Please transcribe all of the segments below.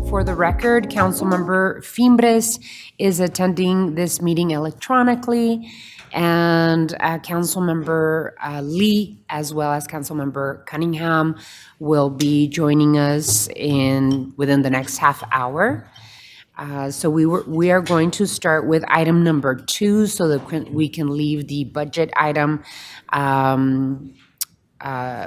For the record, Councilmember Fimbres is attending this meeting electronically, and Councilmember Lee, as well as Councilmember Cunningham, will be joining us within the next half hour. So we are going to start with item number 2 so that we can leave the budget item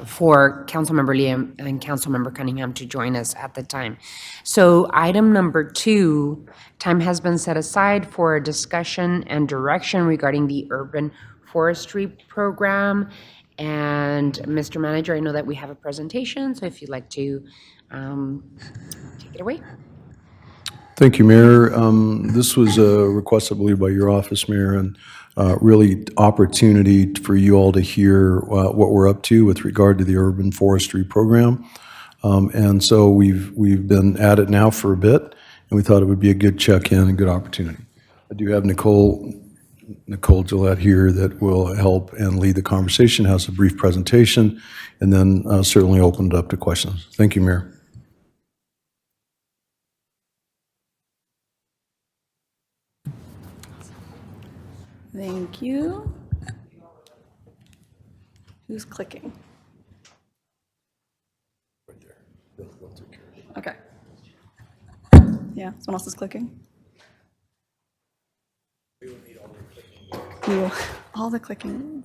for Councilmember Lee and Councilmember Cunningham to join us at the time. So item number 2, time has been set aside for a discussion and direction regarding the urban forestry program. And Mr. Manager, I know that we have a presentation, so if you'd like to take it away. Thank you, Mayor. This was a request, I believe, by your office, Mayor, and really opportunity for you all to hear what we're up to with regard to the urban forestry program. And so we've been at it now for a bit, and we thought it would be a good check-in and good opportunity. I do have Nicole Gillette here that will help and lead the conversation, has a brief presentation, and then certainly open it up to questions. Thank you, Mayor. Thank you. Who's clicking? Right there. They'll take care of it. Okay. Yeah, someone else is clicking. We will need all the clicking. All the clicking.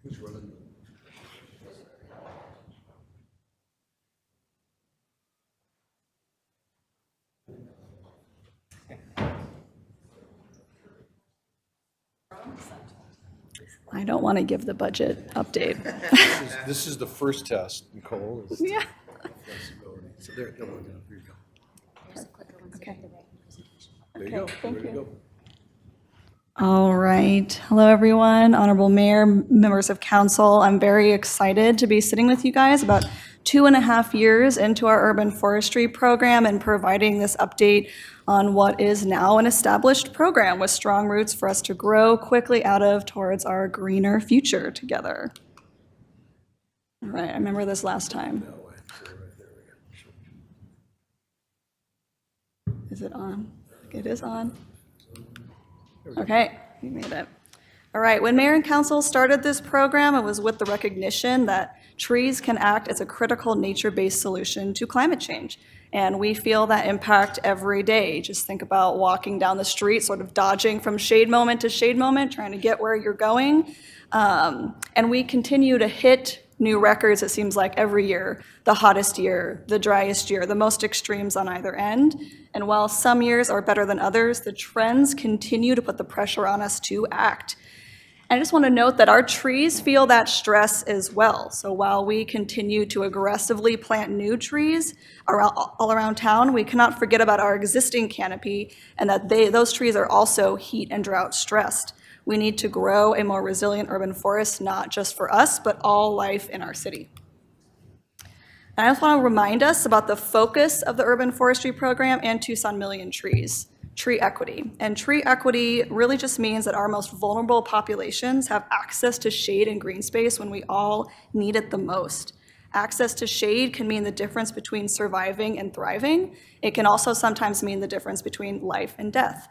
Who's running? I don't want to give the budget update. This is the first test, Nicole. Yeah. Flexibility. So there you go. Okay. There you go. Thank Ready to you. go. All right. Hello, everyone. Honorable Mayor, members of council. I'm very excited to be sitting with you guys about 2.5 years into our urban forestry program and providing this update on what is now an established program with strong roots for us to grow quickly out of towards our greener future together. All right, I remember this last time. Is it on? It is on. Okay, we made it. All right, when Mayor and Council started this program, it was with the recognition that trees can act as a critical nature-based solution to climate change. And we feel that impact every day. Just think about walking down the street, sort of dodging from shade moment to shade moment, trying to get where you're going. And we continue to hit new records, it seems like, every year. The hottest year, the driest year, the most extremes on either end. And while some years are better than others, the trends continue to put the pressure on us to act. I just want to note that our trees feel that stress as well. So while we continue to aggressively plant new trees all around town, we cannot forget about our existing canopy and that those trees are also heat and drought stressed. We need to grow a more resilient urban forest, not just for us, but all life in our city. And I just want to remind us about the focus of the urban forestry program and Tucson Million Trees. Tree equity. And tree equity really just means that our most vulnerable populations have access to shade and green space when we all need it the most. Access to shade can mean the difference between surviving and thriving. It can also sometimes mean the difference between life and death.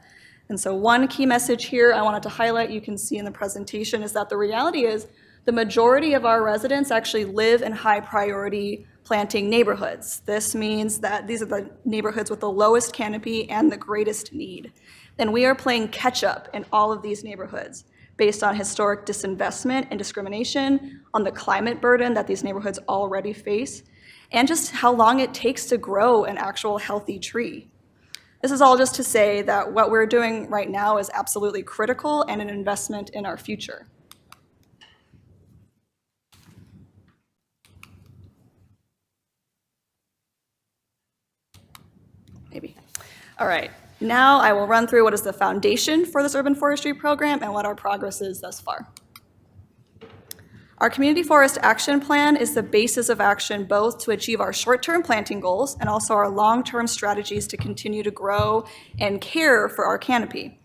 And so one key message here I wanted to highlight, you can see in the presentation, is that the reality is the majority of our residents actually live in high priority planting neighborhoods. This means that these are the neighborhoods with the lowest canopy and the greatest need. And we are playing catch up in all of these neighborhoods. based on historic disinvestment and discrimination, on the climate burden that these neighborhoods already face, and just how long it takes to grow an actual healthy tree. This is all just to say that what we're doing right now is absolutely critical and an investment in our future. Maybe. All right, now I will run through what is the foundation for this urban forestry program and what our progress is thus far. Our Community Forest Action Plan is the basis of action both to achieve our short-term planting goals and also our long-term strategies to continue to grow and care for our canopy.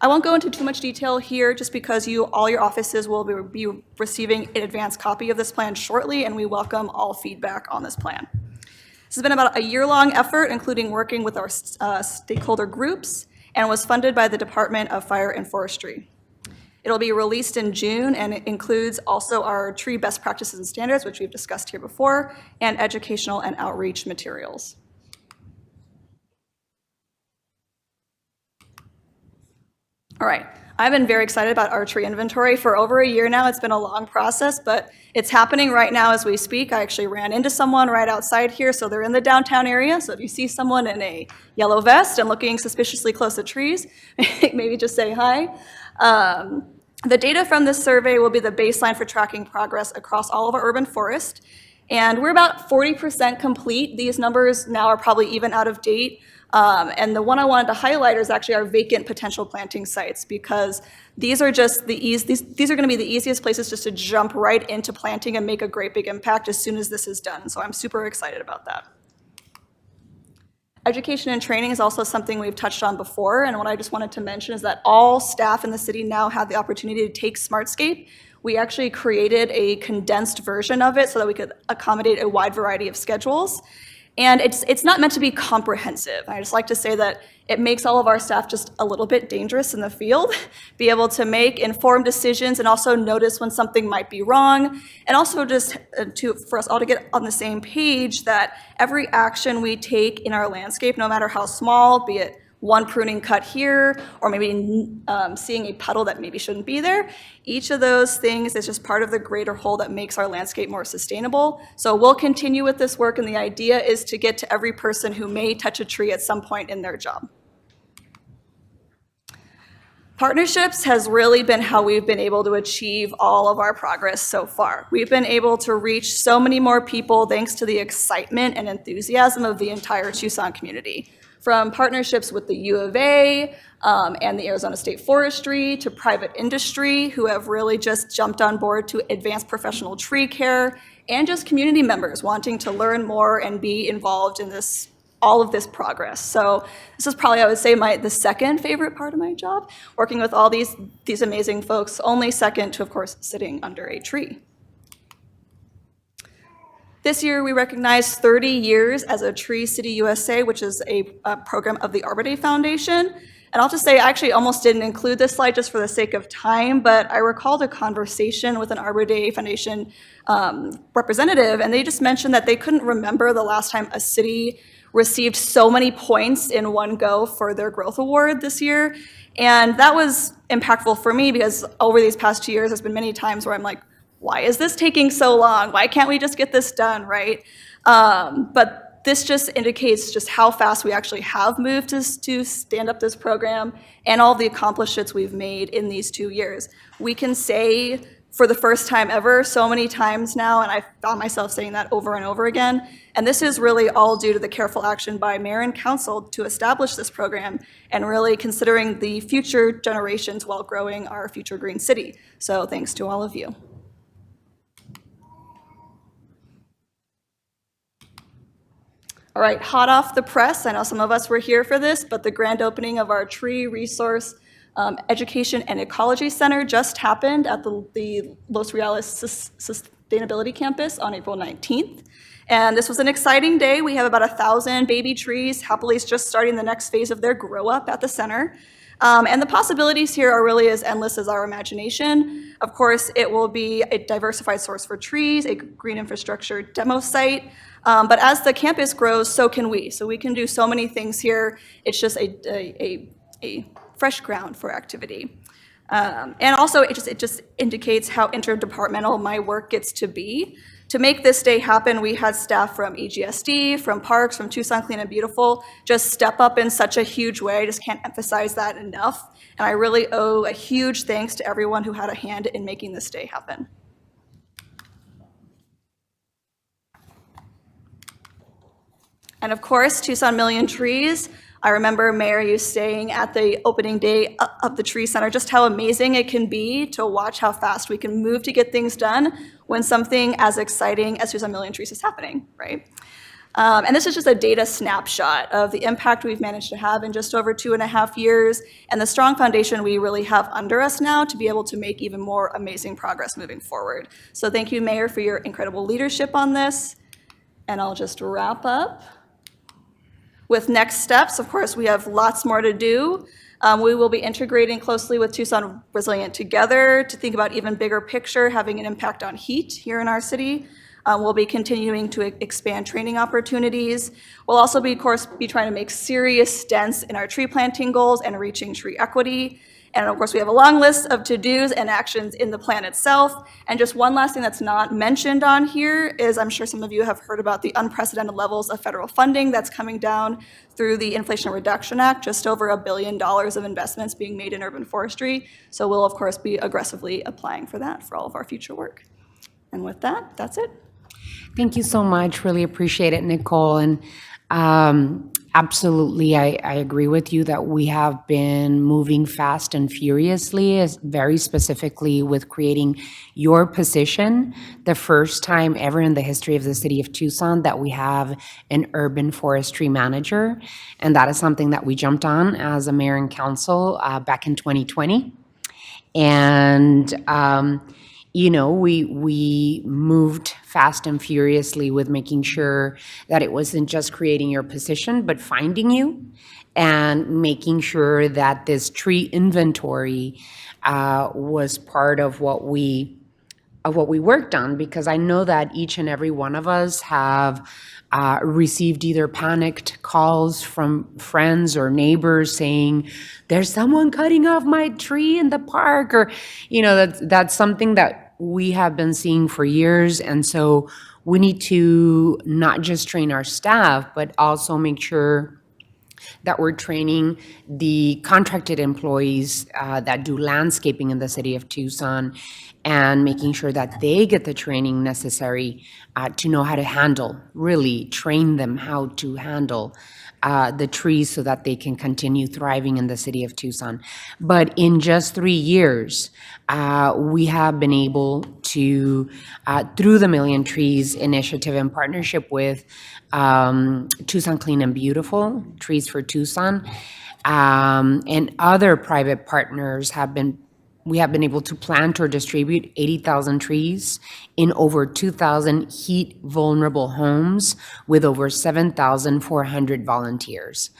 I won't go into too much detail here just because all your offices will be receiving an advanced copy of this plan shortly, and we welcome all feedback on this plan. This has been about a year-long effort, including working with our stakeholder groups, and was funded by the Department of Fire and Forestry. It'll be released in June, and it includes also our tree best practices and standards, which we've discussed here before, and educational and outreach materials. All right, I've been very excited about our tree inventory for over a year now. It's been a long process, but it's happening right now as we speak. I actually ran into someone right outside here, so they're in the downtown area. So if you see someone in a yellow vest and looking suspiciously close to trees, maybe just say hi. The data from this survey will be the baseline for tracking progress across all of our urban forest. And we're about 40% complete. These numbers now are probably even out of date. And the one I wanted to highlight is actually our vacant potential planting sites, because these are just these are going to be the easiest places just to jump right into planting and make a great big impact as soon as this is done. So I'm super excited about that. Education and training is also something we've touched on before, and what I just wanted to mention is that all staff in the city now have the opportunity to take Smartscape. We actually created a condensed version of it so that we could accommodate a wide variety of schedules. And it's not meant to be comprehensive. I just like to say that it makes all of our staff just a little bit dangerous in the field, be able to make informed decisions and also notice when something might be wrong, and also just for us all to get on the same page that every action we take in our landscape, no matter how small, be it one pruning cut here, or maybe seeing a puddle that maybe shouldn't be there. Each of those things is just part of the greater whole that makes our landscape more sustainable. So we'll continue with this work, and the idea is to get to every person who may touch a tree at some point in their job. Partnerships has really been how we've been able to achieve all of our progress so far. We've been able to reach so many more people thanks to the excitement and enthusiasm of the entire Tucson community. From partnerships with the U of A and the Arizona State Forestry to private industry who have really just jumped on board to advance professional tree care, and just community members wanting to learn more and be involved in all of this progress. So this is probably, I would say, the second favorite part of my job, working with all these amazing folks, only second to, of course, sitting under a tree. This year, we recognized 30 years as a Tree City USA, which is a program of the Arbor Day Foundation. And I'll just say, I actually almost didn't include this slide just for the sake of time, but I recalled a conversation with an Arbor Day Foundation representative, and they just mentioned that they couldn't remember the last time a city received so many points in one go for their growth award this year. And that was impactful for me because over these past 2 years, there's been many times where I'm like, why is this taking so long? Why can't we just get this done, right? But this just indicates just how fast we actually have moved to stand up this program and all the accomplishments we've made in these 2 years. We can say for the first time ever so many times now, and I found myself saying that over and over again, and this is really all due to the careful action by mayor and council to establish this program and really considering the future generations while growing our future green city. So thanks to all of you. All right, hot off the press, I know some of us were here for this, but the grand opening of our Tree Resource Education and Ecology Center just happened at the Los Reales Sustainability Campus on April 19th. And this was an exciting day. We have about 1,000 baby trees happily just starting the next phase of their grow up at the center. And the possibilities here are really as endless as our imagination. Of course, it will be a diversified source for trees, a green infrastructure demo site. But as the campus grows, so can we. So we can do so many things here. It's just a fresh ground for activity. And also, it just indicates how interdepartmental my work gets to be. To make this day happen, we had staff from EGSD, from Parks, from Tucson Clean and Beautiful, just step up in such a huge way. I just can't emphasize that enough. And I really owe a huge thanks to everyone who had a hand in making this day happen. And of course, Tucson Million Trees. I remember, Mayor, you saying at the opening day of the Tree Center just how amazing it can be to watch how fast we can move to get things done when something as exciting as Tucson Million Trees is happening, right? And this is just a data snapshot of the impact we've managed to have in just over 2.5 years and the strong foundation we really have under us now to be able to make even more amazing progress moving forward. So thank you, Mayor, for your incredible leadership on this. And I'll just wrap up with next steps. Of course, we have lots more to do. We will be integrating closely with Tucson Resilient together to think about even bigger picture, having an impact on heat here in our city. We'll be continuing to expand training opportunities. We'll also be, of course, trying to make serious dents in our tree planting goals and reaching tree equity. And of course, we have a long list of to-dos and actions in the plan itself. And just one last thing that's not mentioned on here is I'm sure some of you have heard about the unprecedented levels of federal funding that's coming down through the Inflation Reduction Act, just over $1 billion of investments being made in urban forestry. So we'll, of course, be aggressively applying for that for all of our future work. And with that, that's it. Thank you so much. Really appreciate it, Nicole. And absolutely, I agree with you that we have been moving fast and furiously, very specifically with creating your position, the first time ever in the history of the city of Tucson that we have an urban forestry manager. And that is something that we jumped on as a mayor and council back in 2020. And we moved fast and furiously with making sure that it wasn't just creating your position, but finding you and making sure that this tree inventory was part of what we worked on, because I know that each and every one of us have received either panicked calls from friends or neighbors saying, there's someone cutting off my tree in the park, or, that's something that we have been seeing for years. And so we need to not just train our staff, but also make sure that we're training the contracted employees that do landscaping in the city of Tucson, and making sure that they get the training necessary to know how to really train them how to handle the trees so that they can continue thriving in the city of Tucson. But in just 3 years, we have been able to, through the Million Trees Initiative in partnership with Tucson Clean and Beautiful, Trees for Tucson, and other private partners we have been able to plant or distribute 80,000 trees in over 2,000 heat vulnerable homes with over 7,400 volunteers.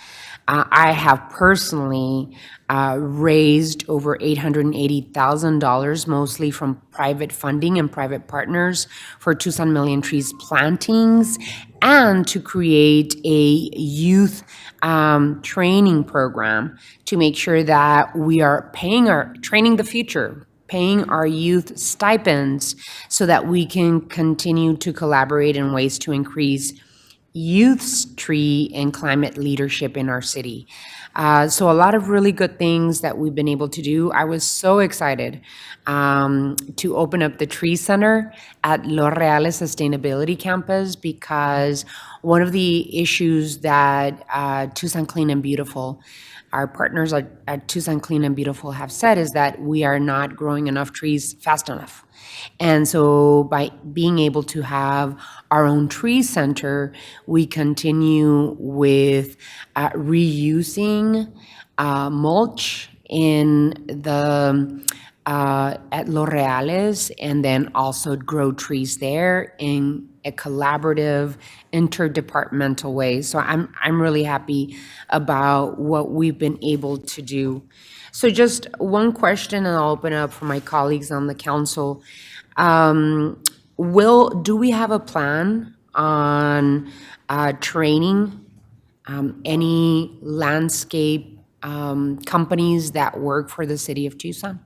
I have personally raised over $880,000, mostly from private funding and private partners, for Tucson Million Trees plantings, and to create a youth training program to make sure that we are training the future, paying our youth stipends so that we can continue to collaborate in ways to increase youth's tree and climate leadership in our city. So a lot of really good things that we've been able to do. I was so excited to open up the Tree Center at Los Reales Sustainability Campus, because one of the issues that Tucson Clean and Beautiful, our partners at Tucson Clean and Beautiful, have said is that we are not growing enough trees fast enough. And so by being able to have our own tree center, we continue with reusing mulch in the at Los Reales, and then also grow trees there in a collaborative, interdepartmental way. So I'm really happy about what we've been able to do. So just one question, and I'll open it up for my colleagues on the council. Do we have a plan on training any landscape companies that work for the city of Tucson?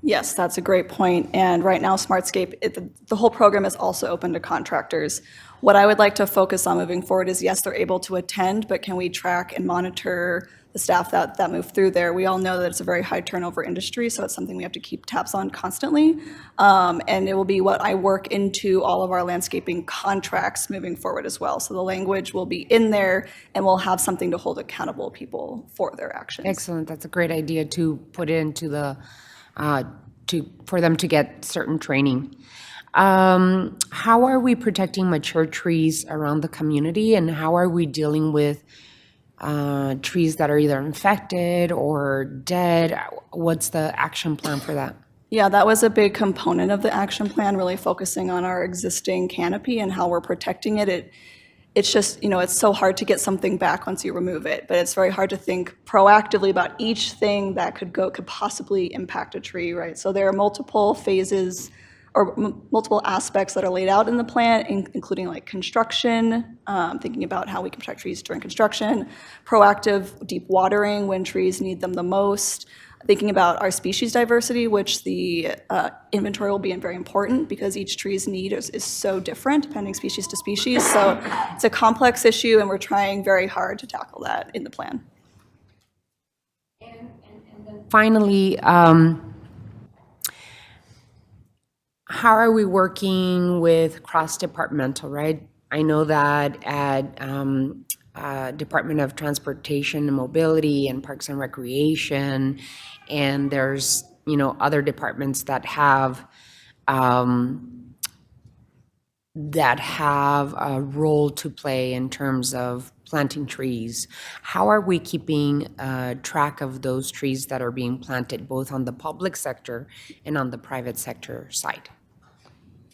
Yes, that's a great point. And right now, Smartscape, the whole program is also open to contractors. What I would like to focus on moving forward is, yes, they're able to attend, but can we track and monitor the staff that move through there? We all know that it's a very high turnover industry, so it's something we have to keep tabs on constantly. And it will be what I work into all of our landscaping contracts moving forward as well. So the language will be in there, and we'll have something to hold accountable people for their actions. Excellent. That's a great idea to put it into the, for them to get certain training. How are we protecting mature trees around the community, and how are we dealing with trees that are either infected or dead? What's the action plan for that? Yeah, that was a big component of the action plan, really focusing on our existing canopy and how we're protecting it. It's just, it's so hard to get something back once you remove it, but it's very hard to think proactively about each thing that could possibly impact a tree, right? So there are multiple phases or multiple aspects that are laid out in the plan, including like construction, thinking about how we can protect trees during construction, proactive deep watering when trees need them the most, thinking about our species diversity, which the inventory will be very important because each tree's need is so different depending species to species. So it's a complex issue, and we're trying very hard to tackle that in the plan. Finally, how are we working with cross-departmental, right? I know that at Department of Transportation and Mobility and Parks and Recreation, and there's, other departments that have a role to play in terms of planting trees. How are we keeping track of those trees that are being planted, both on the public sector and on the private sector side?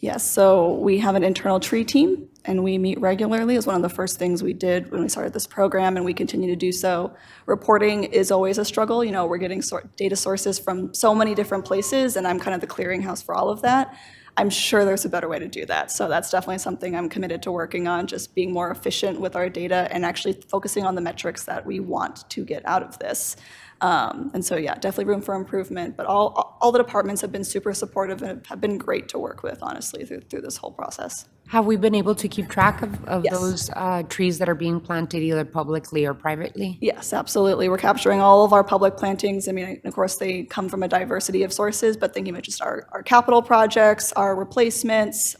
Yes, so we have an internal tree team, and we meet regularly. It was one of the first things we did when we started this program, and we continue to do so. Reporting is always a struggle. We're getting data sources from so many different places, and I'm kind of the clearinghouse for all of that. I'm sure there's a better way to do that. So that's definitely something I'm committed to working on, just being more efficient with our data and actually focusing on the metrics that we want to get out of this. And so, yeah, definitely room for improvement. But all the departments have been super supportive and have been great to work with, honestly, through this whole process. Have we been able to keep track of Yes. those trees that are being planted either publicly or privately? Yes, absolutely. We're capturing all of our public plantings. I mean, of course, they come from a diversity of sources, but thinking about just our capital projects, our replacements,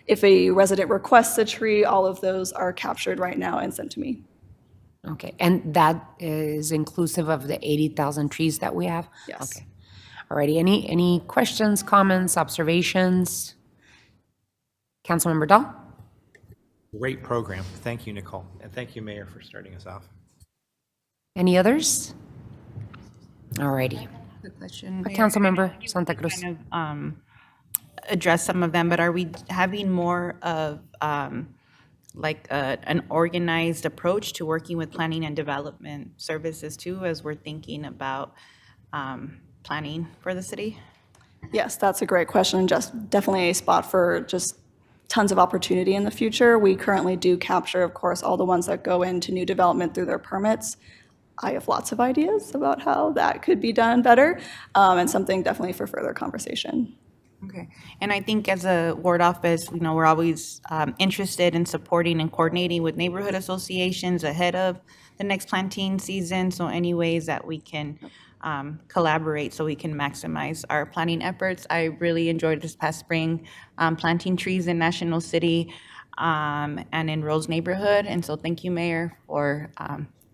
if a resident requests a tree, all of those are captured right now and sent to me. Okay, and that is inclusive of the 80,000 trees that we have? Yes. Okay. Alrighty, any questions, comments, observations? Councilmember Dahl? Great program. Thank you, Nicole. And thank you, Mayor, for starting us off. Any others? Alrighty. Good question. Mayor. Councilmember Santa Cruz. Kind of address some of them, but are we having more of an organized approach to working with planning and development services too, as we're thinking about planning for the city? Yes, that's a great question. Just definitely a spot for just tons of opportunity in the future. We currently do capture, of course, all the ones that go into new development through their permits. I have lots of ideas about how that could be done better, and something definitely for further conversation. Okay, and I think as a ward office, we're always interested in supporting and coordinating with neighborhood associations ahead of the next planting season. So any ways that we can collaborate so we can maximize our planting efforts. I really enjoyed this past spring planting trees in National City and in Rose neighborhood. And so thank you, Mayor, for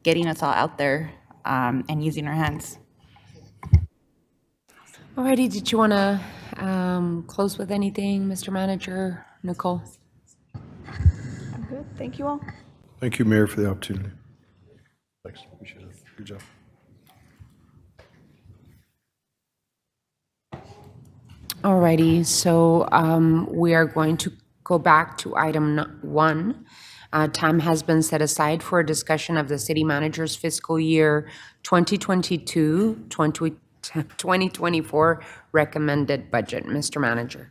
getting us all out there and using our hands. Alrighty, did you want to close with anything, Mr. Manager? Nicole? I'm good. Thank you all. Thank you, Mayor, for the opportunity. Thanks, appreciate it. Good job. Alrighty, so we are going to go back to item 1. Time has been set aside for a discussion of the city manager's fiscal year 2022-2024 recommended budget. Mr. Manager.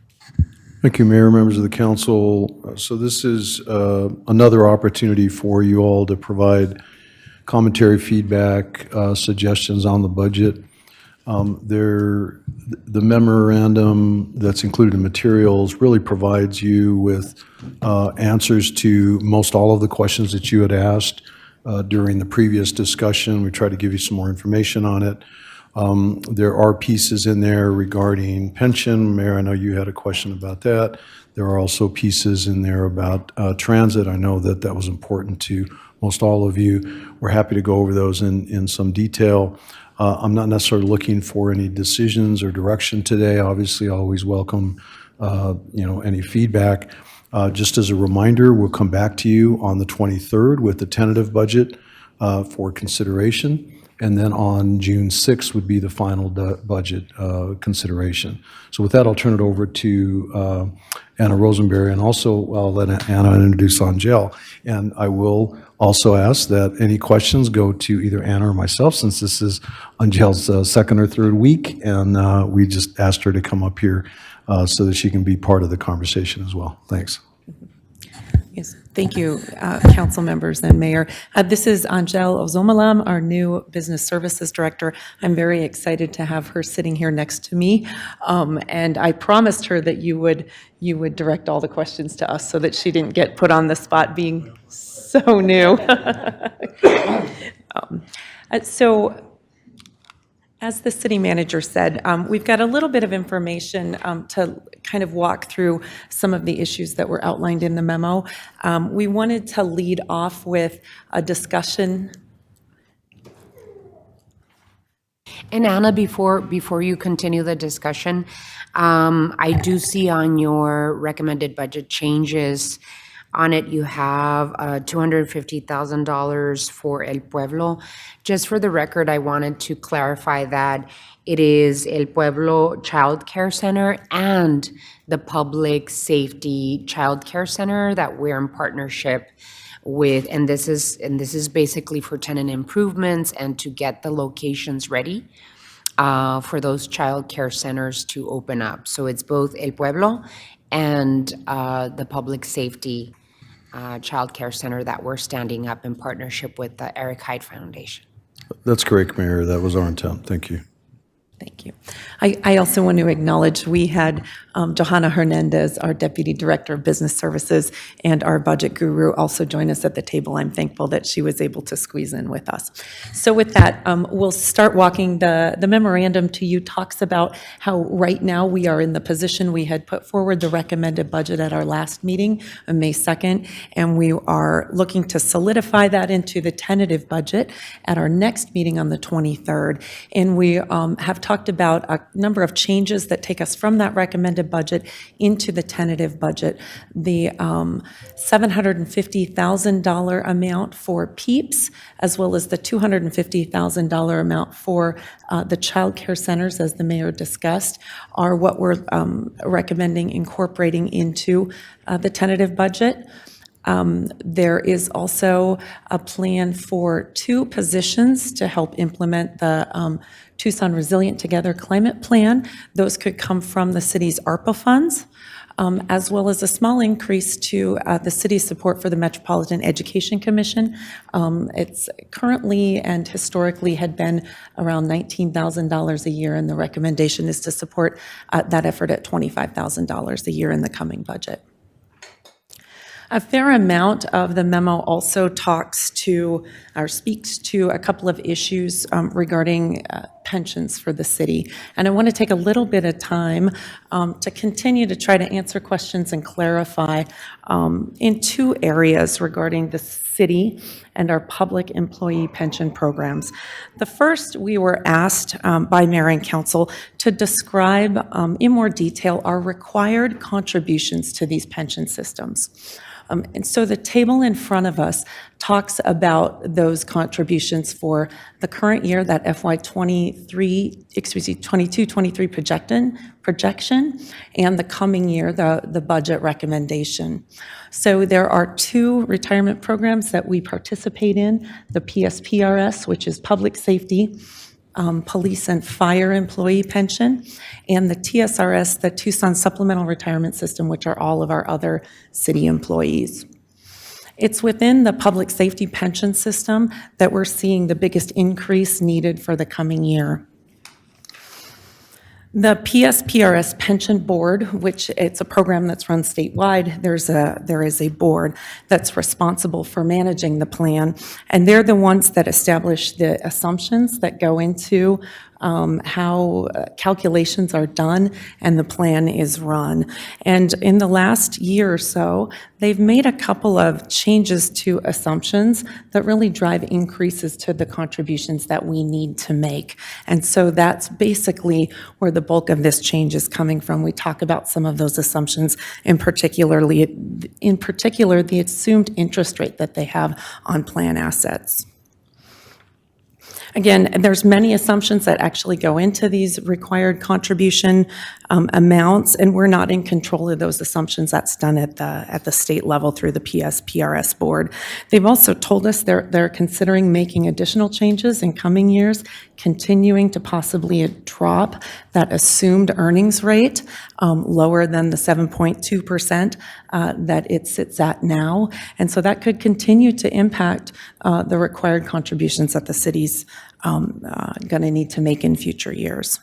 Thank you, Mayor, members of the council. So this is another opportunity for you all to provide commentary, feedback, suggestions on the budget. The memorandum that's included in materials really provides you with answers to most all of the questions that you had asked during the previous discussion. We tried to give you some more information on it. There are pieces in there regarding pension. Mayor, I know you had a question about that. There are also pieces in there about transit. I know that that was important to most all of you. We're happy to go over those in some detail. I'm not necessarily looking for any decisions or direction today. Obviously, I always welcome any feedback. Just as a reminder, we'll come back to you on the 23rd with the tentative budget for consideration. And then on June 6th would be the final budget consideration. So with that, I'll turn it over to Anna Rosenberry, and also I'll let Anna introduce Angel. And I will also ask that any questions go to either Anna or myself, since this is Angel's second or third week, and we just asked her to come up here so that she can be part of the conversation as well. Thanks. Yes, thank you, council members and mayor. This is Angel Ozomalam, our new business services director. I'm very excited to have her sitting here next to me. And I promised her that you would direct all the questions to us so that she didn't get put on the spot being so new. So, as the city manager said, we've got a little bit of information to kind of walk through some of the issues that were outlined in the memo. We wanted to lead off with a discussion. And Anna, before you continue the discussion, I do see on your recommended budget changes, on it you have $250,000 for El Pueblo. Just for the record, I wanted to clarify that it is El Pueblo Child Care Center and the Public Safety Child Care Center that we're in partnership with, and this is basically for tenant improvements and to get the locations ready for those child care centers to open up. So it's both El Pueblo and the Public Safety Child Care Center that we're standing up in partnership with the Eric Hyde Foundation. That's correct, Mayor. That was our intent. Thank you. Thank you. I also want to acknowledge we had Johanna Hernandez, our Deputy Director of Business Services, and our budget guru also join us at the table. I'm thankful that she was able to squeeze in with us. So with that, we'll start walking. The memorandum to you talks about how right now we are in the position we had put forward the recommended budget at our last meeting on May 2nd, and we are looking to solidify that into the tentative budget at our next meeting on the 23rd. And we have talked about a number of changes that take us from that recommended budget into the tentative budget. The $750,000 amount for PEEPS, as well as the $250,000 amount for the child care centers, as the mayor discussed, are what we're recommending incorporating into the tentative budget. There is also a plan for 2 positions to help implement the Tucson Resilient Together Climate Plan. Those could come from the city's ARPA funds, as well as a small increase to the city's support for the Metropolitan Education Commission. It's currently and historically had been around $19,000 a year, and the recommendation is to support that effort at $25,000 a year in the coming budget. A fair amount of the memo also talks to or speaks to a couple of issues regarding pensions for the city. And I want to take a little bit of time to continue to try to answer questions and clarify in 2 areas regarding the city and our public employee pension programs. The first, we were asked by Mayor and Council to describe in more detail our required contributions to these pension systems. And so the table in front of us talks about those contributions for the current year, that FY22-23 projection, and the coming year, the budget recommendation. So there are 2 retirement programs that we participate in, the PSPRS, which is Public Safety, Police and Fire Employee Pension, and the TSRS, the Tucson Supplemental Retirement System, which are all of our other city employees. It's within the public safety pension system that we're seeing the biggest increase needed for the coming year. The PSPRS Pension Board, which it's a program that's run statewide, there is a board that's responsible for managing the plan, and they're the ones that establish the assumptions that go into how calculations are done and the plan is run. And in the last year or so, they've made a couple of changes to assumptions that really drive increases to the contributions that we need to make. And so that's basically where the bulk of this change is coming from. We talk about some of those assumptions, in particular, the assumed interest rate that they have on plan assets. Again, there's many assumptions that actually go into these required contribution amounts, and we're not in control of those assumptions. That's done at the state level through the PSPRS board. They've also told us they're considering making additional changes in coming years, continuing to possibly drop that assumed earnings rate lower than the 7.2% that it sits at now. And so that could continue to impact the required contributions that the city's going to need to make in future years.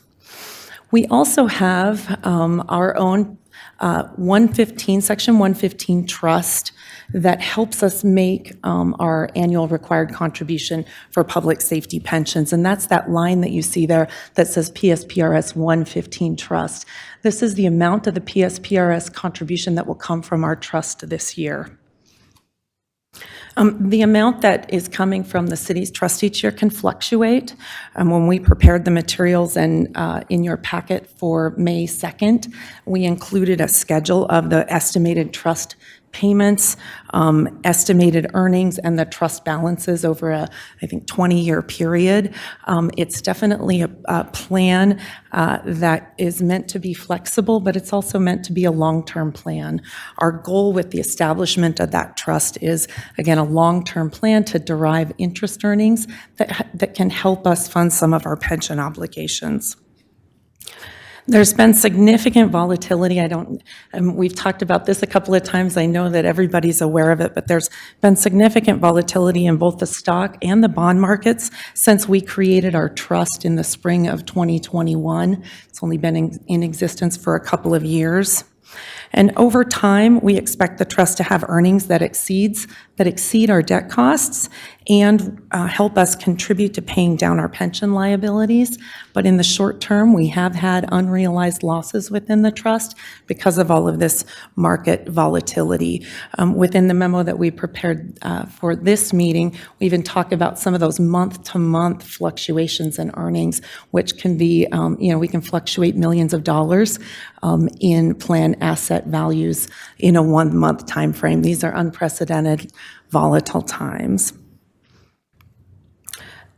We also have our own Section 115 trust that helps us make our annual required contribution for public safety pensions. And that's that line that you see there that says PSPRS 115 trust. This is the amount of the PSPRS contribution that will come from our trust this year. The amount that is coming from the city's trust each year can fluctuate. When we prepared the materials and in your packet for May 2nd, we included a schedule of the estimated trust payments, estimated earnings, and the trust balances over a, I think, 20-year period. It's definitely a plan that is meant to be flexible, but it's also meant to be a long-term plan. Our goal with the establishment of that trust is, again, a long-term plan to derive interest earnings that can help us fund some of our pension obligations. There's been significant volatility. We've talked about this a couple of times. I know that everybody's aware of it, but there's been significant volatility in both the stock and the bond markets since we created our trust in the spring of 2021. It's only been in existence for a couple of years. And over time, we expect the trust to have earnings that exceed our debt costs and help us contribute to paying down our pension liabilities. But in the short term, we have had unrealized losses within the trust because of all of this market volatility. Within the memo that we prepared for this meeting, we even talk about some of those month-to-month fluctuations in earnings, which can be, we can fluctuate millions of dollars in plan asset values in a 1-month time frame. These are unprecedented, volatile times.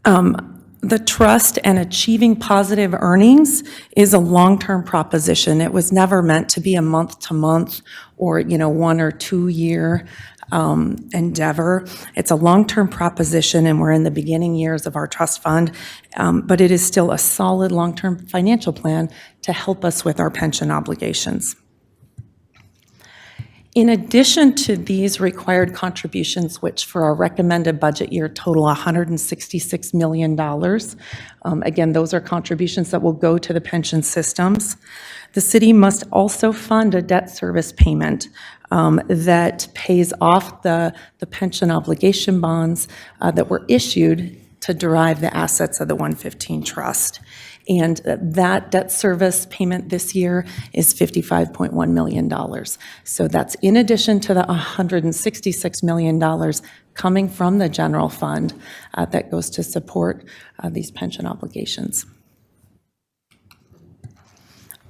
The trust and achieving positive earnings is a long-term proposition. It was never meant to be a month-to-month or 1 or 2 year endeavor. It's a long-term proposition, and we're in the beginning years of our trust fund, but it is still a solid long-term financial plan to help us with our pension obligations. In addition to these required contributions, which for our recommended budget year total $166 million, again, those are contributions that will go to the pension systems, the city must also fund a debt service payment that pays off the pension obligation bonds that were issued to derive the assets of the 115 trust. And that debt service payment this year is $55.1 million. So that's in addition to the $166 million coming from the general fund that goes to support these pension obligations.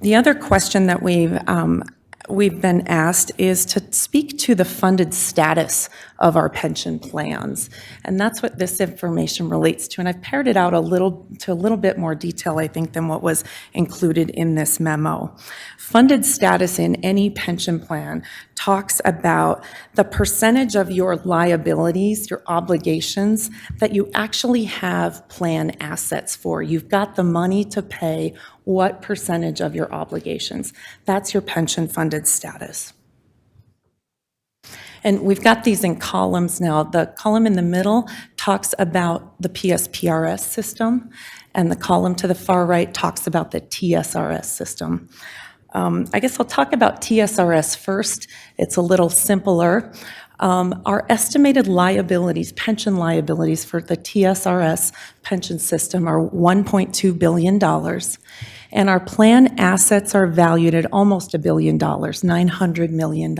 The other question that we've been asked is to speak to the funded status of our pension plans. And that's what this information relates to. And I've pared it out a little bit more detail, I think, than what was included in this memo. Funded status in any pension plan talks about the percentage of your liabilities, your obligations, that you actually have plan assets for. You've got the money to pay what percentage of your obligations. That's your pension funded status. And we've got these in columns now. The column in the middle talks about the PSPRS system, and the column to the far right talks about the TSRS system. I guess I'll talk about TSRS first. It's a little simpler. Our estimated liabilities, pension liabilities for the TSRS pension system are $1.2 billion. And our plan assets are valued at almost $1 billion, $900 million.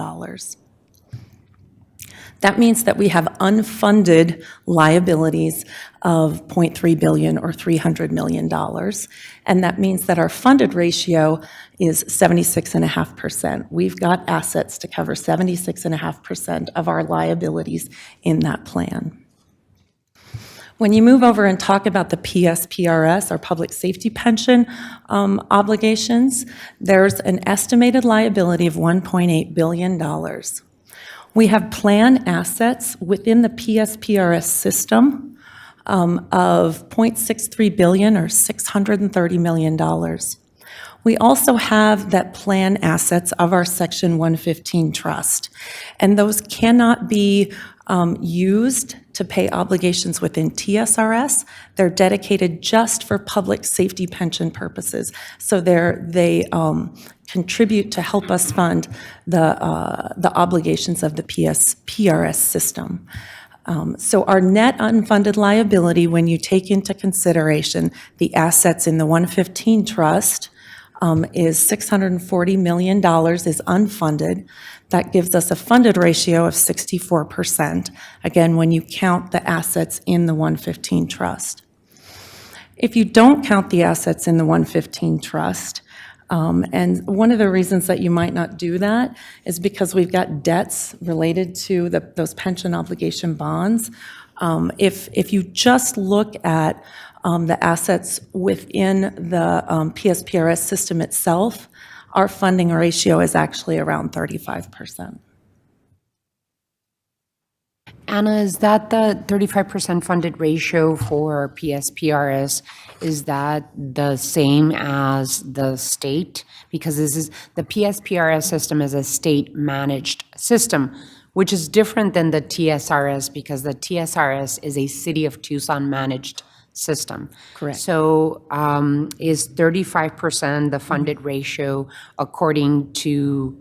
That means that we have unfunded liabilities of $0.3 billion or $300 million. And that means that our funded ratio is 76.5%. We've got assets to cover 76.5% of our liabilities in that plan. When you move over and talk about the PSPRS, our public safety pension obligations, there's an estimated liability of $1.8 billion. We have plan assets within the PSPRS system of $0.63 billion or $630 million. We also have that plan assets of our Section 115 trust, and those cannot be used to pay obligations within TSRS. They're dedicated just for public safety pension purposes. So they contribute to help us fund the obligations of the PSPRS system. So our net unfunded liability, when you take into consideration the assets in the 115 trust, is $640 million is unfunded. That gives us a funded ratio of 64%, again, when you count the assets in the 115 trust. If you don't count the assets in the 115 trust, and one of the reasons that you might not do that is because we've got debts related to those pension obligation bonds. If you just look at the assets within the PSPRS system itself, our funding ratio is actually around 35%. Anna, is that the 35% funded ratio for PSPRS? Is that the same as the state? Because the PSPRS system is a state-managed system, which is different than the TSRS because the TSRS is a City of Tucson managed system. Correct. So is 35% the funded ratio according to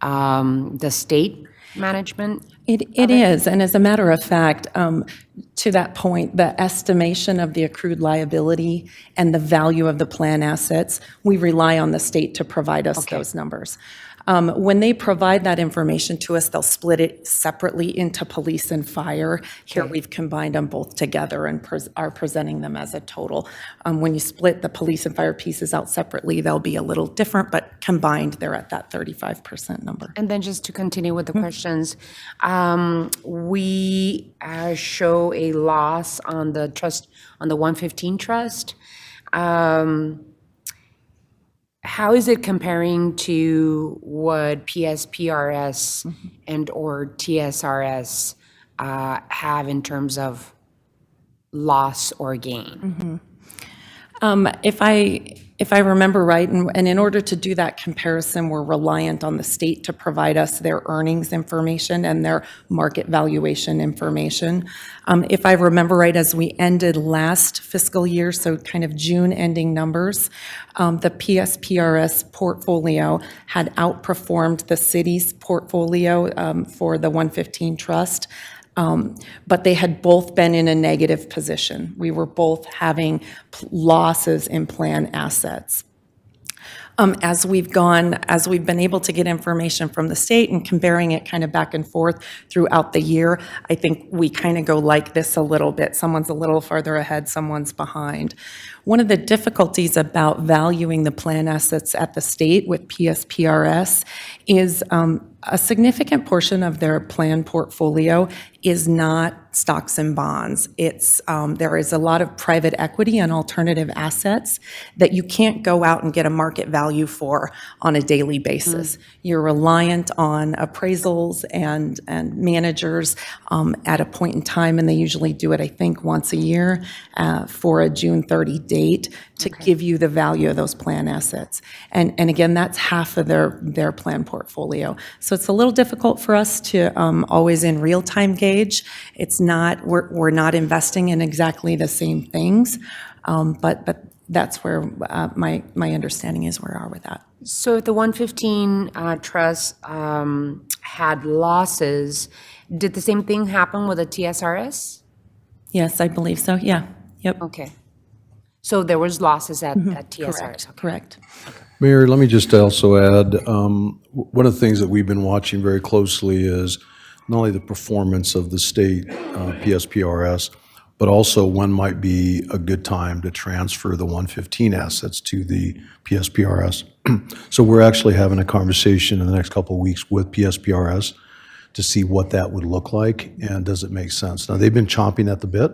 the state management? It is, and as a matter of fact, to that point, the estimation of the accrued liability and the value of the plan assets, we rely on the state to provide us those numbers. When they provide that information to us, they'll split it separately into police and fire. Here we've combined them both together and are presenting them as a total. When you split the police and fire pieces out separately, they'll be a little different, but combined, they're at that 35% number. And then just to continue with the questions, we show a loss on the trust, on the 115 trust. How is it comparing to what PSPRS and or TSRS have in terms of loss or gain? If I remember right, and in order to do that comparison, we're reliant on the state to provide us their earnings information and their market valuation information. If I remember right, as we ended last fiscal year, so kind of June ending numbers, the PSPRS portfolio had outperformed the city's portfolio for the 115 trust. But they had both been in a negative position. We were both having losses in plan assets. As we've been able to get information from the state and comparing it kind of back and forth throughout the year, I think we kind of go like this a little bit. Someone's a little farther ahead, someone's behind. One of the difficulties about valuing the plan assets at the state with PSPRS is a significant portion of their plan portfolio is not stocks and bonds. It's, there is a lot of private equity and alternative assets that you can't go out and get a market value for on a daily basis. You're reliant on appraisals and managers at a point in time, and they usually do it, I think, once a year for a June 30 date to give you the value of those plan assets. And again, that's half of their plan portfolio. So it's a little difficult for us to always in real time gauge. It's not, we're not investing in exactly the same things, but that's where my understanding is where we are with that. So if the 115 trust had losses, did the same thing happen with the TSRS? Yes, I believe so, yeah, yep. Okay. So there was losses at TSRS? Correct. Mayor, let me just also add, one of the things that we've been watching very closely is not only the performance of the state PSPRS, but also when might be a good time to transfer the 115 assets to the PSPRS. So we're actually having a conversation in the next couple of weeks with PSPRS to see what that would look like and does it make sense. Now, they've been chomping at the bit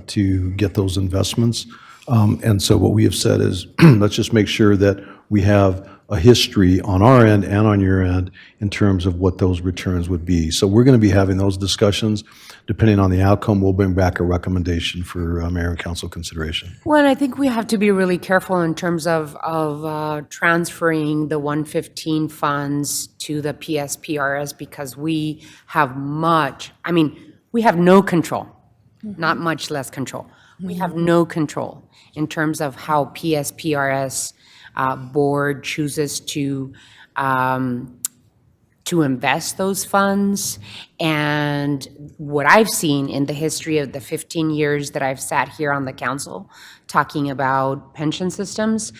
to get those investments. And so what we have said is, let's just make sure that we have a history on our end and on your end in terms of what those returns would be. So we're going to be having those discussions. Depending on the outcome, we'll bring back a recommendation for Mayor and Council consideration. Well, and I think we have to be really careful in terms of transferring the 115 funds to the PSPRS because we have we have no control, not much less control. We have no control in terms of how PSPRS board chooses to invest those funds. And what I've seen in the history of the 15 years that I've sat here on the council talking about pension systems,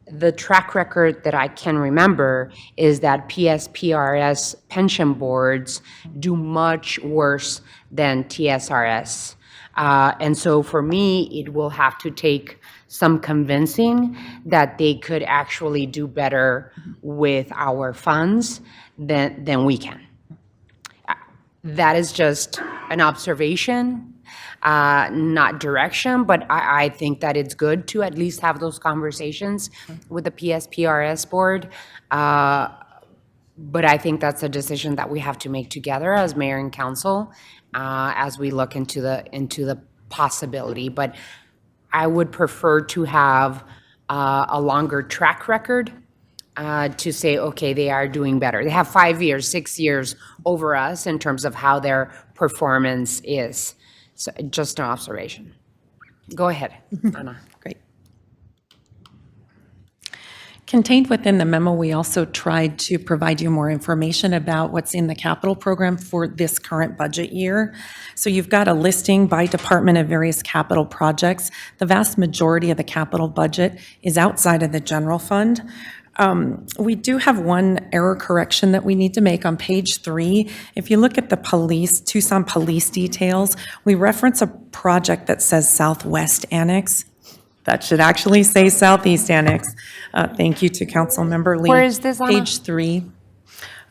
the track record that I can remember is that PSPRS pension boards do much worse than TSRS. And so for me, it will have to take some convincing that they could actually do better with our funds than we can. That is just an observation, not direction, but I think that it's good to at least have those conversations with the PSPRS board. But I think that's a decision that we have to make together as mayor and council as we look into the possibility. But I would prefer to have a longer track record to say, okay, they are doing better. They have 5 years, 6 years over us in terms of how their performance is. So just an observation. Go ahead, Anna. Great. Contained within the memo, we also tried to provide you more information about what's in the capital program for this current budget year. So you've got a listing by department of various capital projects. The vast majority of the capital budget is outside of the general fund. We do have one error correction that we need to make on page 3. If you look at the Tucson police details, we reference a project that says Southwest Annex. That should actually say Southeast Annex. Thank you to Councilmember Lee. Where is this, Anna? Page 3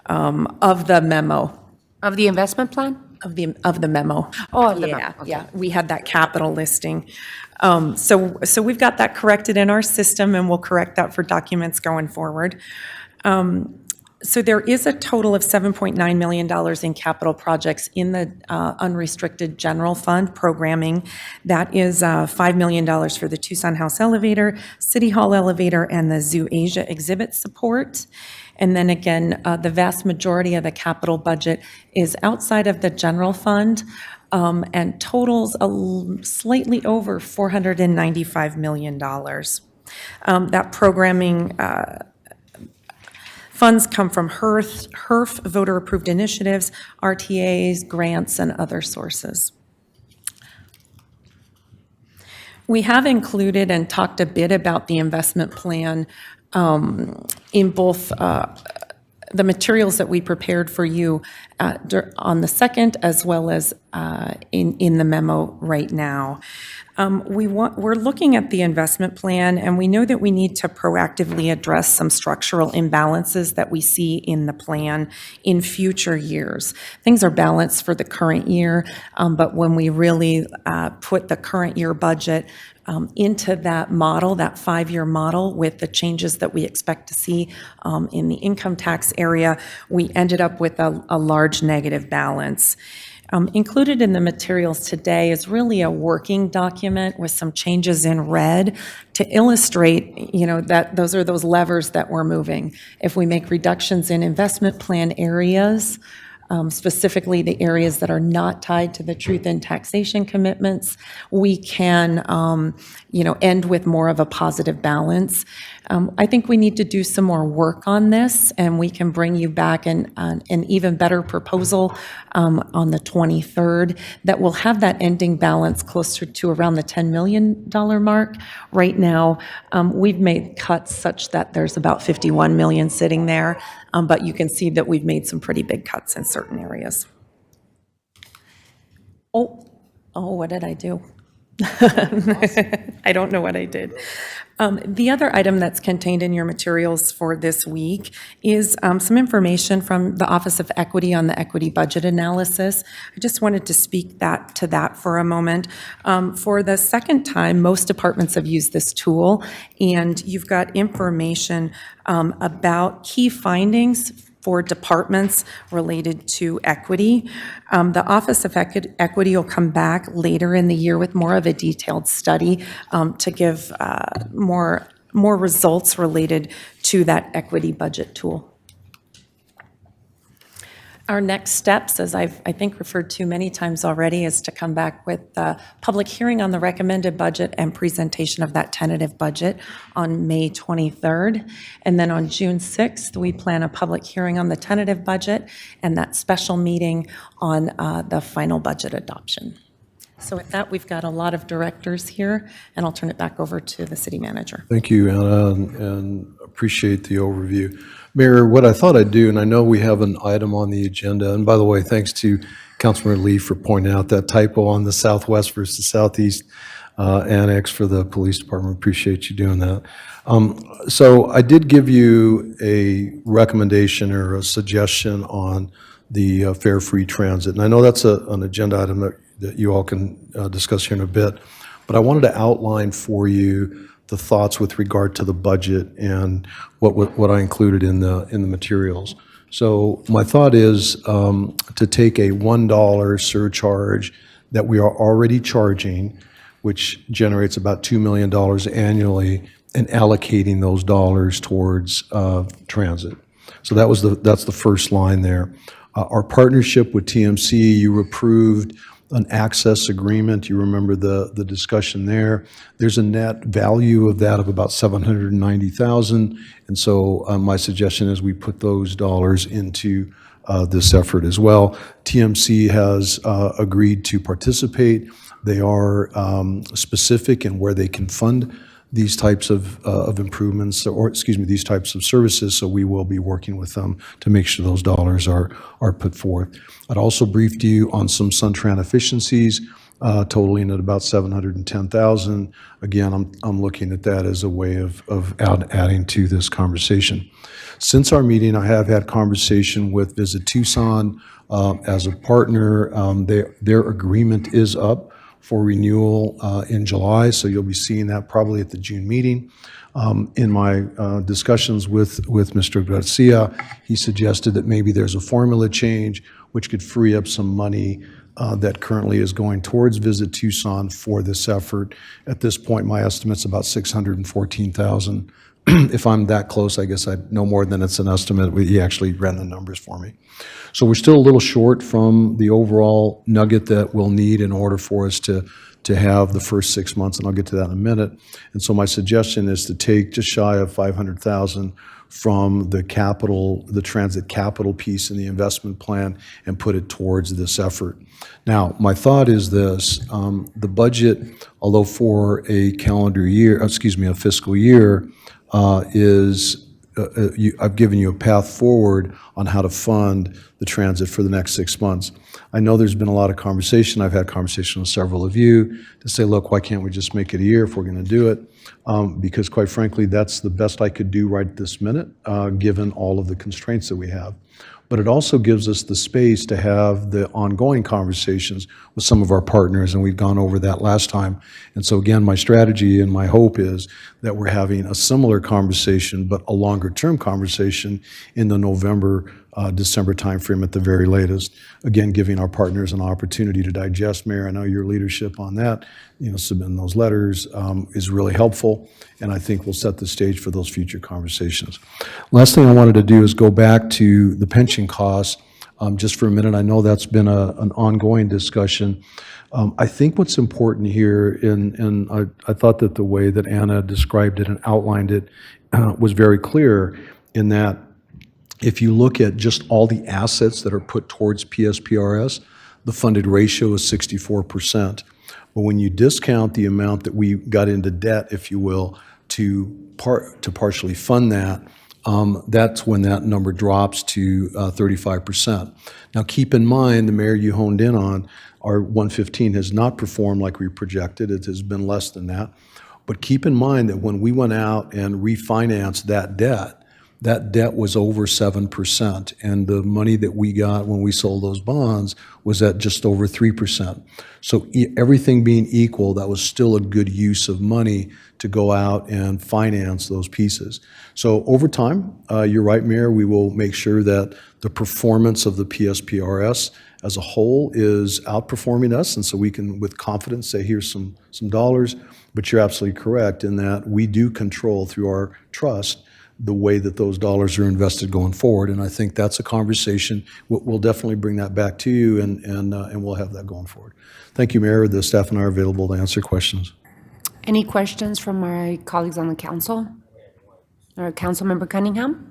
of the memo. Of the investment plan? Of the memo. Oh, of the Yeah, memo, okay. yeah, we had that capital listing. So we've got that corrected in our system, and we'll correct that for documents going forward. So there is a total of $7.9 million in capital projects in the unrestricted general fund programming. That is $5 million for the Tucson House elevator, City Hall elevator, and the Zoo Asia exhibit support. And then again, the vast majority of the capital budget is outside of the general fund and totals slightly over $495 million. That programming funds come from HERF, voter-approved initiatives, RTAs, grants, and other sources. We have included and talked a bit about the investment plan in both the materials that we prepared for you on the 2nd, as well as in the memo right now. We're looking at the investment plan, and we know that we need to proactively address some structural imbalances that we see in the plan in future years. Things are balanced for the current year, but when we really put the current year budget into that model, that 5-year model, with the changes that we expect to see in the income tax area, we ended up with a large negative balance. Included in the materials today is really a working document with some changes in red to illustrate, that those are those levers that we're moving. If we make reductions in investment plan areas, specifically the areas that are not tied to the truth in taxation commitments, we can, end with more of a positive balance. I think we need to do some more work on this, and we can bring you back an even better proposal on the 23rd that will have that ending balance closer to around the $10 million mark. Right now, we've made cuts such that there's about $51 million sitting there, but you can see that we've made some pretty big cuts in certain areas. Oh, what did I do? I don't know what I did. The other item that's contained in your materials for this week is some information from the Office of Equity on the equity budget analysis. I just wanted to speak to that for a moment. For the second time, most departments have used this tool, and you've got information about key findings for departments related to equity. The Office of Equity will come back later in the year with more of a detailed study to give more results related to that equity budget tool. Our next steps, as I think referred to many times already, is to come back with a public hearing on the recommended budget and presentation of that tentative budget on May 23rd. And then on June 6th, we plan a public hearing on the tentative budget and that special meeting on the final budget adoption. So with that, we've got a lot of directors here, and I'll turn it back over to the city manager. Thank you, Anna, and appreciate the overview. Mayor, what I thought I'd do, and I know we have an item on the agenda, and by the way, thanks to Councilmember Lee for pointing out that typo on the southwest versus southeast annex for the police department. Appreciate you doing that. So I did give you a recommendation or a suggestion on the fare free transit, and I know that's an agenda item that you all can discuss here in a bit, but I wanted to outline for you the thoughts with regard to the budget and what I included in the materials. So my thought is to take a $1 surcharge that we are already charging, which generates about $2 million annually, and allocating those dollars towards transit. So that's the first line there. Our partnership with TMC, you approved an access agreement. You remember the discussion there. There's a net value of that of about $790,000. And so my suggestion is we put those dollars into this effort as well. TMC has agreed to participate. They are specific in where they can fund these types of improvements, these types of services, so we will be working with them to make sure those dollars are put forth. I'd also briefed you on some Suntran efficiencies, totaling at about $710,000. Again, I'm looking at that as a way of adding to this conversation. Since our meeting, I have had conversation with Visit Tucson as a partner. Their agreement is up for renewal in July, so you'll be seeing that probably at the June meeting. In my discussions with Mr. Garcia, he suggested that maybe there's a formula change which could free up some money that currently is going towards Visit Tucson for this effort. At this point, my estimate's about $614,000. If I'm that close, I guess I know more than it's an estimate. He actually ran the numbers for me. So we're still a little short from the overall nugget that we'll need in order for us to have the first 6 months, and I'll get to that in a minute. And so my suggestion is to take just shy of $500,000 from the transit capital piece in the investment plan and put it towards this effort. Now, my thought is this, the budget, although for a fiscal year, is I've given you a path forward on how to fund the transit for the next 6 months. I know there's been a lot of conversation. I've had conversation with several of you to say, look, why can't we just make it a year if we're going to do it? Because quite frankly, that's the best I could do right this minute, given all of the constraints that we have. But it also gives us the space to have the ongoing conversations with some of our partners, and we've gone over that last time. And so again, my strategy and my hope is that we're having a similar conversation, but a longer-term conversation in the November, December timeframe at the very latest. Again, giving our partners an opportunity to digest. Mayor, I know your leadership on that, submitting those letters is really helpful, and I think we'll set the stage for those future conversations. Last thing I wanted to do is go back to the pension costs just for a minute. I know that's been an ongoing discussion. I think what's important here, and I thought that the way that Anna described it and outlined it was very clear in that if you look at just all the assets that are put towards PSPRS, the funded ratio is 64%. But when you discount the amount that we got into debt, if you will, to partially fund that, that's when that number drops to 35%. Now, keep in mind, the mayor you honed in on, our 115 has not performed like we projected. It has been less than that. But keep in mind that when we went out and refinanced that debt was over 7%, and the money that we got when we sold those bonds was at just over 3%. So everything being equal, that was still a good use of money to go out and finance those pieces. So over time, you're right, Mayor, we will make sure that the performance of the PSPRS as a whole is outperforming us, and so we can, with confidence, say, here's some dollars. But you're absolutely correct in that we do control through our trust the way that those dollars are invested going forward. And I think that's a conversation. We'll definitely bring that back to you, and we'll have that going forward. Thank you, Mayor. The staff and I are available to answer questions. Any questions from my colleagues on the council? Or Councilmember Cunningham?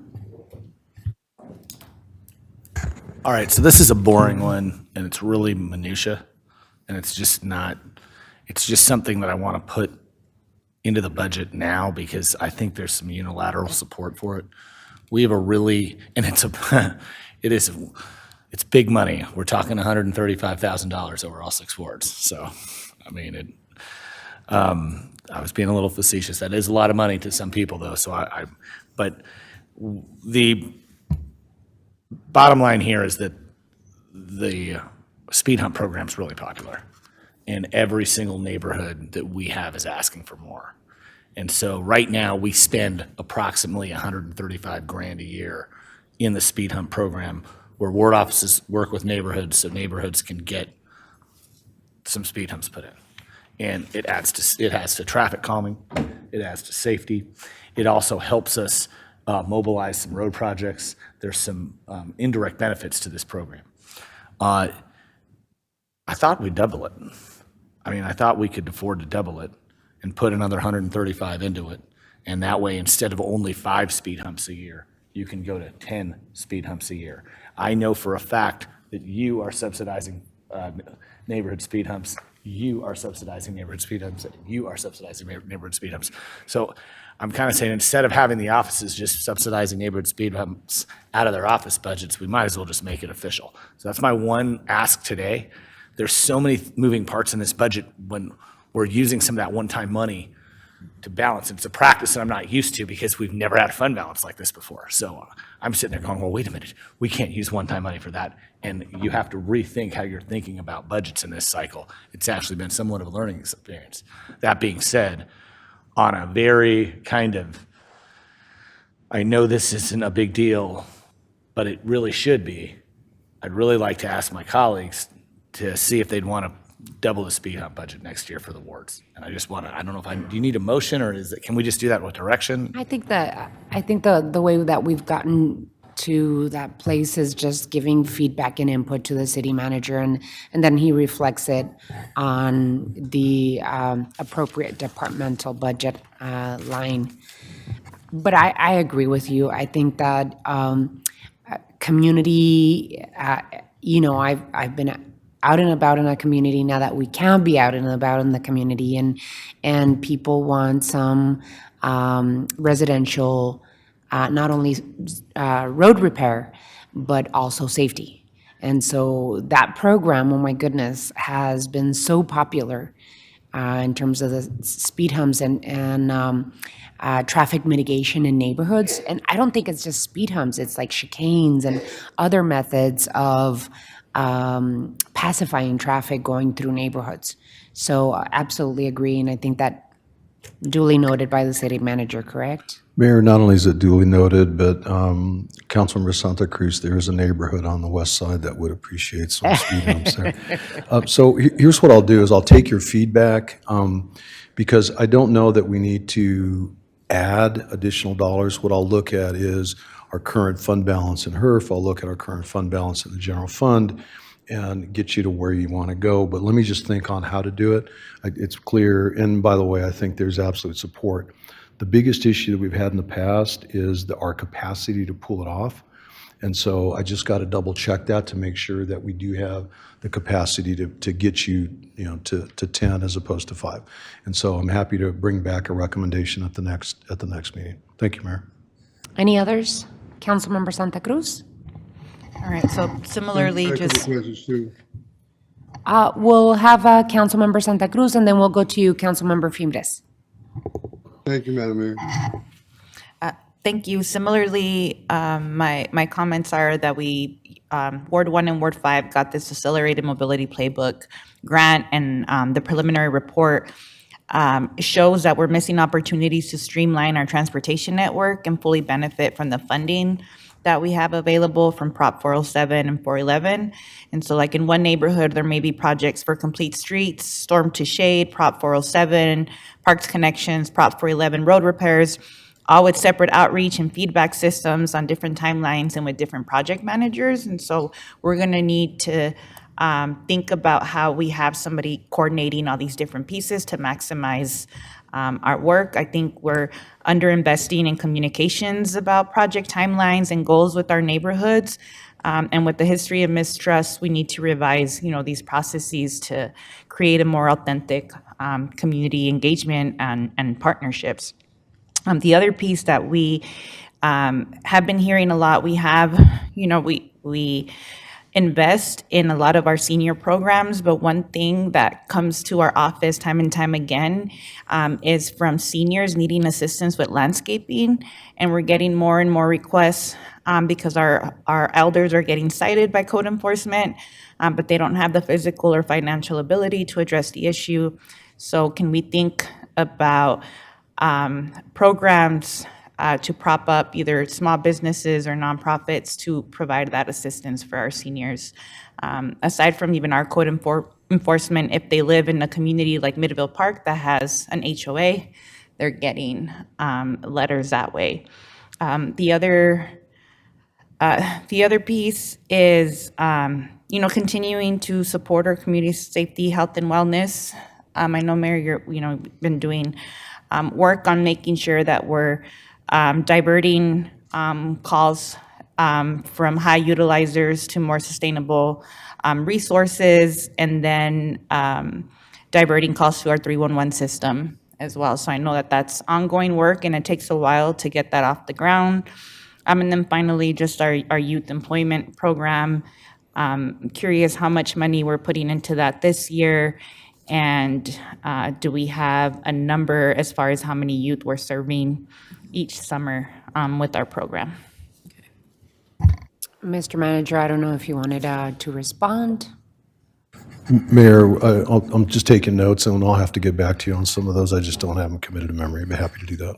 All right, so this is a boring one, and it's really minutia, and it's just something that I want to put into the budget now because I think there's some unilateral support for it. We have a really, and it's big money. We're talking $135,000 over all 6 wards. So, I mean, I was being a little facetious. That is a lot of money to some people, though. So but the bottom line here is that the speed hump program is really popular. And every single neighborhood that we have is asking for more. And so right now we spend approximately $135,000 a year in the speed hump program where ward offices work with neighborhoods so neighborhoods can get some speed humps put in. And it adds to traffic calming, it adds to safety. It also helps us mobilize some road projects. There's some indirect benefits to this program. I thought we'd double it. I thought we could afford to double it and put another 135 into it. And that way, instead of only 5 speed humps a year, you can go to 10 speed humps a year. I know for a fact that you are subsidizing neighborhood speed humps. You are subsidizing neighborhood speed humps. You are subsidizing neighborhood speed humps. So I'm kind of saying instead of having the offices just subsidizing neighborhood speed humps out of their office budgets, we might as well just make it official. So that's my one ask today. There's so many moving parts in this budget when we're using some of that one-time money to balance. It's a practice that I'm not used to because we've never had a fund balance like this before. So I'm sitting there going, well, wait a minute, we can't use one-time money for that. And you have to rethink how you're thinking about budgets in this cycle. It's actually been somewhat of a learning experience. That being said, on a very kind of, I know this isn't a big deal, but it really should be, I'd really like to ask my colleagues to see if they'd want to double the speed hump budget next year for the wards. And I just want to, I don't know if do you need a motion or can we just do that with direction? I think the way that we've gotten to that place is just giving feedback and input to the city manager, and then he reflects it on the appropriate departmental budget line. But I agree with you. I think that community, I've been out and about in a community now that we can be out and about in the community, and people want some residential not only road repair, but also safety. And so that program, oh my goodness, has been so popular in terms of the speed humps and traffic mitigation in neighborhoods. And I don't think it's just speed humps, it's like chicanes and other methods of pacifying traffic going through neighborhoods. So absolutely agree, and I think that duly noted by the city manager, correct? Mayor, not only is it duly noted, but Councilmember Santa Cruz, there is a neighborhood on the west side that would appreciate some speed humps there. So here's what I'll do is I'll take your feedback because I don't know that we need to add additional dollars. What I'll look at is our current fund balance in HERF. I'll look at our current fund balance in the general fund and get you to where you want to go. But let me just think on how to do it. It's clear, and by the way, I think there's absolute support. The biggest issue that we've had in the past is our capacity to pull it off. And so I just got to double check that to make sure that we do have the capacity to get you, to 10 as opposed to 5. And so I'm happy to bring back a recommendation at the next meeting. Thank you, Mayor. Any others? Councilmember Santa Cruz? All right, so similarly, I have a couple just, questions too. We'll have Councilmember Santa Cruz, and then we'll go to you, Councilmember Fimbres. Thank you, Madam Mayor. thank you. Similarly, my comments are that we, Ward 1 and Ward 5 got this Accelerated Mobility Playbook grant, and the preliminary report shows that we're missing opportunities to streamline our transportation network and fully benefit from the funding that we have available from Prop 407 and 411. And so like in one neighborhood, there may be projects for complete streets, storm to shade, Prop 407, parks connections, Prop 411 road repairs, all with separate outreach and feedback systems on different timelines and with different project managers. And so we're gonna need to think about how we have somebody coordinating all these different pieces to maximize our work. I think we're underinvesting in communications about project timelines and goals with our neighborhoods. And with the history of mistrust, we need to revise, these processes to create a more authentic community engagement and partnerships. The other piece that we have been hearing a lot, we have, we invest in a lot of our senior programs, but one thing that comes to our office time and time again is from seniors needing assistance with landscaping, and we're getting more and more requests because our elders are getting cited by code enforcement, but they don't have the physical or financial ability to address the issue. So can we think about programs to prop up either small businesses or nonprofits to provide that assistance for our seniors? Aside from even our code enforcement, if they live in a community like Midville Park that has an HOA, they're getting letters that way. The other piece is, continuing to support our community safety, health, and wellness. I know, Mayor, you've been doing work on making sure that we're diverting calls from high utilizers to more sustainable resources, and then diverting calls to our 311 system as well. So I know that that's ongoing work, and it takes a while to get that off the ground. And then finally, just our youth employment program. I'm curious how much money we're putting into that this year, and do we have a number as far as how many youth we're serving each summer with our program? Mr. Manager, I don't know if you wanted to respond. Mayor, I'm just taking notes, and I'll have to get back to you on some of those. I just don't have them committed to memory. I'd be happy to do that.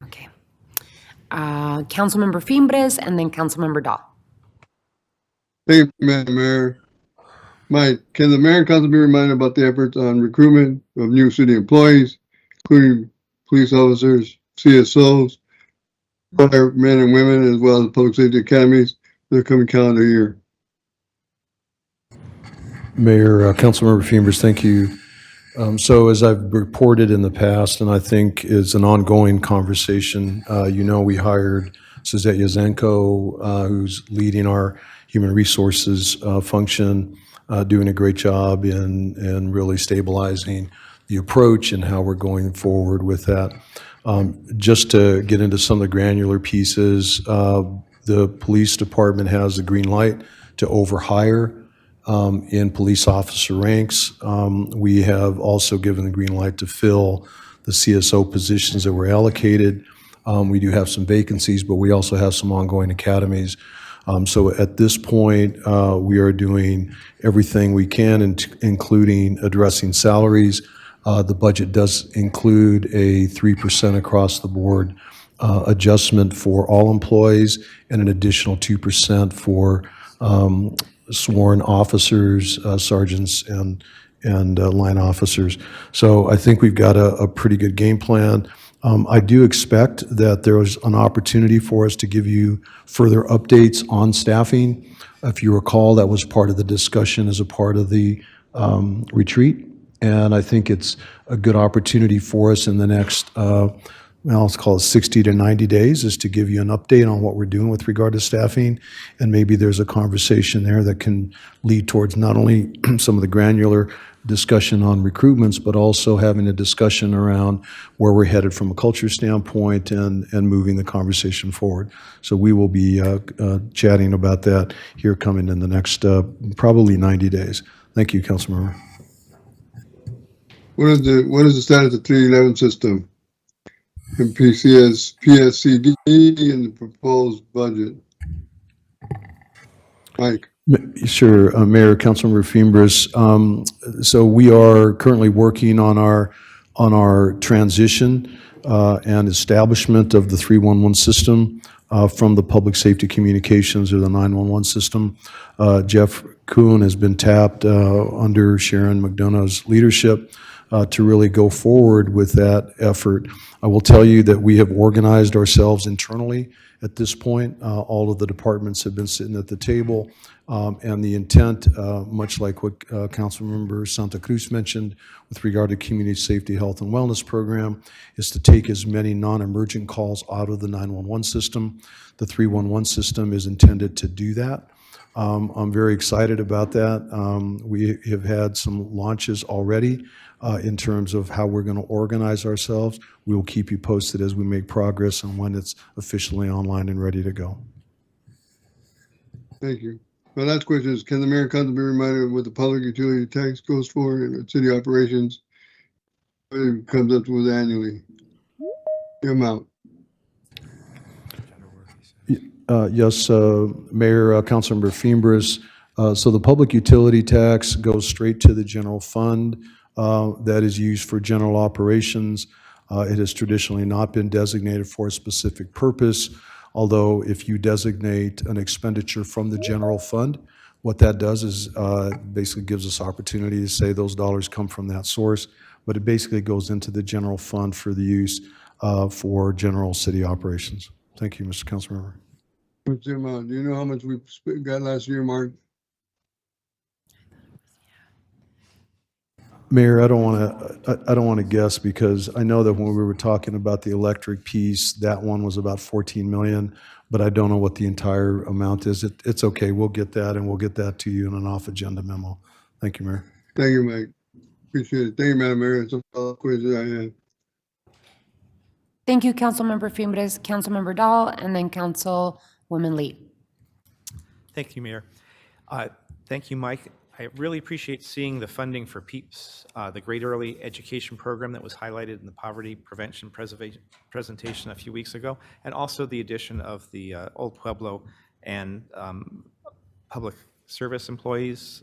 Okay. Councilmember Fimbres, and then Councilmember Dahl. Thank you, Madam Mayor. Mike, can the mayor and council be reminded about the efforts on recruitment of new city employees, including police officers, CSOs, firemen and women, as well as public safety academies for the coming calendar year? Mayor, Councilmember Fimbres, thank you. So as I've reported in the past, and I think is an ongoing conversation, we hired Suzette Yazenko, who's leading our human resources function, doing a great job in really stabilizing the approach and how we're going forward with that. Just to get into some of the granular pieces, the police department has the green light to overhire in police officer ranks. We have also given the green light to fill the CSO positions that were allocated. We do have some vacancies, but we also have some ongoing academies. So at this point, we are doing everything we can, including addressing salaries. The budget does include a 3% across the board adjustment for all employees and an additional 2% for sworn officers, sergeants, and line officers. So I think we've got a pretty good game plan. I do expect that there is an opportunity for us to give you further updates on staffing. If you recall, that was part of the discussion as a part of the retreat. And I think it's a good opportunity for us in the next, let's call it 60 to 90 days, is to give you an update on what we're doing with regard to staffing. And maybe there's a conversation there that can lead towards not only some of the granular discussion on recruitments, but also having a discussion around where we're headed from a culture standpoint and moving the conversation forward. So we will be chatting about that here coming in the next probably 90 days. Thank you, Councilmember. What is the status of 311 system and PSCD and the proposed budget? Mike. Sure, Mayor, Councilmember Fimbres. So we are currently working on our transition and establishment of the 311 system from the public safety communications or the 911 system. Jeff Kuhn has been tapped under Sharon McDonough's leadership to really go forward with that effort. I will tell you that we have organized ourselves internally at this point. All of the departments have been sitting at the table, and the intent, much like what Councilmember Santa Cruz mentioned with regard to community safety, health, and wellness program, is to take as many non-emergent calls out of the 911 system. The 311 system is intended to do that. I'm very excited about that. We have had some launches already in terms of how we're going to organize ourselves. We will keep you posted as we make progress and when it's officially online and ready to go. Thank you. My last question is, can the mayor and council be reminded of what the public utility tax goes for in city operations? What it comes up with annually? The amount. Yes, Mayor, Councilmember Fimbres. So the public utility tax goes straight to the general fund that is used for general operations. It has traditionally not been designated for a specific purpose, although if you designate an expenditure from the general fund, what that does is basically gives us opportunity to say those dollars come from that source, but it basically goes into the general fund for the use for general city operations. Thank you, Mr. Councilmember. What's the amount? Do you know how much we got last year, Mark? Mayor, I don't want to guess because I know that when we were talking about the electric piece, that one was about 14 million, but I don't know what the entire amount is. It's okay. We'll get that and we'll get that to you in an off-agenda memo. Thank you, Mayor. Thank you, Mike. Appreciate it. Thank you, Madam Mayor. That's all the questions I had. Thank you, Councilmember Fimbres, Councilmember Dahl, and then Councilwoman Lee. Thank you, Mayor. Thank you, Mike. I really appreciate seeing the funding for PEEPS, the Great Early Education Program that was highlighted in the Poverty Prevention presentation a few weeks ago, and also the addition of the Old Pueblo and public service employees,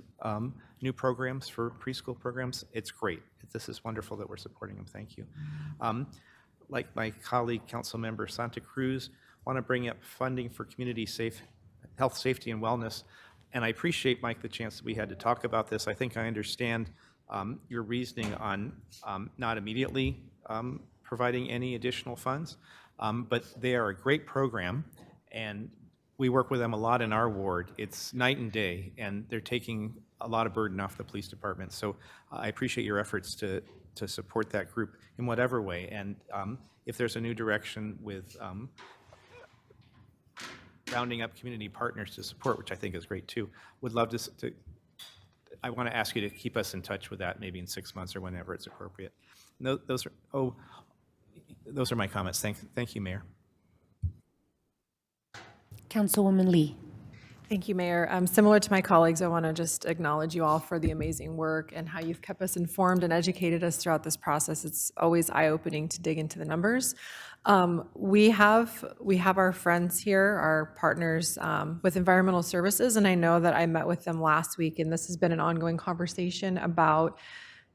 new programs for preschool programs. It's great. This is wonderful that we're supporting them. Thank you. Like my colleague, Councilmember Santa Cruz, want to bring up funding for community health, safety, and wellness. And I appreciate, Mike, the chance that we had to talk about this. I think I understand your reasoning on not immediately providing any additional funds, but they are a great program, and we work with them a lot in our ward. It's night and day, and they're taking a lot of burden off the police department. So I appreciate your efforts to support that group in whatever way. And if there's a new direction with rounding up community partners to support, which I think is great too, would love to I want to ask you to keep us in touch with that maybe in 6 months or whenever it's appropriate. Those are, those are my comments. Thank you, Mayor. Councilwoman Lee. Thank you, Mayor. Similar to my colleagues, I want to just acknowledge you all for the amazing work and how you've kept us informed and educated us throughout this process. It's always eye-opening to dig into the numbers. We have our friends here, our partners with Environmental Services, and I know that I met with them last week, and this has been an ongoing conversation about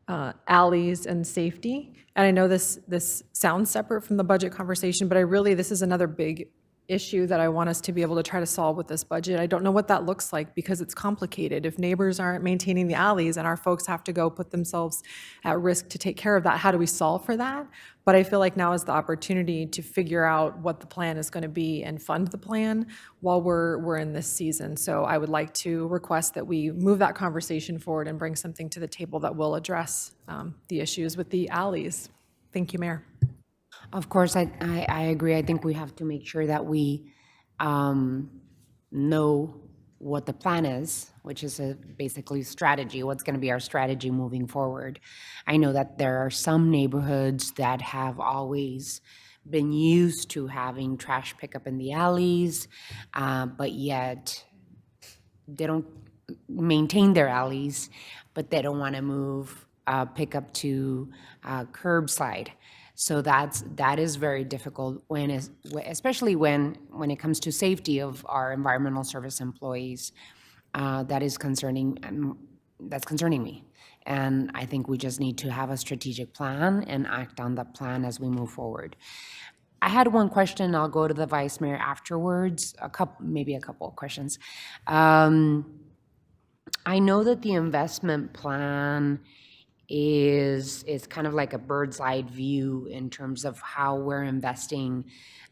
alleys and safety. And I know this sounds separate from the budget conversation, but this is another big issue that I want us to be able to try to solve with this budget. I don't know what that looks like because it's complicated. If neighbors aren't maintaining the alleys and our folks have to go put themselves at risk to take care of that, how do we solve for that? But I feel like now is the opportunity to figure out what the plan is going to be and fund the plan while we're in this season. So I would like to request that we move that conversation forward and bring something to the table that will address the issues with the alleys. Thank you, Mayor. Of course, I agree. I think we have to make sure that we know what the plan is, which is basically strategy, what's going to be our strategy moving forward. I know that there are some neighborhoods that have always been used to having trash pickup in the alleys, but yet they don't maintain their alleys, but they don't want to move pickup to curbside. So that is very difficult especially when it comes to safety of our environmental service employees. That's concerning me. And I think we just need to have a strategic plan and act on that plan as we move forward. I had one question. I'll go to the Vice Mayor afterwards. Maybe a couple of questions. I know that the investment plan is kind of like a bird's eye view in terms of how we're investing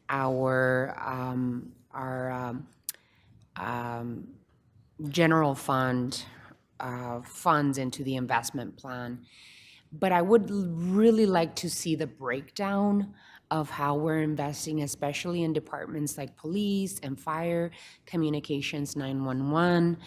our general fund funds into the investment plan. But I would really like to see the breakdown of how we're investing, especially in departments like police and fire, communications, 911,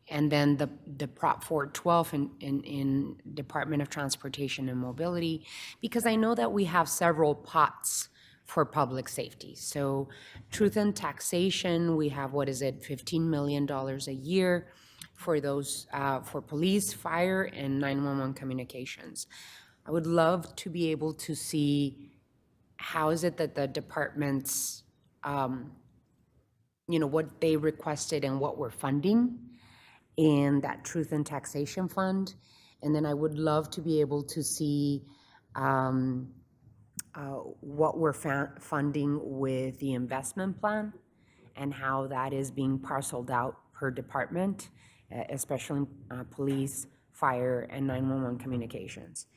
and then the Prop 412 in Department of Transportation and Mobility, because I know that we have several pots for public safety. So truth and taxation, we have, $15 million a year for those, for police, fire, and 911 communications. I would love to be able to see how is it that the departments, what they requested and what we're funding in that Truth and Taxation Fund. And then I would love to be able to see what we're funding with the investment plan and how that is being parceled out per department, especially police, fire, and 911 communications.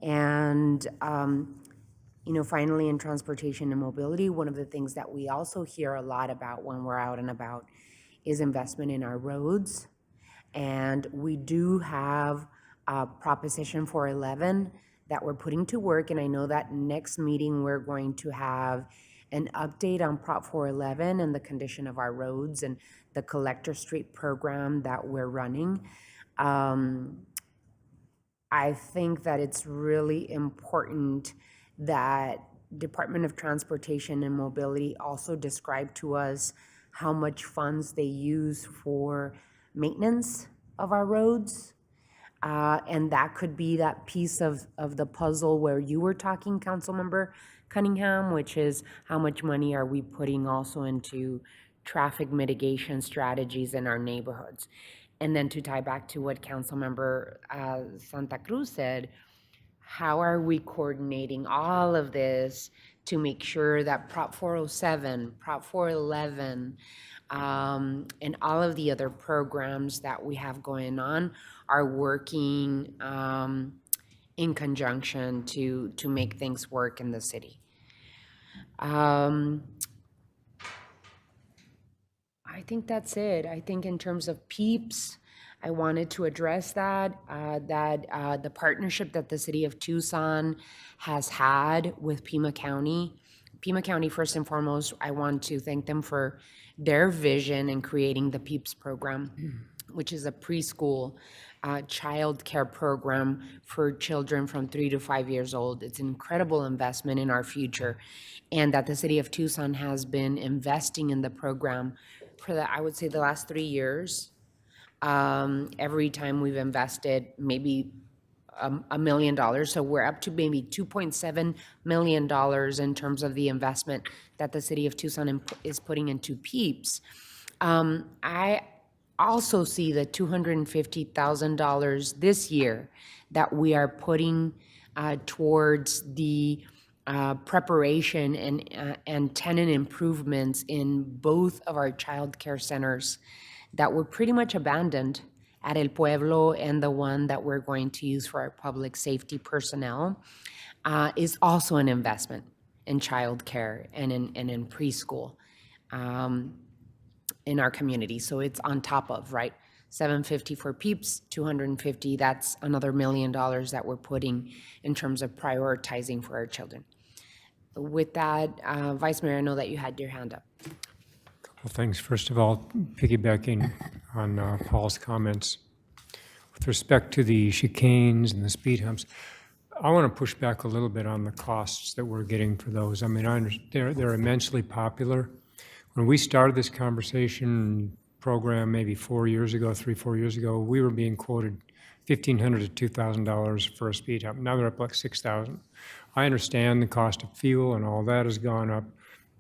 And finally, in transportation and mobility, one of the things that we also hear a lot about when we're out and about is investment in our roads. And we do have Proposition 411 that we're putting to work. And I know that next meeting, we're going to have an update on Prop 411 and the condition of our roads and the Collector Street program that we're running. I think that it's really important that Department of Transportation and Mobility also describe to us how much funds they use for maintenance of our roads. And that could be that piece of the puzzle where you were talking, Councilmember Cunningham, which is how much money are we putting also into traffic mitigation strategies in our neighborhoods. And then to tie back to what Councilmember Santa Cruz said, how are we coordinating all of this to make sure that Prop 407, Prop 411, and all of the other programs that we have going on are working in conjunction to make things work in the city. I think that's it. I think in terms of PEEPs, I wanted to address that the partnership that the city of Tucson has had with Pima County. Pima County, first and foremost, I want to thank them for their vision in creating the PEEPs program. which is a preschool child care program for children from 3 to 5 years old. It's an incredible investment in our future, and that the city of Tucson has been investing in the program for I would say, the last 3 years. Every time we've invested maybe $1 million. So we're up to maybe $2.7 million in terms of the investment that the city of Tucson is putting into PEEPs. I also see the $250,000 this year that we are putting towards the preparation and tenant improvements in both of our child care centers that were pretty much abandoned at El Pueblo, and the one that we're going to use for our public safety personnel is also an investment in childcare and in preschool in our community. So it's on top of, right? $750 for PEEPs, $250, that's another $1 million that we're putting in terms of prioritizing for our children. With that, Vice Mayor, I know that you had your hand up. Well, thanks. First of all, piggybacking on Paul's comments, with respect to the chicanes and the speed humps, I want to push back a little bit on the costs that we're getting for those. I mean, they're immensely popular. When we started this conversation program maybe 4 years ago, 3-4 years ago, we were being quoted $1,500 to $2,000 for a speed hump. Now they're up like $6,000. I understand the cost of fuel and all that has gone up,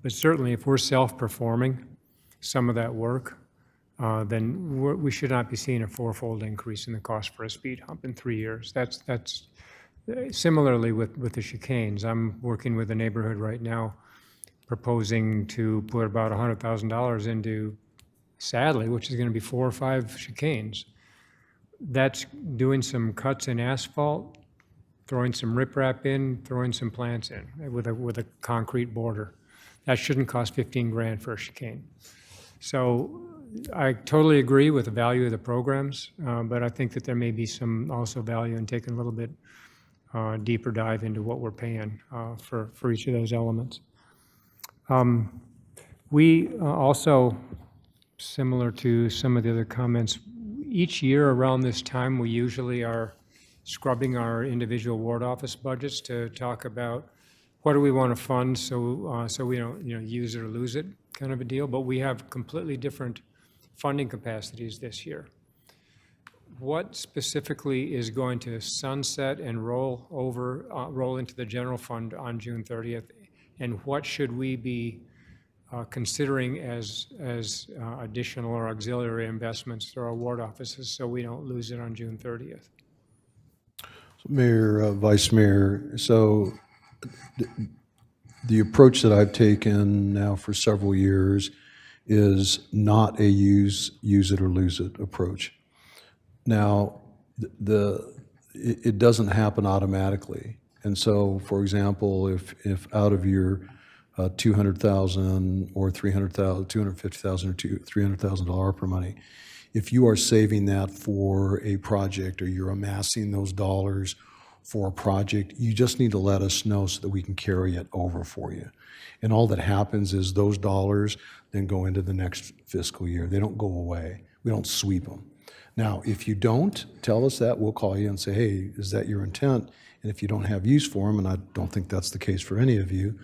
but certainly if we're self-performing some of that work, then we should not be seeing a fourfold increase in the cost for a speed hump in 3 years. That's similarly with the chicanes. I'm working with a neighborhood right now proposing to put about $100,000 into, sadly, which is going to be 4 or 5 chicanes. That's doing some cuts in asphalt, throwing some riprap in, throwing some plants in with a concrete border. That shouldn't cost 15 grand for a chicane. So I totally agree with the value of the programs, but I think that there may be some also value in taking a little bit deeper dive into what we're paying for each of those elements. We also, similar to some of the other comments, each year around this time, we usually are scrubbing our individual ward office budgets to talk about what do we want to fund so we don't use it or lose it kind of a deal. But we have completely different funding capacities this year. What specifically is going to sunset and roll into the general fund on June 30th, and what should we be considering as additional or auxiliary investments through our ward offices so we don't lose it on June 30th? Mayor, Vice Mayor, so the approach that I've taken now for several years is not a use it or lose it approach. Now, it doesn't happen automatically. And so, for example, if out of your $200,000 or $300,000, $250,000 or $300,000 ARPA money, if you are saving that for a project or you're amassing those dollars for a project, you just need to let us know so that we can carry it over for you. And all that happens is those dollars then go into the next fiscal year. They don't go away. We don't sweep them. Now, if you don't tell us that, we'll call you and say, hey, is that your intent? And if you don't have use for them, and I don't think that's the case for any of you,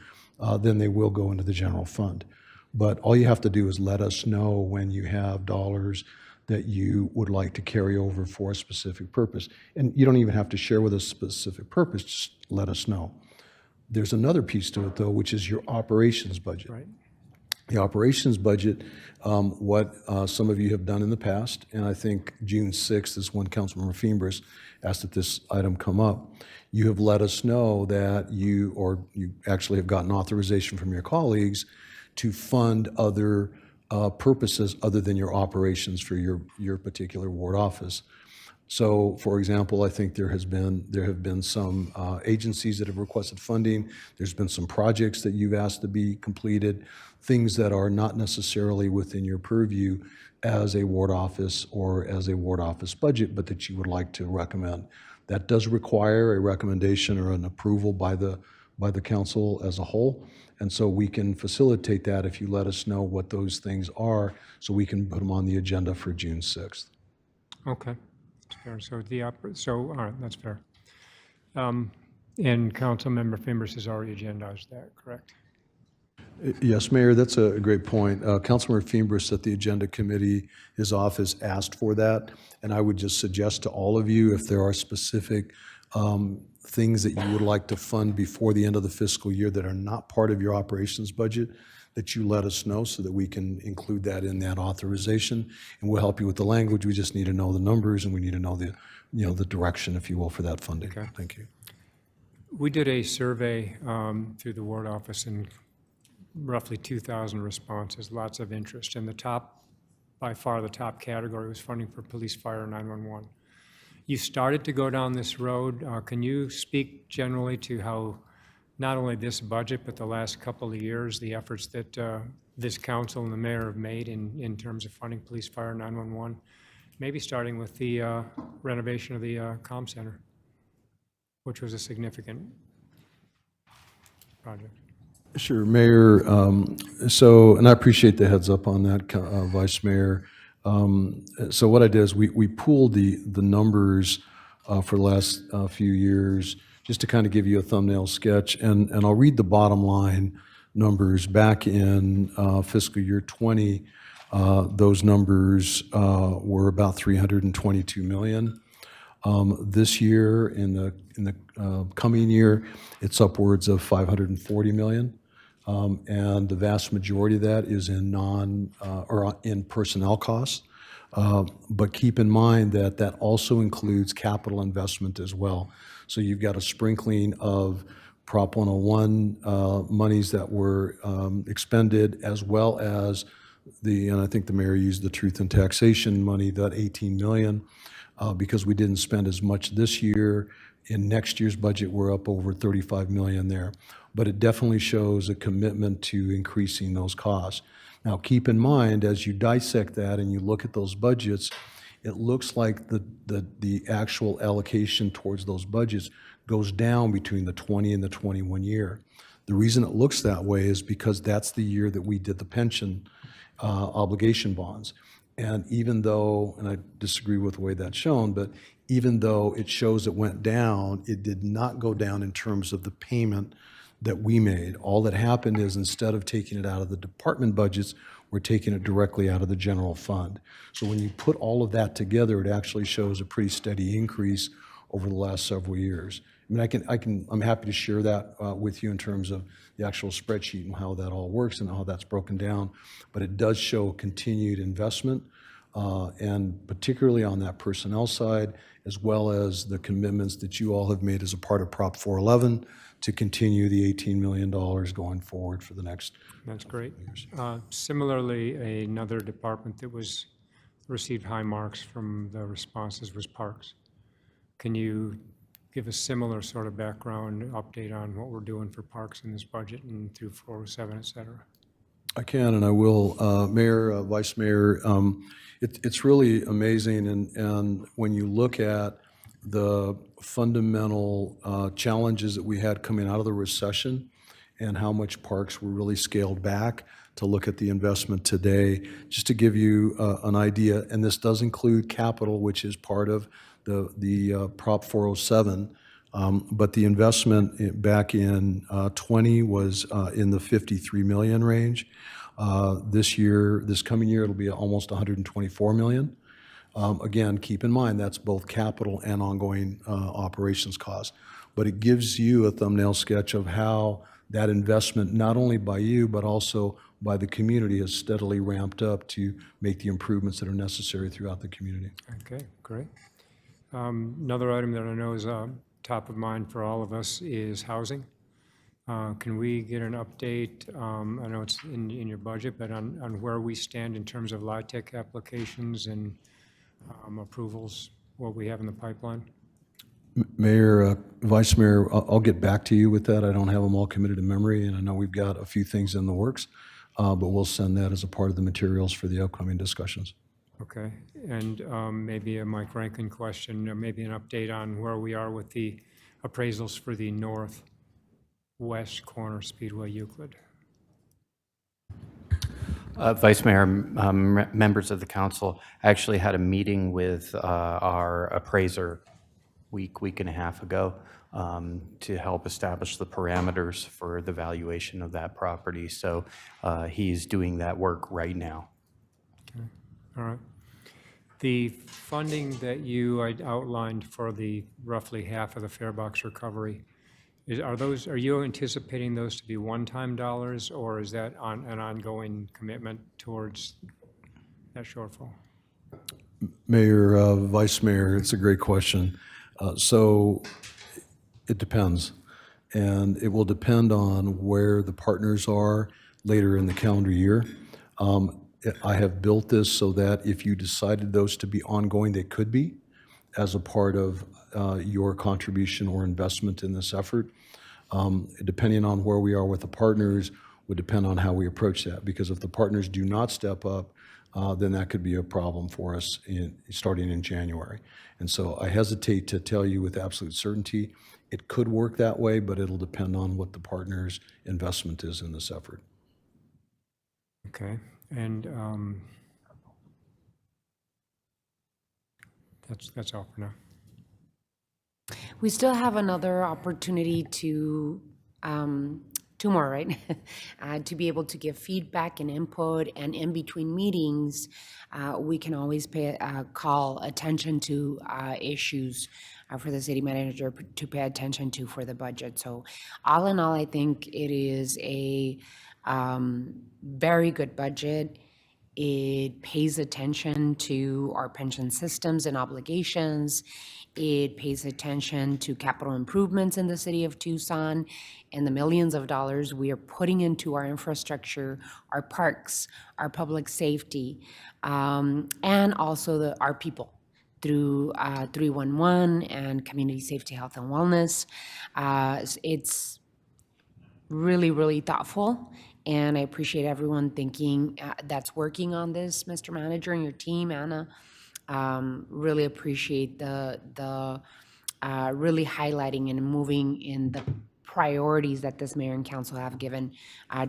then they will go into the general fund. But all you have to do is let us know when you have dollars that you would like to carry over for a specific purpose. And you don't even have to share with us a specific purpose, just let us know. There's another piece to it, though, which is your operations budget. Right. The operations budget, what some of you have done in the past, and I think June 6th is when Councilmember Fimbres asked that this item come up. You have let us know that you actually have gotten authorization from your colleagues to fund other purposes other than your operations for your particular ward office. So, for example, I think there have been some agencies that have requested funding. There's been some projects that you've asked to be completed, things that are not necessarily within your purview as a ward office or as a ward office budget, but that you would like to recommend. That does require a recommendation or an approval by the council as a whole. And so we can facilitate that if you let us know what those things are so we can put them on the agenda for June 6th. Okay, that's fair. So all right, that's fair. And Councilmember Fimbres has already agendized that, correct? Yes, Mayor, that's a great point. Councilmember Fimbres at the Agenda Committee, his office asked for that, and I would just suggest to all of you, if there are specific things that you would like to fund before the end of the fiscal year that are not part of your operations budget, that you let us know so that we can include that in that authorization, and we'll help you with the language. We just need to know the numbers, and we need to know the, the direction, if you will, for that funding. Okay. Thank you. We did a survey through the ward office and roughly 2,000 responses, lots of interest. And by far the top category was funding for police, fire, and 911. You started to go down this road. Can you speak generally to how not only this budget, but the last couple of years, the efforts that this council and the mayor have made in terms of funding police, fire, 911, maybe starting with the renovation of the comm center, which was a significant project? Sure, Mayor. And I appreciate the heads up on that, Vice Mayor. So what I did is we pooled the numbers for the last few years, just to kind of give you a thumbnail sketch. And I'll read the bottom line numbers. Back in fiscal year 20, those numbers were about $322 million. This year, in the coming year, it's upwards of $540 million. And the vast majority of that is in in personnel costs. But keep in mind that also includes capital investment as well. So you've got a sprinkling of Prop 101 monies that were expended, as well as and I think the mayor used the truth in taxation money, that 18 million, because we didn't spend as much this year. In next year's budget, we're up over 35 million there. But it definitely shows a commitment to increasing those costs. Now, keep in mind, as you dissect that and you look at those budgets, it looks like the actual allocation towards those budgets goes down between the 20 and the 21 year. The reason it looks that way is because that's the year that we did the pension obligation bonds. And even though, and I disagree with the way that's shown, but even though it shows it went down, it did not go down in terms of the payment that we made. All that happened is, instead of taking it out of the department budgets, we're taking it directly out of the general fund. So when you put all of that together, it actually shows a pretty steady increase over the last several years. I mean, I'm happy to share that with you in terms of the actual spreadsheet and how that all works and how that's broken down. But it does show continued investment, and particularly on that personnel side, as well as the commitments that you all have made as a part of Prop 411 to continue the $18 million going forward for the next. That's great. Similarly, another department that received high marks from the responses was Parks. Can you give a similar sort of background update on what we're doing for Parks in this budget and through 407, et cetera? I can, and I will. Mayor, Vice Mayor, it's really amazing, and when you look at the fundamental challenges that we had coming out of the recession and how much parks were really scaled back, to look at the investment today, just to give you an idea, and this does include capital, which is part of the Prop 407, but the investment back in 20 was in the 53 million range. This coming year, it'll be almost 124 million. Again, keep in mind, that's both capital and ongoing operations costs. But it gives you a thumbnail sketch of how that investment, not only by you, but also by the community, has steadily ramped up to make the improvements that are necessary throughout the community. Okay, great. Another item that I know is top of mind for all of us is housing. Can we get an update? I know it's in your budget, but on where we stand in terms of LIHTC applications and approvals, what we have in the pipeline? Mayor, Vice Mayor, I'll get back to you with that. I don't have them all committed to memory, and I know we've got a few things in the works, but we'll send that as a part of the materials for the upcoming discussions. Okay, and maybe a Mike Rankin question, or maybe an update on where we are with the appraisals for the northwest corner Speedway Euclid. Vice Mayor, members of the council, I actually had a meeting with our appraiser week and a half ago to help establish the parameters for the valuation of that property. So he's doing that work right now. All right. The funding that you outlined for the roughly half of the fare box recovery, are you anticipating those to be one-time dollars, or is that an ongoing commitment towards that shortfall? Mayor, Vice Mayor, it's a great question. So it depends, and it will depend on where the partners are later in the calendar year. I have built this so that if you decided those to be ongoing, they could be as a part of your contribution or investment in this effort. Depending on where we are with the partners would depend on how we approach that, because if the partners do not step up, then that could be a problem for us starting in January. And so I hesitate to tell you with absolute certainty. It could work that way, but it'll depend on what the partner's investment is in this effort. Okay, and that's all for now. We still have another opportunity to, two more, right? To be able to give feedback and input, and in between meetings, we can always call attention to issues for the city manager to pay attention to for the budget. So all in all, I think it is a very good budget. It pays attention to our pension systems and obligations. It pays attention to capital improvements in the city of Tucson and the millions of dollars we are putting into our infrastructure, our parks, our public safety, and also our people through 311 and community safety, health, and wellness. It's really, really thoughtful. And I appreciate everyone thinking that's working on this, Mr. Manager, and your team, Anna. Really appreciate the really highlighting and moving in the priorities that this mayor and council have given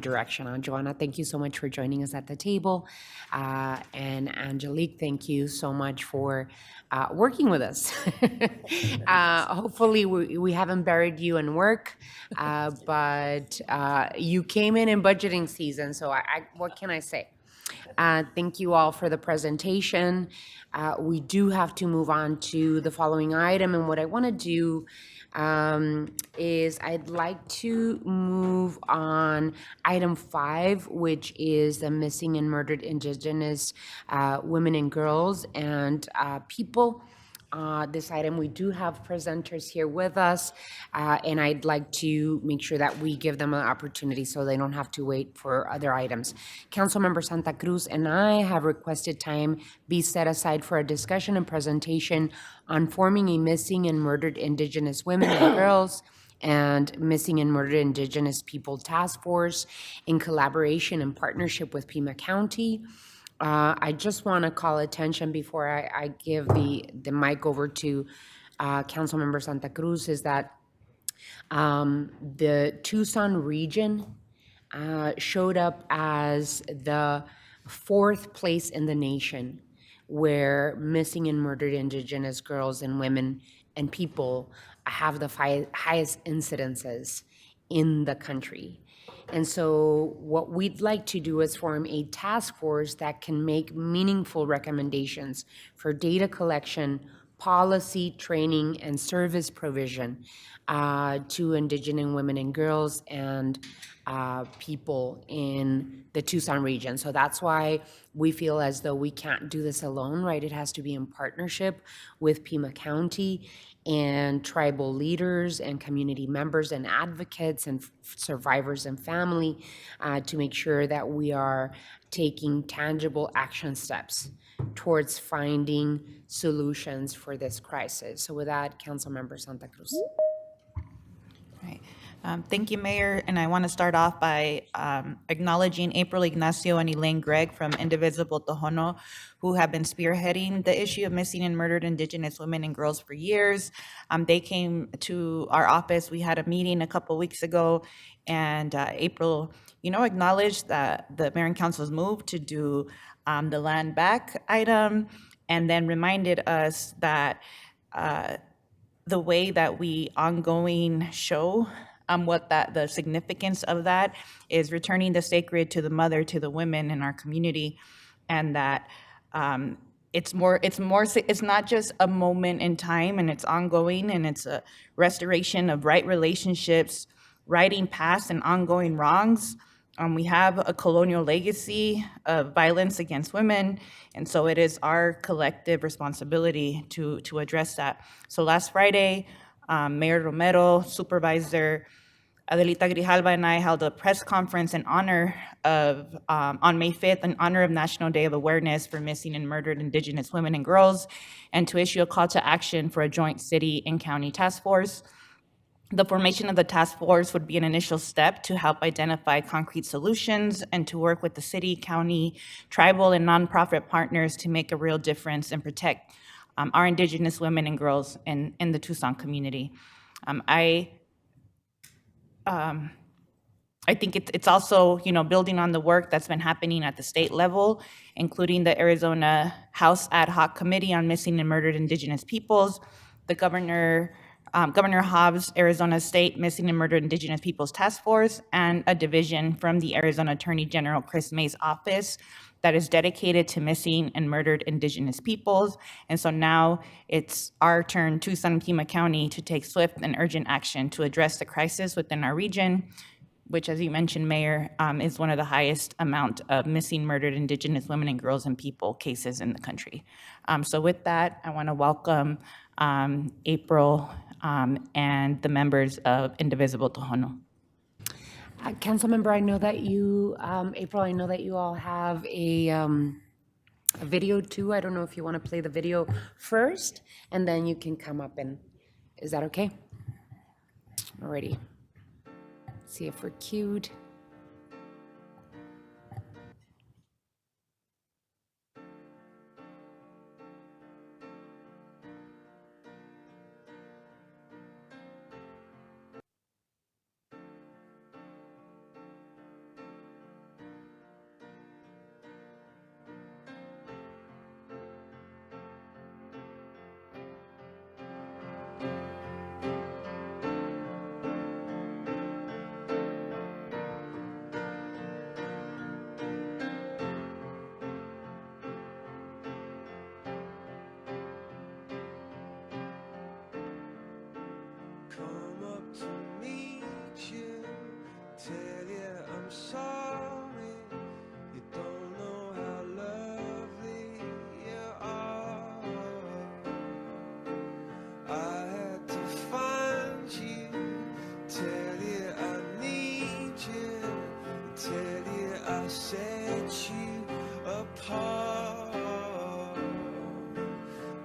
direction on. Joanna, thank you so much for joining us at the table. And Angelique, thank you so much for working with us. Hopefully we haven't buried you in work, but you came in budgeting season, so what can I say? Thank you all for the presentation. We do have to move on to the following item, and what I want to do is I'd like to move on item 5, which is the missing and murdered Indigenous women and girls and people. This item, we do have presenters here with us, and I'd like to make sure that we give them an opportunity so they don't have to wait for other items. Councilmember Santa Cruz and I have requested time be set aside for a discussion and presentation on forming a missing and murdered Indigenous women and girls and missing and murdered Indigenous people task force in collaboration and partnership with Pima County. I just want to call attention before I give the mic over to Councilmember Santa Cruz is that the Tucson region showed up as the 4th place in the nation where missing and murdered Indigenous girls and women and people have the highest incidences in the country. And so what we'd like to do is form a task force that can make meaningful recommendations for data collection, policy, training, and service provision to Indigenous women and girls and people in the Tucson region. So that's why we feel as though we can't do this alone, right? It has to be in partnership with Pima County and tribal leaders and community members and advocates and survivors and family to make sure that we are taking tangible action steps towards finding solutions for this crisis. So with that, Councilmember Santa Cruz. Right. Thank you, Mayor, and I want to start off by acknowledging April Ignacio and Elaine Gregg from Indivisible Tohono, who have been spearheading the issue of missing and murdered Indigenous women and girls for years. They came to our office. We had a meeting a couple weeks ago, and April, acknowledged that the Mayor and Council's move to do the land back item, and then reminded us that the way that we ongoing show what the significance of that is returning the sacred to the mother, to the women in our community, and that it's not just a moment in time, and it's ongoing, and it's a restoration of right relationships, righting past and ongoing wrongs. We have a colonial legacy of violence against women, and so it is our collective responsibility to address that. So last Friday, Mayor Romero, Supervisor Adelita Grijalva, and I held a press conference in honor of, on May 5th, in honor of National Day of Awareness for Missing and Murdered Indigenous Women and Girls, and to issue a call to action for a joint city and county task force. The formation of the task force would be an initial step to help identify concrete solutions and to work with the city, county, tribal, and nonprofit partners to make a real difference and protect our Indigenous women and girls in the Tucson community. I think it's also, building on the work that's been happening at the state level, including the Arizona House Ad Hoc Committee on Missing and Murdered Indigenous Peoples, the Governor Hobbs' Arizona State Missing and Murdered Indigenous Peoples Task Force, and a division from the Arizona Attorney General Chris May's office that is dedicated to missing and murdered Indigenous peoples. And so now it's our turn, Tucson and Pima County, to take swift and urgent action to address the crisis within our region, which, as you mentioned, Mayor, is one of the highest amount of missing, murdered Indigenous women and girls and people cases in the country. So with that, I want to welcome April and the members of Indivisible Tohono. Councilmember, I know that you, April, I know that you all have a video too. I don't know if you want to play the video first, and then you can come up and, is that okay? Alrighty. See if we're queued. Come up to meet you, tell you I'm sorry. You don't know how lovely you are. I had to find you, tell you I need you, tell you I set you apart.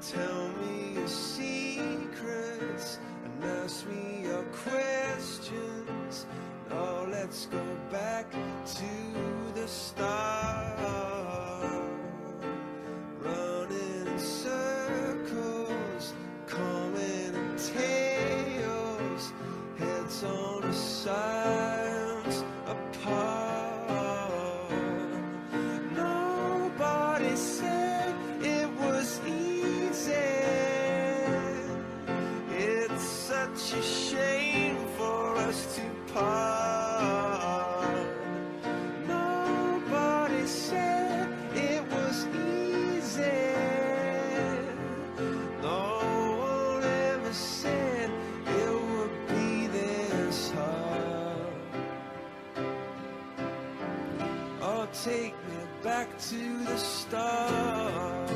Tell me your secrets, ask me your questions. Now let's go back to the start. Running in circles, coming in tails, heads on the sides apart. Nobody said it was easy. It's such a shame for us to part. Nobody said it was easy. No one ever said it would be this hard. Oh, take me back to the start.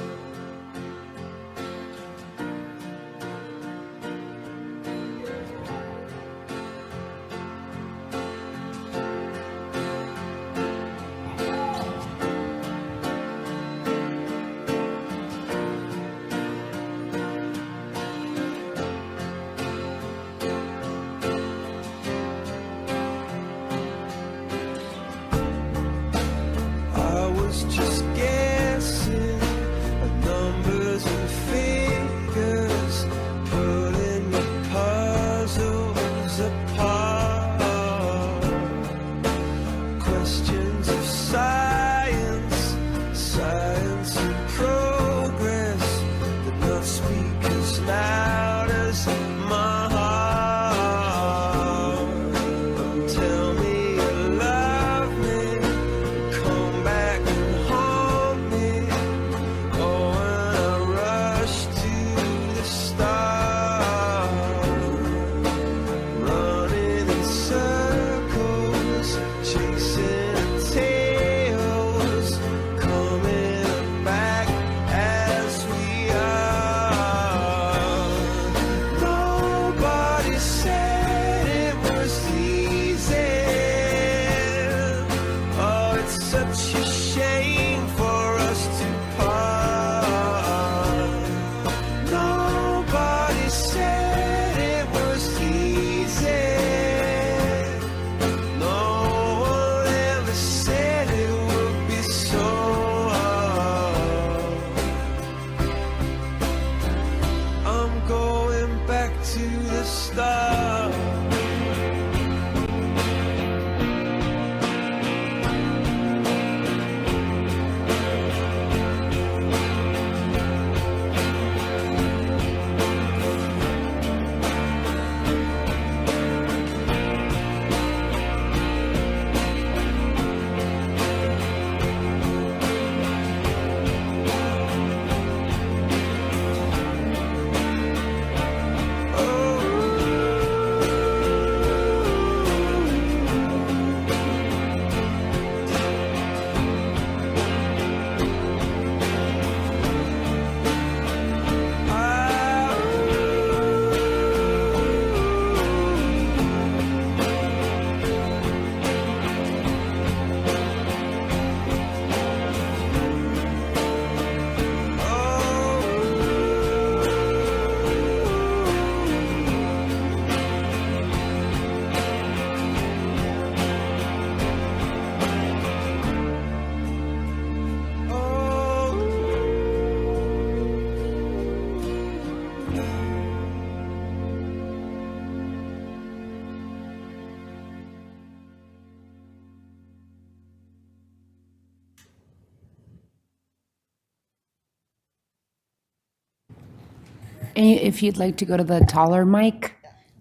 And if you'd like to go to the taller mic,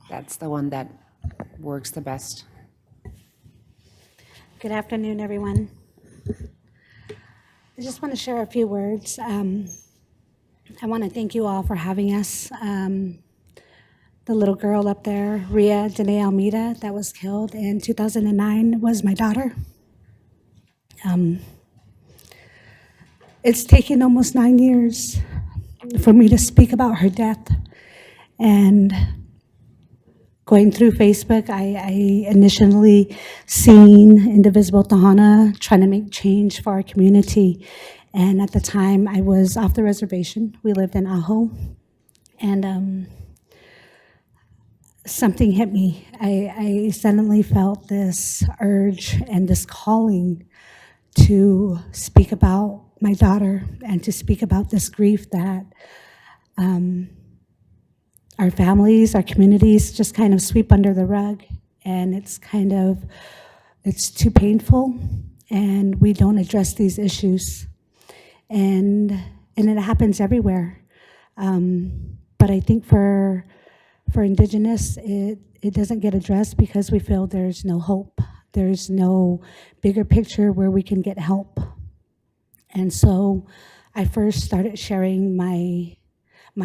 that's the one that works the best. Good afternoon, everyone. I just want to share a few words. I want to thank you all for having us. The little girl up there, Ria Dene Almeida, that was killed in 2009, was my daughter. It's taken almost 9 years for me to speak about her death. And going through Facebook, I initially seen Indivisible Tahana trying to make change for our community. And at the time, I was off the reservation. We lived in Ajo. And something hit me. I suddenly felt this urge and this calling to speak about my daughter and to speak about this grief that our families, our communities just kind of sweep under the rug. And it's too painful, and we don't address these issues. And it happens everywhere. But I think for Indigenous, it doesn't get addressed because we feel there's no hope. There's no bigger picture where we can get help. And so I first started sharing my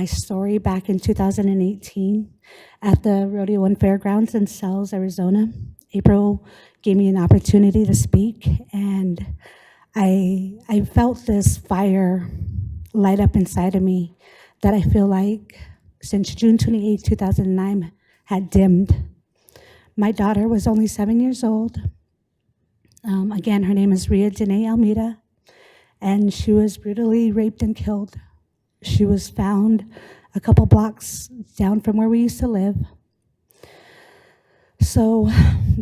story back in 2018 at the Rodeo and Fairgrounds in Sells, Arizona. April gave me an opportunity to speak, and I felt this fire light up inside of me that I feel like since June 28, 2009 had dimmed. My daughter was only 7 years old. Again, her name is Ria Dene Almeida, and she was brutally raped and killed. She was found a couple blocks down from where we used to live. So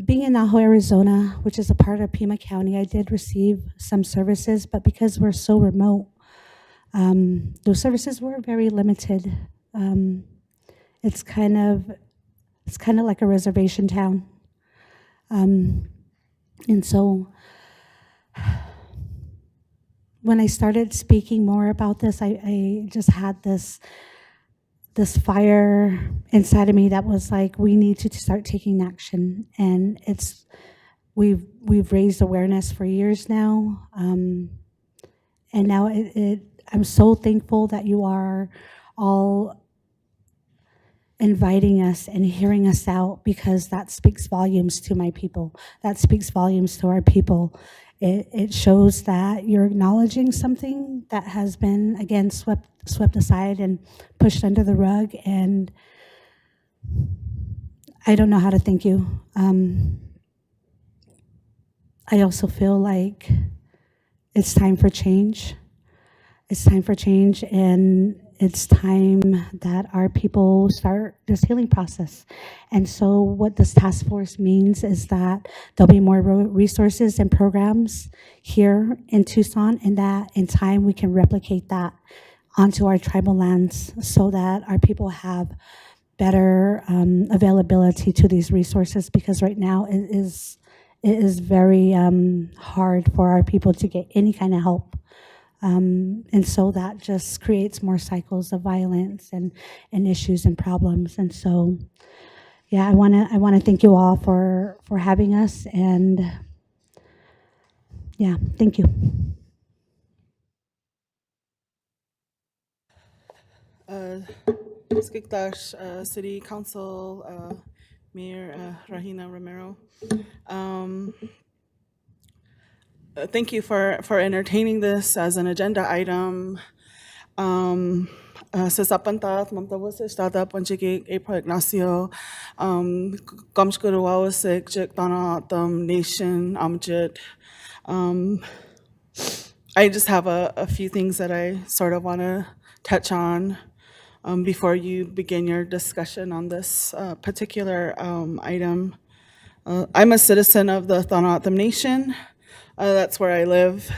being in Ajo, Arizona, which is a part of Pima County, I did receive some services, but because we're so remote, those services were very limited. It's kind of like a reservation town. And so when I started speaking more about this, I just had this fire inside of me that was like, we need to start taking action. And we've raised awareness for years now. And now I'm so thankful that you are all inviting us and hearing us out, because that speaks volumes to my people. That speaks volumes to our people. It shows that you're acknowledging something that has been, again, swept aside and pushed under the rug, and I don't know how to thank you. I also feel like it's time for change. It's time for change, and it's time that our people start this healing process. And so what this task force means is that there'll be more resources and programs here in Tucson, and that in time we can replicate that onto our tribal lands so that our people have better availability to these resources, because right now it is very hard for our people to get any kind of help. And so that just creates more cycles of violence and issues and problems. And so, yeah, I wanna thank you all for having us, and yeah, thank you. Skikdash City Council, Mayor Rahina Romero. Thank you for entertaining this as an agenda item. Sa sapantat, mamtawasik stada panchik April Ignacio, Gamshkuruawasik, Jik Danatam Nation, Amjit. I just have a few things that I sort of want to touch on before you begin your discussion on this particular item. I'm a citizen of the Thanatam Nation. That's where I live.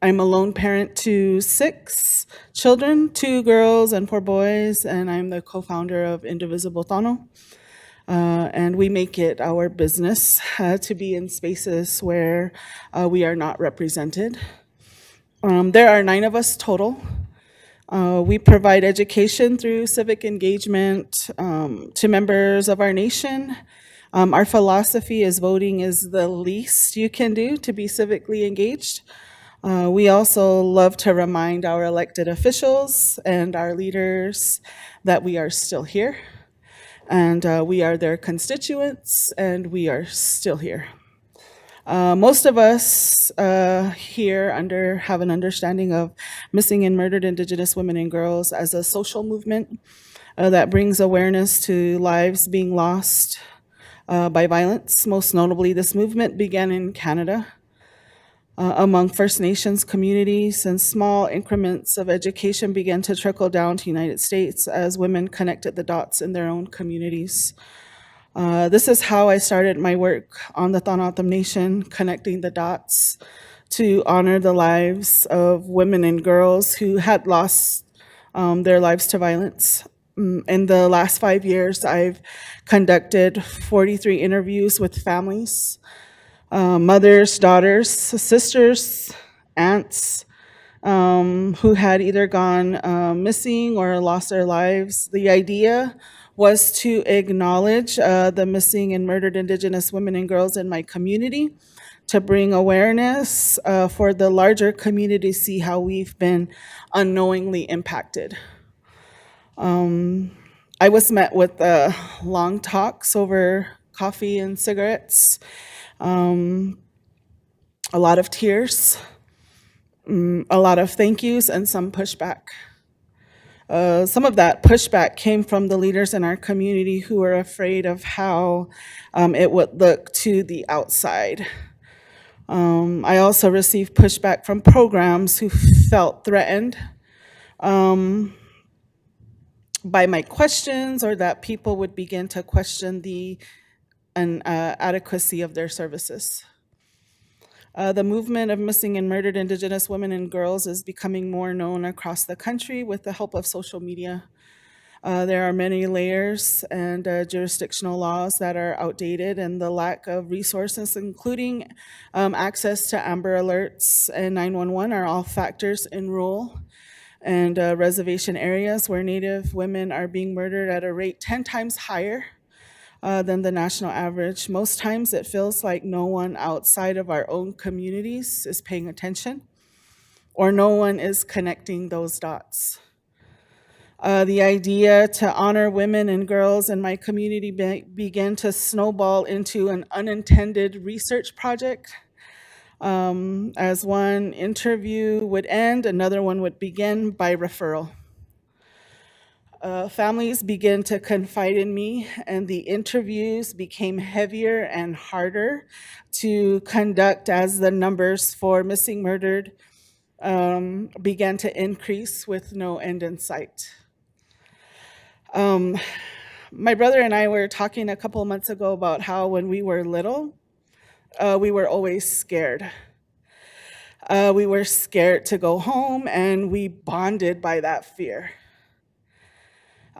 I'm a lone parent to 6 children, 2 girls and 4 boys, and I'm the co-founder of Indivisible Thano. And we make it our business to be in spaces where we are not represented. There are 9 of us total. We provide education through civic engagement to members of our nation. Our philosophy is voting is the least you can do to be civically engaged. We also love to remind our elected officials and our leaders that we are still here, and we are their constituents, and we are still here. Most of us here have an understanding of missing and murdered Indigenous women and girls as a social movement that brings awareness to lives being lost by violence. Most notably, this movement began in Canada among First Nations communities, and small increments of education began to trickle down to the United States as women connected the dots in their own communities. This is how I started my work on the Tanatam Nation, connecting the dots to honor the lives of women and girls who had lost their lives to violence. In the last 5 years, I've conducted 43 interviews with families, mothers, daughters, sisters, aunts, who had either gone missing or lost their lives. The idea was to acknowledge the missing and murdered Indigenous women and girls in my community, to bring awareness for the larger community to see how we've been unknowingly impacted. I was met with long talks over coffee and cigarettes, a lot of tears, a lot of thank yous, and some pushback. Some of that pushback came from the leaders in our community who were afraid of how it would look to the outside. I also received pushback from programs who felt threatened by my questions, or that people would begin to question the adequacy of their services. The movement of missing and murdered Indigenous women and girls is becoming more known across the country with the help of social media. There are many layers and jurisdictional laws that are outdated, and the lack of resources, including access to Amber Alerts and 911, are all factors in rural and reservation areas where Native women are being murdered at a rate 10 times higher than the national average. Most times it feels like no one outside of our own communities is paying attention, or no one is connecting those dots. The idea to honor women and girls in my community began to snowball into an unintended research project. As one interview would end, another one would begin by referral. Families began to confide in me, and the interviews became heavier and harder to conduct as the numbers for missing, murdered began to increase with no end in sight. My brother and I were talking a couple of months ago about how when we were little, we were always scared. We were scared to go home, and we bonded by that fear.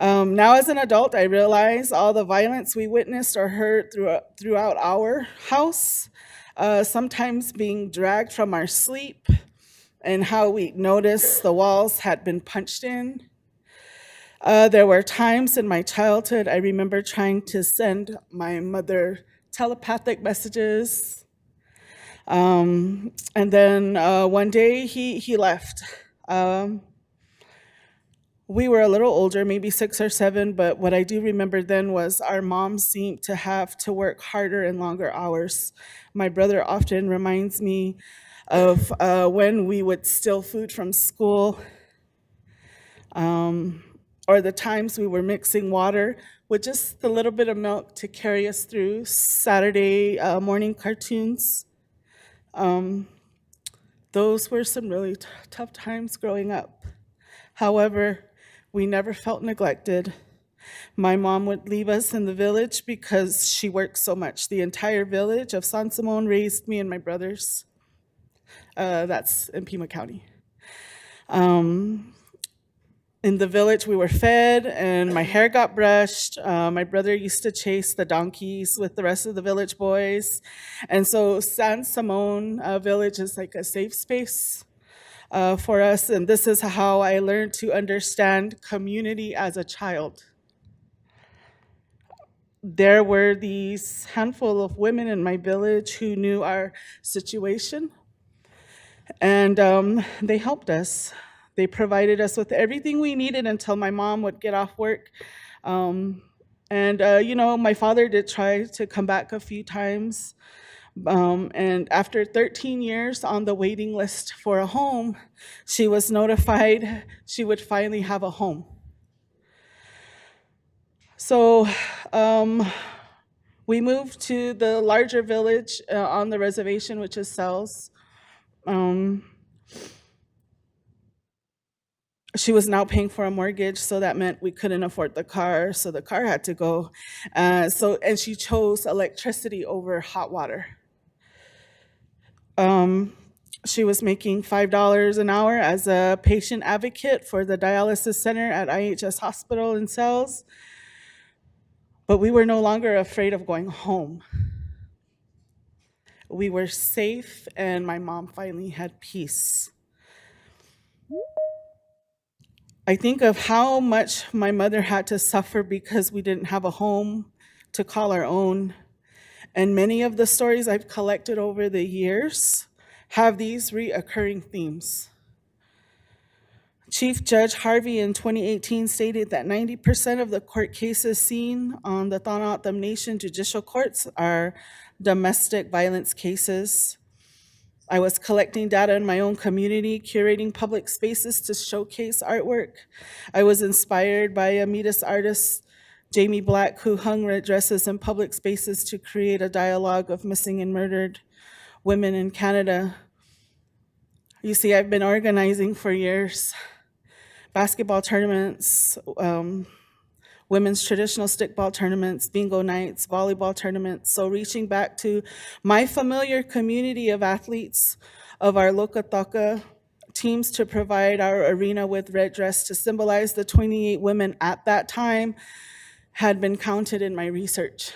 Now as an adult, I realize all the violence we witnessed or heard throughout our house, sometimes being dragged from our sleep, and how we noticed the walls had been punched in. There were times in my childhood I remember trying to send my mother telepathic messages. And then one day he left. We were a little older, maybe 6 or 7, but what I do remember then was our mom seemed to have to work harder and longer hours. My brother often reminds me of when we would steal food from school, or the times we were mixing water with just a little bit of milk to carry us through Saturday morning cartoons. Those were some really tough times growing up. However, we never felt neglected. My mom would leave us in the village because she worked so much. The entire village of San Simon raised me and my brothers. That's in Pima County. In the village, we were fed, and my hair got brushed. My brother used to chase the donkeys with the rest of the village boys. And so San Simon village is like a safe space. for us, and this is how I learned to understand community as a child. There were these handful of women in my village who knew our situation, and they helped us. They provided us with everything we needed until my mom would get off work. My father did try to come back a few times. And after 13 years on the waiting list for a home, she was notified she would finally have a home. So we moved to the larger village on the reservation, which is Sells. She was now paying for a mortgage, so that meant we couldn't afford the car, so the car had to go. And she chose electricity over hot water. She was making $5 an hour as a patient advocate for the dialysis center at IHS Hospital in Sells. But we were no longer afraid of going home. We were safe, and my mom finally had peace. I think of how much my mother had to suffer because we didn't have a home to call our own. And many of the stories I've collected over the years have these reoccurring themes. Chief Judge Harvey in 2018 stated that 90% of the court cases seen on the Thanatam Nation judicial courts are domestic violence cases. I was collecting data in my own community, curating public spaces to showcase artwork. I was inspired by a Metis artist, Jamie Black, who hung red dresses in public spaces to create a dialogue of missing and murdered women in Canada. You see, I've been organizing for years. Basketball tournaments, women's traditional stickball tournaments, bingo nights, volleyball tournaments. So reaching back to my familiar community of athletes of our Lokataka teams to provide our arena with red dress to symbolize the 28 women at that time had been counted in my research.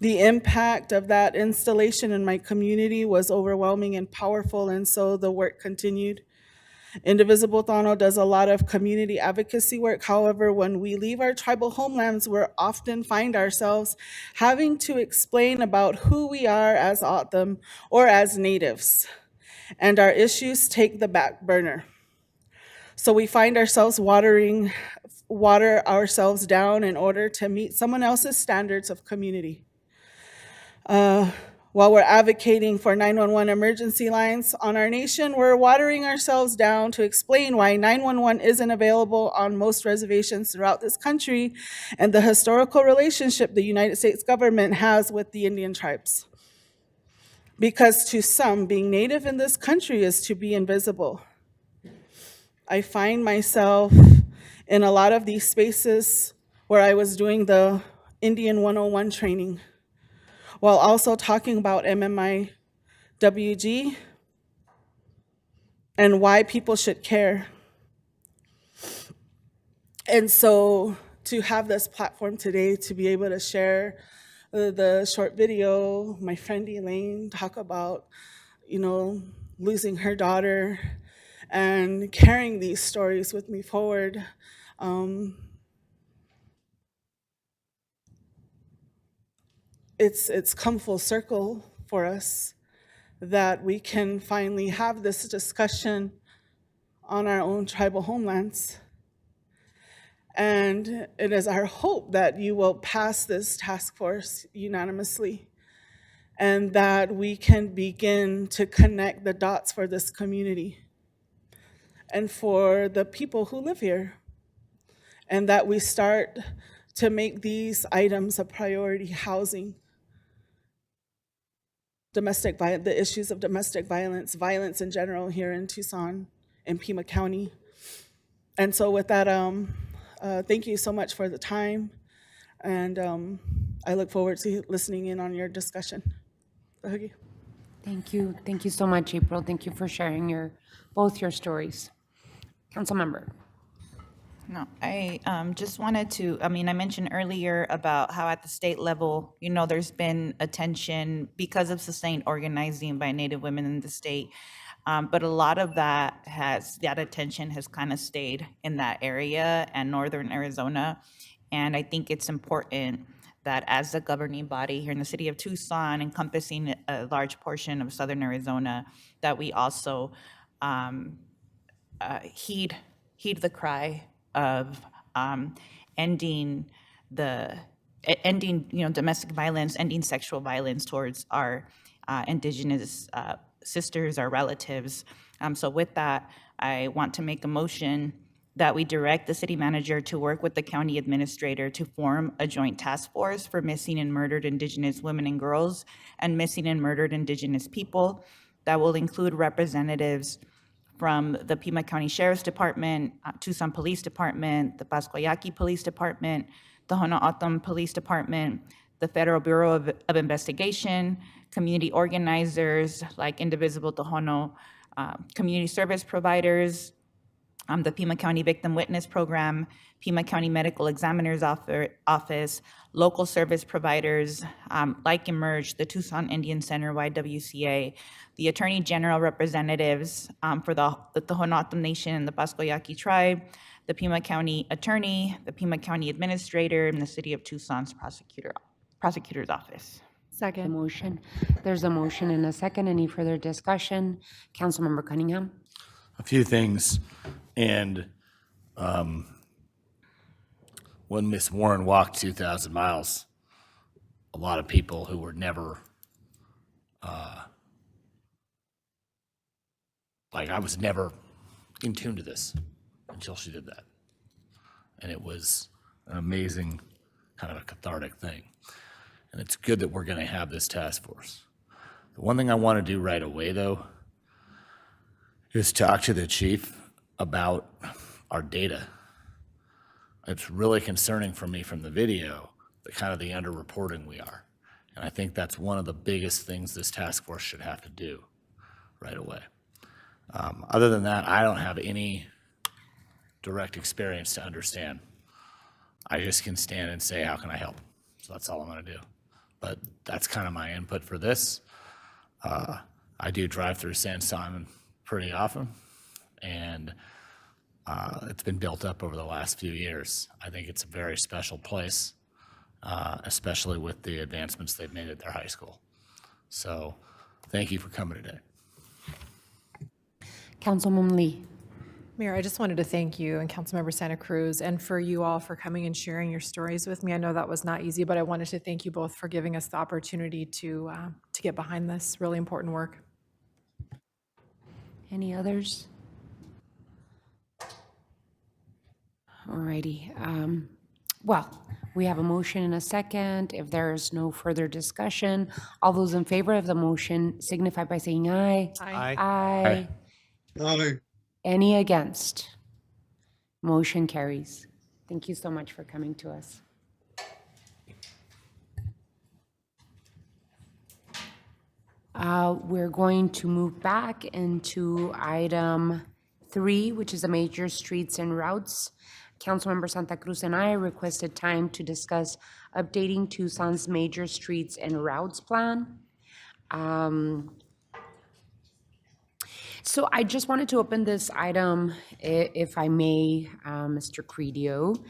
The impact of that installation in my community was overwhelming and powerful, and so the work continued. Indivisible Tono does a lot of community advocacy work. However, when we leave our tribal homelands, we often find ourselves having to explain about who we are as O'odham or as natives, and our issues take the back burner. So we find ourselves water ourselves down in order to meet someone else's standards of community. While we're advocating for 911 emergency lines on our nation, we're watering ourselves down to explain why 911 isn't available on most reservations throughout this country and the historical relationship the United States government has with the Indian tribes. Because to some, being Native in this country is to be invisible. I find myself in a lot of these spaces where I was doing the Indian 101 training, while also talking about MMIWG and why people should care. And so to have this platform today to be able to share the short video, my friend Elaine talk about, losing her daughter and carrying these stories with me forward. It's come full circle for us that we can finally have this discussion on our own tribal homelands. And it is our hope that you will pass this task force unanimously and that we can begin to connect the dots for this community and for the people who live here, and that we start to make these items a priority: housing, the issues of domestic violence, violence in general here in Tucson and Pima County. And so with that, thank you so much for the time, and I look forward to listening in on your discussion. Okay. Thank you. Thank you so much, April. Thank you for sharing both your stories. Councilmember. No, I just wanted to, I mentioned earlier about how at the state level, there's been attention because of sustained organizing by Native women in the state. But a lot of that attention has kind of stayed in that area and northern Arizona. And I think it's important that as the governing body here in the city of Tucson, encompassing a large portion of southern Arizona, that we also heed the cry of ending domestic violence, ending sexual violence towards our Indigenous sisters, our relatives. So with that, I want to make a motion that we direct the city manager to work with the county administrator to form a joint task force for missing and murdered Indigenous women and girls and missing and murdered Indigenous people that will include representatives from the Pima County Sheriff's Department, Tucson Police Department, the Pascuayaqui Police Department, the Ho'ohnatam Police Department, the Federal Bureau of Investigation, community organizers like Indivisible Tohono, community service providers, the Pima County Victim Witness Program, Pima County Medical Examiner's Office, local service providers like Emerge, the Tucson Indian Center, YWCA, the Attorney General representatives for the Ho'ohnatam Nation and the Pascuayaqui Tribe, the Pima County Attorney, the Pima County Administrator, and the City of Tucson's Prosecutor's Office. Second. There's a motion and a second. Any further discussion? Councilmember Cunningham? A few things. And when Miss Warren walked 2,000 miles, a lot of people who were never, I was never in tune to this until she did that. And it was an amazing, kind of a cathartic thing. And it's good that we're going to have this task force. The one thing I want to do right away, though, is talk to the chief about our data. It's really concerning for me from the video, the kind of the underreporting we are. And I think that's one of the biggest things this task force should have to do right away. Other than that, I don't have any direct experience to understand. I just can stand and say, how can I help? So that's all I'm gonna do. But that's kind of my input for this. I do drive through San Simon pretty often, and it's been built up over the last few years. I think it's a very special place, especially with the advancements they've made at their high school. So thank you for coming today. Councilman Lee? Mayor, I just wanted to thank you and Councilmember Santa Cruz and for you all for coming and sharing your stories with me. I know that was not easy, but I wanted to thank you both for giving us the opportunity to get behind this really important work. Any others? Alrighty. Well, we have a motion and a second. If there's no further discussion, all those in favor of the motion signify by saying aye. Aye. Aye. Aye. Any against? Motion carries. Thank you so much for coming to us. We're going to move back into item 3, which is the major streets and routes. Councilmember Santa Cruz and I requested time to discuss updating Tucson's major streets and routes plan. So I just wanted to open this item, if I may, Mr. Credio.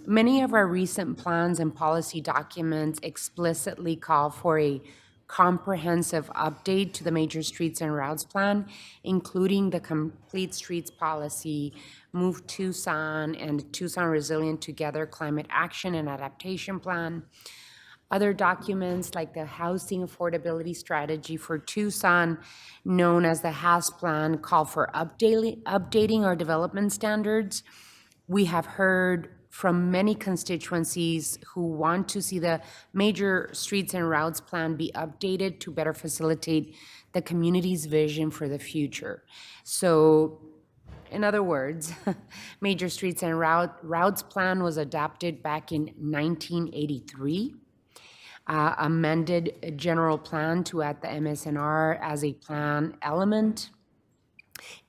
Many of our recent plans and policy documents explicitly call for a comprehensive update to the major streets and routes plan, including the complete streets policy, Move Tucson, and Tucson Resilient Together Climate Action and Adaptation Plan. Other documents like the Housing Affordability Strategy for Tucson, known as the HAS Plan, call for updating our development standards. We have heard from many constituencies who want to see the major streets and routes plan be updated to better facilitate the community's vision for the future. So, in other words, major streets and routes plan was adopted back in 1983. Amended general plan to add the MSNR as a plan element.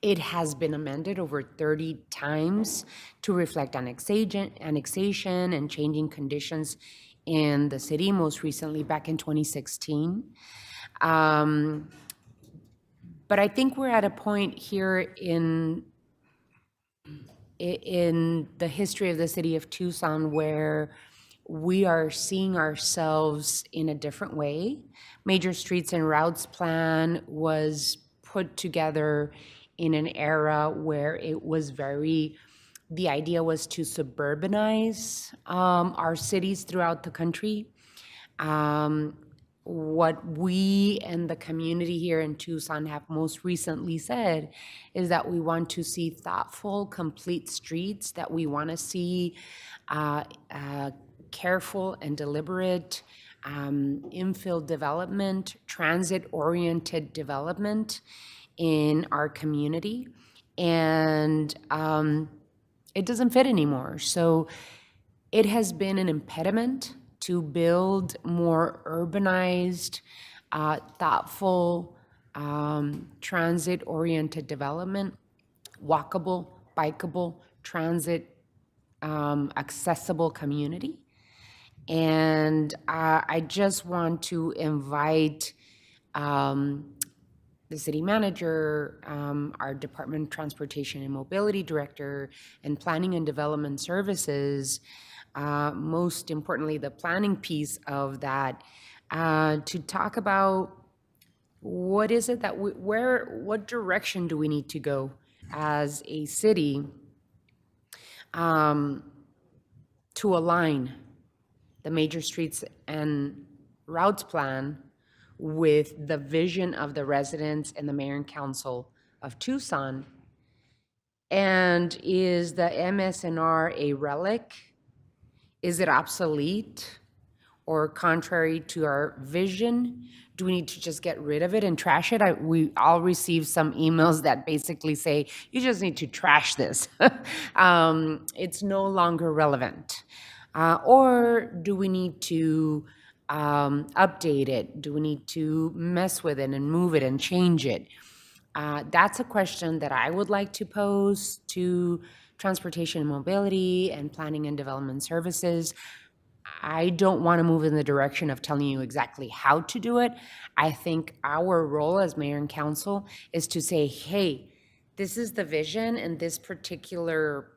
It has been amended over 30 times to reflect annexation and changing conditions in the city, most recently back in 2016. But I think we're at a point here in the history of the city of Tucson where we are seeing ourselves in a different way. Major Streets and Routes Plan was put together in an era where it was the idea was to suburbanize our cities throughout the country. What we and the community here in Tucson have most recently said is that we want to see thoughtful, complete streets, that we want to see careful and deliberate infill development, transit-oriented development in our community. And it doesn't fit anymore. So it has been an impediment to build more urbanized, thoughtful, transit-oriented development, walkable, bikeable, transit accessible community. And I just want to invite the city manager, our Department of Transportation and Mobility Director, and Planning and Development Services, most importantly, the planning piece of that, to talk about what is it that what direction do we need to go as a city to align the Major Streets and Routes Plan with the vision of the residents and the mayor and council of Tucson? And is the MSNR a relic? Is it obsolete or contrary to our vision? Do we need to just get rid of it and trash it? We all received some emails that basically say, you just need to trash this. It's no longer relevant. Or do we need to update it? Do we need to mess with it and move it and change it? That's a question that I would like to pose to Transportation and Mobility and Planning and Development Services. I don't want to move in the direction of telling you exactly how to do it. I think our role as mayor and council is to say, hey, this is the vision, and this particular,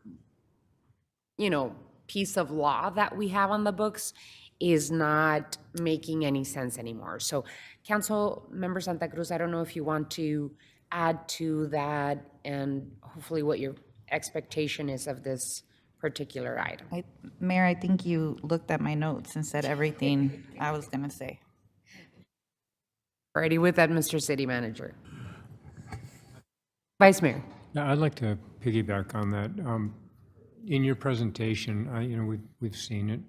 piece of law that we have on the books is not making any sense anymore. So Council Member Santa Cruz, I don't know if you want to add to that, and hopefully what your expectation is of this particular item. Mayor, I think you looked at my notes and said everything I was going to say. Alrighty, with that, Mr. City Manager. Vice Mayor. Yeah, I'd like to piggyback on that. In your presentation, we've seen it.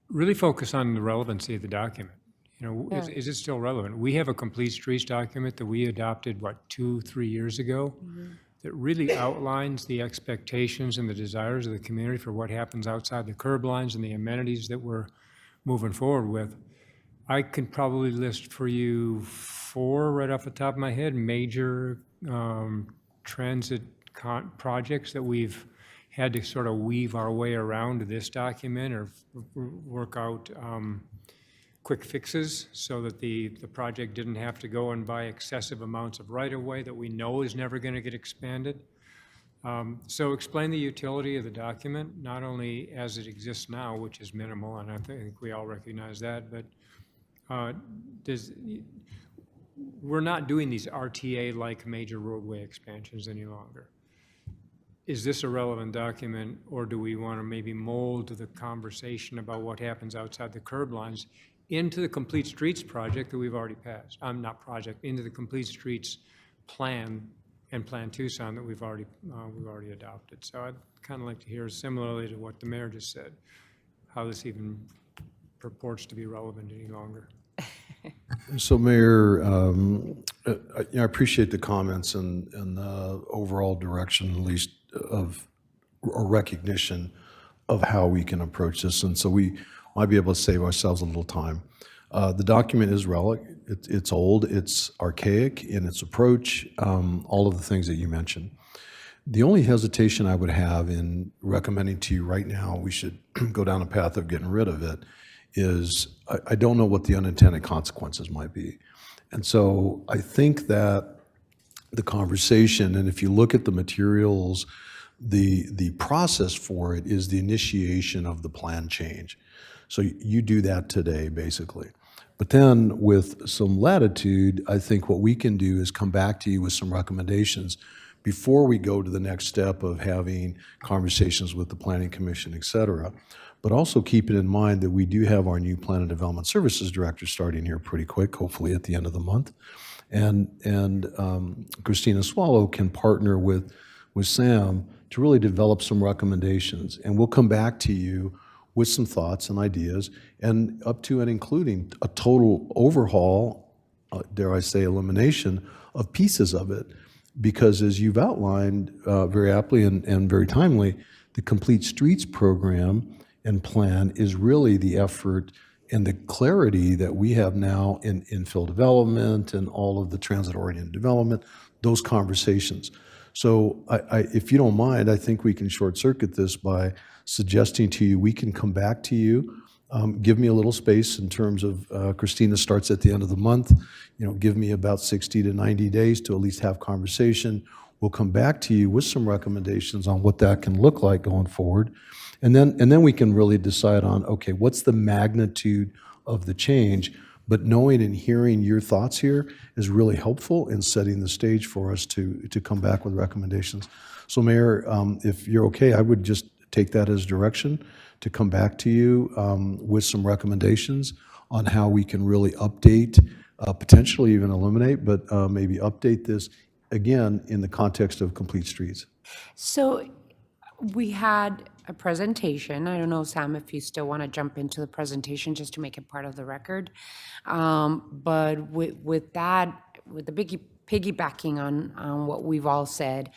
Really focus on the relevancy of the document. Is it still relevant? We have a complete streets document that we adopted, 2-3 years ago, that really outlines the expectations and the desires of the community for what happens outside the curb lines and the amenities that we're moving forward with. I can probably list for you 4 right off the top of my head, major transit projects that we've had to sort of weave our way around this document or work out quick fixes so that the project didn't have to go and buy excessive amounts of right-of-way that we know is never going to get expanded. So explain the utility of the document, not only as it exists now, which is minimal, and I think we all recognize that, but we're not doing these RTA-like major roadway expansions any longer. Is this a relevant document, or do we want to maybe mold the conversation about what happens outside the curb lines into the Complete Streets project that we've already passed? Into the Complete Streets plan and Plan Tucson that we've already adopted. So I'd kind of like to hear, similarly to what the mayor just said, how this even purports to be relevant any longer. So, Mayor, I appreciate the comments and the overall direction, at least of a recognition of how we can approach this. And so we might be able to save ourselves a little time. The document is relic. It's old. It's archaic in its approach, all of the things that you mentioned. The only hesitation I would have in recommending to you right now we should go down a path of getting rid of it is I don't know what the unintended consequences might be. And so I think that the conversation. And if you look at the materials, the process for it is the initiation of the plan change. So you do that today, basically. But then with some latitude, I think what we can do is come back to you with some recommendations before we go to the next step of having conversations with the Planning Commission, et cetera. But also keeping in mind that we do have our new Plan and Development Services Director starting here pretty quick, hopefully at the end of the month. And Christina Swallow can partner with Sam to really develop some recommendations. And we'll come back to you with some thoughts and ideas, and up to and including a total overhaul, dare I say elimination, of pieces of it. Because as you've outlined very aptly and very timely, the Complete Streets program and plan is really the effort and the clarity that we have now in infill development and all of the transit-oriented development, those conversations. So if you don't mind, I think we can short-circuit this by suggesting to you, we can come back to you. Give me a little space in terms of Christina starts at the end of the month. Give me about 60 to 90 days to at least have conversation. We'll come back to you with some recommendations on what that can look like going forward. And then we can really decide on, okay, what's the magnitude of the change? But knowing and hearing your thoughts here is really helpful in setting the stage for us to come back with recommendations. So Mayor, if you're okay, I would just take that as direction to come back to you with some recommendations on how we can really update, potentially even eliminate, but maybe update this again in the context of Complete Streets. So we had a presentation. I don't know, Sam, if you still want to jump into the presentation just to make it part of the record. But with that, with the piggybacking on what we've all said,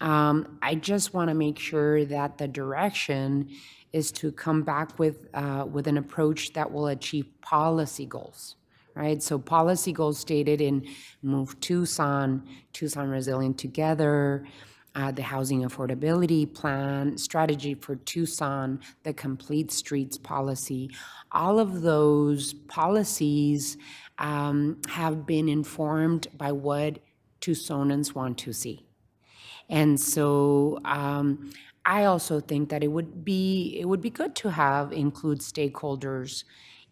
I just want to make sure that the direction is to come back with an approach that will achieve policy goals, right? So policy goals stated in Move Tucson, Tucson Resilient Together, the Housing Affordability Plan, Strategy for Tucson, the Complete Streets Policy. All of those policies have been informed by what Tucsonans want to see. And so I also think that it would be good to include stakeholders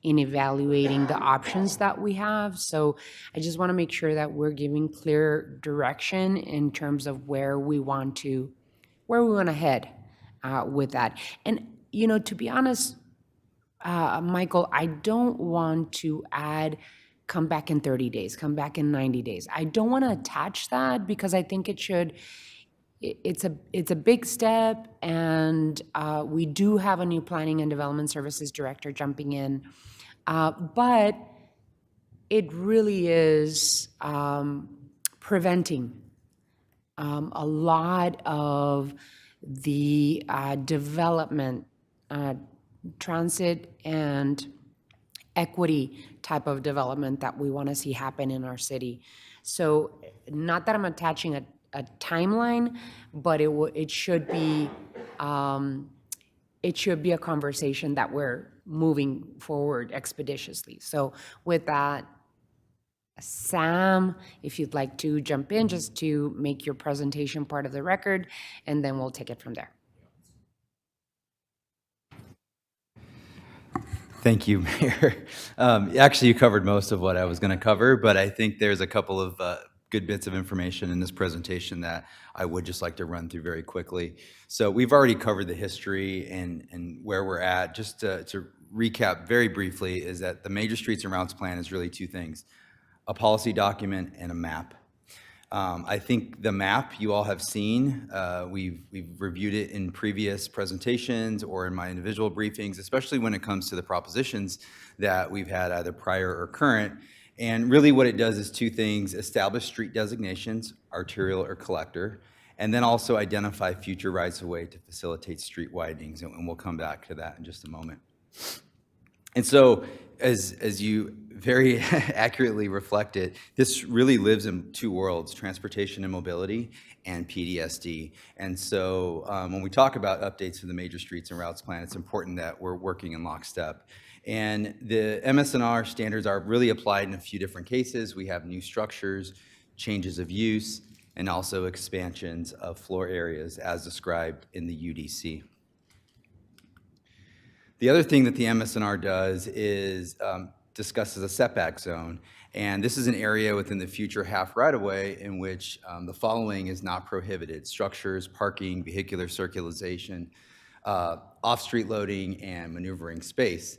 in evaluating the options that we have. So I just want to make sure that we're giving clear direction in terms of where we want to head with that. And to be honest, Michael, I don't want to add come back in 30 days, come back in 90 days. I don't want to attach that because I think it's a big step, and we do have a new Planning and Development Services Director jumping in, but it really is preventing a lot of the development, transit and equity type of development that we want to see happen in our city. So not that I'm attaching a timeline, but it should be a conversation that we're moving forward expeditiously. So with that, Sam, if you'd like to jump in just to make your presentation part of the record, and then we'll take it from there. Thank you, Mayor. Actually, you covered most of what I was going to cover, but I think there's a couple of good bits of information in this presentation that I would just like to run through very quickly. So we've already covered the history and where we're at. Just to recap very briefly is that the Major Streets and Routes Plan is really two things: a policy document and a map. I think the map you all have seen. We've reviewed it in previous presentations or in my individual briefings, especially when it comes to the propositions that we've had either prior or current. And really what it does is two things: establish street designations, arterial or collector, and then also identify future rights-of-way to facilitate street widenings. And we'll come back to that in just a moment. And so as you very accurately reflected, this really lives in two worlds: transportation and mobility and PDSD. And so when we talk about updates to the Major Streets and Routes Plan, it's important that we're working in lockstep. And the MS&R standards are really applied in a few different cases. We have new structures, changes of use, and also expansions of floor areas as described in the UDC. The other thing that the MSNR does is discusses a setback zone. And this is an area within the future half right-of-way in which the following is not prohibited: structures, parking, vehicular circulation, off-street loading, and maneuvering space.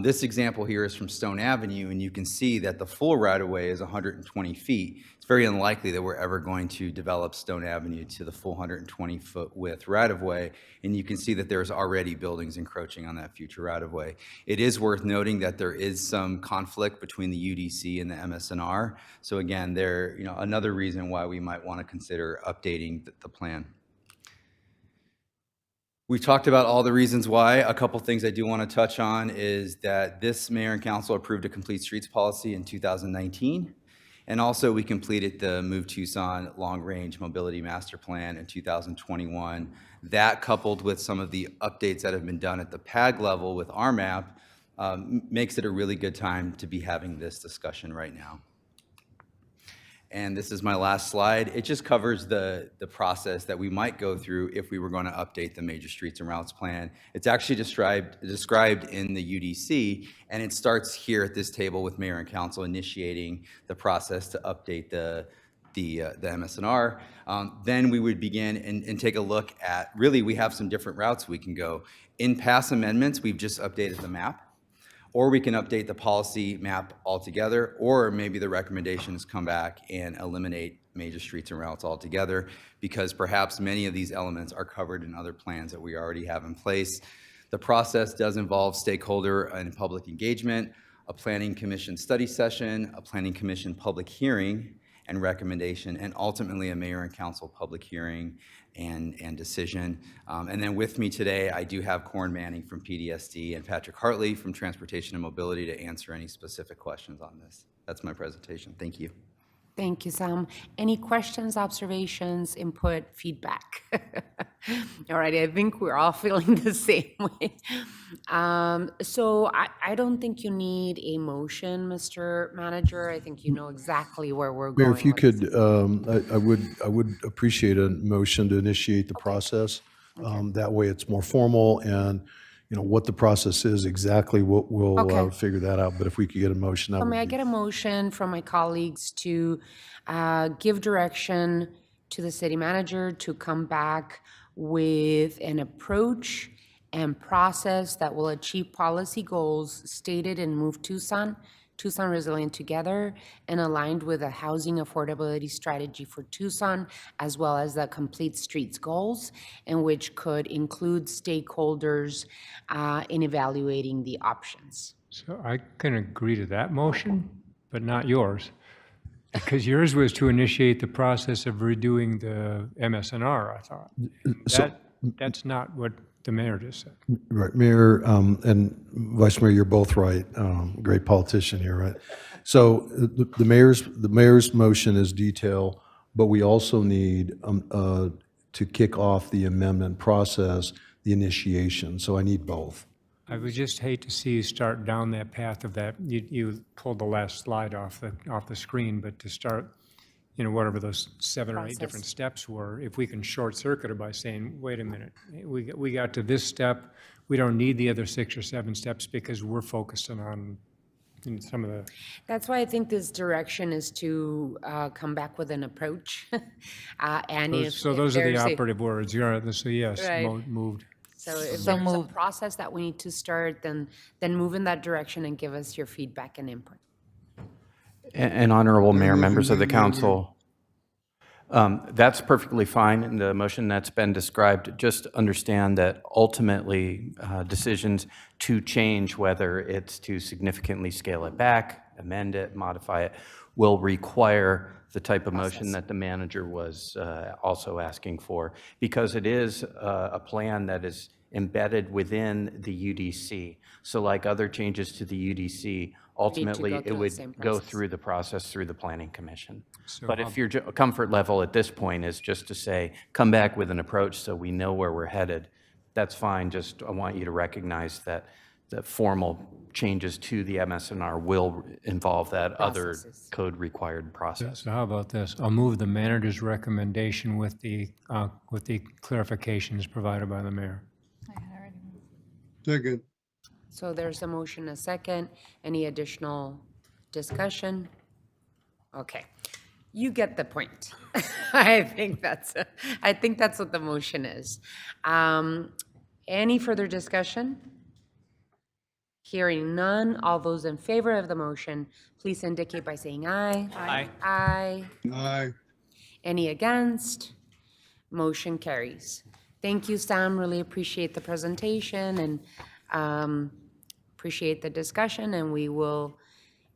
This example here is from Stone Avenue, and you can see that the full right-of-way is 120 feet. It's very unlikely that we're ever going to develop Stone Avenue to the full 120-foot width right-of-way, and you can see that there's already buildings encroaching on that future right-of-way. It is worth noting that there is some conflict between the UDC and the MSNR. So again, another reason why we might want to consider updating the plan. We've talked about all the reasons why. A couple things I do want to touch on is that this mayor and council approved a complete streets policy in 2019. And also we completed the Move Tucson Long Range Mobility Master Plan in 2021. That, coupled with some of the updates that have been done at the PAG level with RMAP, makes it a really good time to be having this discussion right now. And this is my last slide. It just covers the process that we might go through if we were going to update the major streets and routes plan. It's actually described in the UDC, and it starts here at this table with mayor and council initiating the process to update the MSNR. Then we would begin and take a look at, really, we have some different routes we can go. In past amendments, we've just updated the map. Or we can update the policy map altogether, or maybe the recommendations come back and eliminate major streets and routes altogether, because perhaps many of these elements are covered in other plans that we already have in place. The process does involve stakeholder and public engagement, a planning commission study session, a planning commission public hearing and recommendation, and ultimately a mayor and council public hearing and decision. And then with me today, I do have Corin Manning from PDSD and Patrick Hartley from Transportation and Mobility to answer any specific questions on this. That's my presentation. Thank you. Thank you, Sam. Any questions, observations, input, feedback? All right, I think we're all feeling the same way. So I don't think you need a motion, Mr. Manager. I think you know exactly where we're going. Mayor, if you could, I would appreciate a motion to initiate the process. That way it's more formal, and what the process is exactly, we'll figure that out. But if we could get a motion, that So would may I be. get a motion from my colleagues to give direction to the city manager to come back with an approach and process that will achieve policy goals stated in Move Tucson, Tucson Resilient Together, and aligned with a housing affordability strategy for Tucson, as well as the complete streets goals, and which could include stakeholders in evaluating the options. So I can agree to that motion, but not yours. Because yours was to initiate the process of redoing the MSNR, I thought. That's not what the mayor just said. Right, Mayor and Vice Mayor, you're both right. Great politician here, right? So the mayor's motion is detail, but we also need to kick off the amendment process, the initiation. So I need both. I would just hate to see you start down that path of that. You pulled the last slide off the screen, but to start, whatever those 7 or 8 different steps were, if we can short circuit it by saying, wait a minute, we got to this step, we don't need the other 6 or 7 steps because we're focusing on some of the. That's why I think this direction is to come back with an approach. And if Those are the there's a- operative words. So yes, Right. moved. So if there's a process that we need to start, then move in that direction and give us your feedback and input. And honorable mayor, members of the council, that's perfectly fine in the motion that's been described. Just understand that ultimately decisions to change, whether it's to significantly scale it back, amend it, modify it, will require the type of motion that the manager was also asking for, because it is a plan that is embedded within the UDC. So like other changes to the UDC, ultimately it would go through the process through the planning commission. But if your comfort level at this point is just to say, come back with an approach so we know where we're headed, that's fine. Just I want you to recognize that the formal changes to the MSNR will involve that other Processes. code-required process. So how about this? I'll move the manager's recommendation with the clarifications provided by the mayor. Second. So there's a motion, a second. Any additional discussion? Okay, you get the point. I think that's what the motion is. Any further discussion? Hearing none, all those in favor of the motion, please indicate by saying aye. Aye. Aye. Aye. Any against? Motion carries. Thank you, Sam. Really appreciate the presentation and appreciate the discussion. And we will,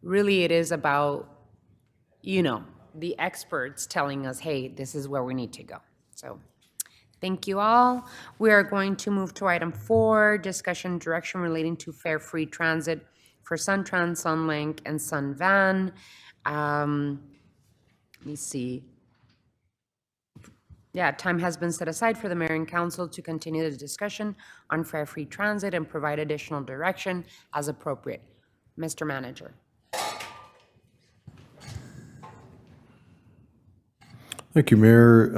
really, it is about, the experts telling us, hey, this is where we need to go. So thank you all. We are going to move to item 4, discussion direction relating to fare-free transit for SunTran, SunLink, and SunVan. Let me see. Yeah, time has been set aside for the mayor and council to continue the discussion on fare-free transit and provide additional direction as appropriate. Mr. Manager. Thank you, Mayor.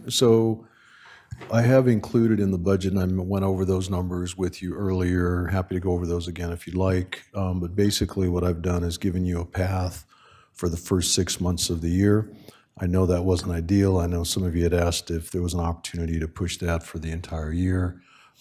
So I have included in the budget, and I went over those numbers with you earlier. Happy to go over those again if you'd like. But basically what I've done is given you a path for the first 6 months of the year. I know that wasn't ideal. I know some of you had asked if there was an opportunity to push that for the entire year.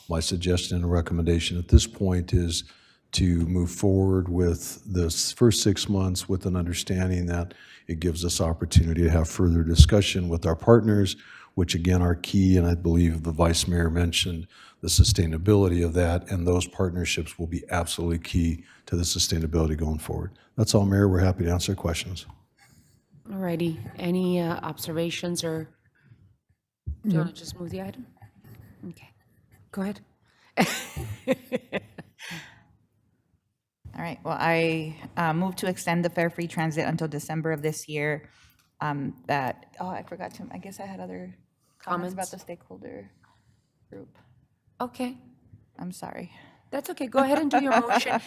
My suggestion and recommendation at this point is to move forward with this first 6 months with an understanding that it gives us opportunity to have further discussion with our partners, which again are key, and I believe the Vice Mayor mentioned the sustainability of that, and those partnerships will be absolutely key to the sustainability going forward. That's all, Mayor. We're happy to answer questions. All righty. Any observations or do you want to just move the item? Okay. Go ahead. All right, well, I move to extend the fare-free transit until December of this year. I forgot to, I guess I had other comments about the stakeholder group. Okay. I'm sorry. That's okay. Go ahead and do your motion.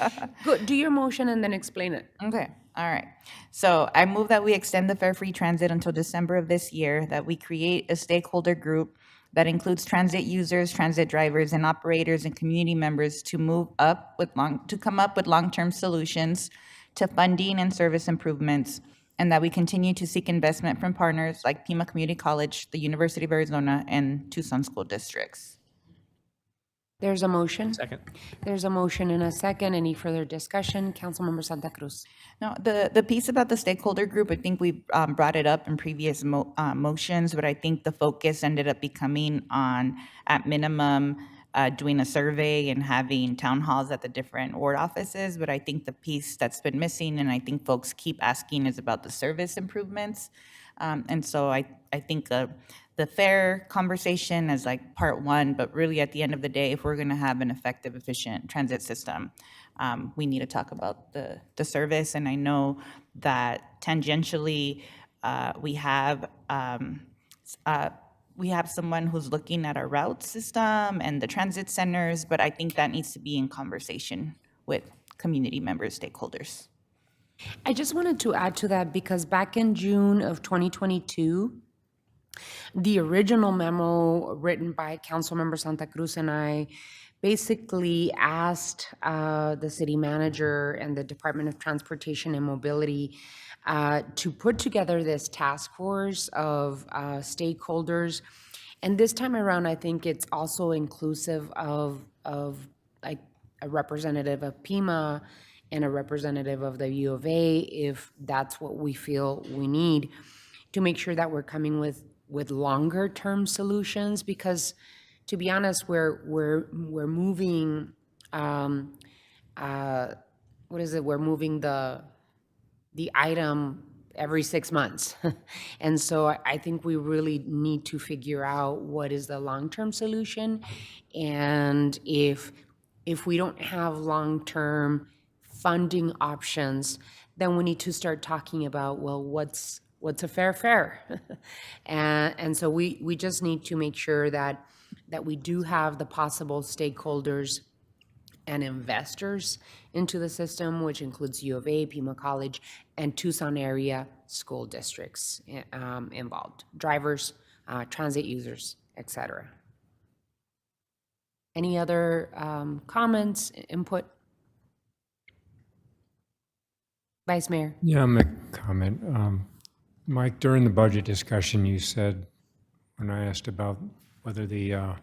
Do your motion and then explain it. Okay, all right. So I move that we extend the fare-free transit until December of this year, that we create a stakeholder group that includes transit users, transit drivers, and operators and community members to come up with long-term solutions to funding and service improvements, and that we continue to seek investment from partners like Pima Community College, the University of Arizona, and Tucson school districts. There's a motion. Second. There's a motion and a second. Any further discussion? Councilmember Santa Cruz. No, the piece about the stakeholder group, I think we brought it up in previous motions, but I think the focus ended up becoming on, at minimum, doing a survey and having town halls at the different ward offices. But I think the piece that's been missing, and I think folks keep asking, is about the service improvements. And so I think the fare conversation is like part one, but really at the end of the day, if we're going to have an effective, efficient transit system, we need to talk about the service. And I know that tangentially, we have someone who's looking at our route system and the transit centers, but I think that needs to be in conversation with community members, stakeholders. I just wanted to add to that because back in June of 2022, the original memo written by Councilmember Santa Cruz and I basically asked the city manager and the Department of Transportation and Mobility to put together this task force of stakeholders. And this time around, I think it's also inclusive of like a representative of Pima and a representative of the U of A, if that's what we feel we need, to make sure that we're coming with longer term solutions. Because to be honest, we're moving we're moving the item every 6 months. And so I think we really need to figure out what is the long-term solution. And if we don't have long-term funding options, then we need to start talking about, well, what's a fair fare? and so we just need to make sure that we do have the possible stakeholders and investors into the system, which includes U of A, Pima College, and Tucson area school districts involved, drivers, transit users, et cetera. Any other comments, input? Vice Mayor? Yeah, I'll make a comment. Mike, during the budget discussion, you said, when I asked about whether the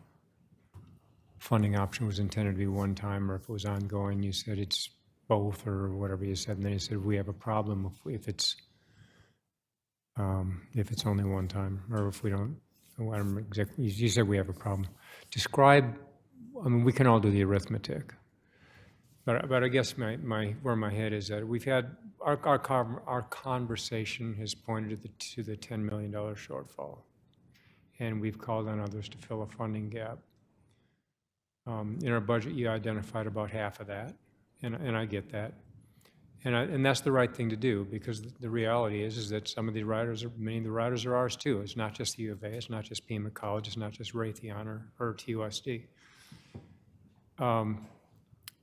funding option was intended to be one-time or if it was ongoing, you said it's both or whatever you said. And then you said, we have a problem if it's only one time, or if we don't, I don't remember exactly, you said we have a problem. Describe, I mean, we can all do the arithmetic. But I guess where my head is that we've had, our conversation has pointed to the $10 million shortfall. And we've called on others to fill a funding gap. In our budget, you identified about half of that, and I get that. And that's the right thing to do, because the reality is that some of the riders, many of the riders are ours too. It's not just the U of A, it's not just Pima College, it's not just Raytheon or TUSD.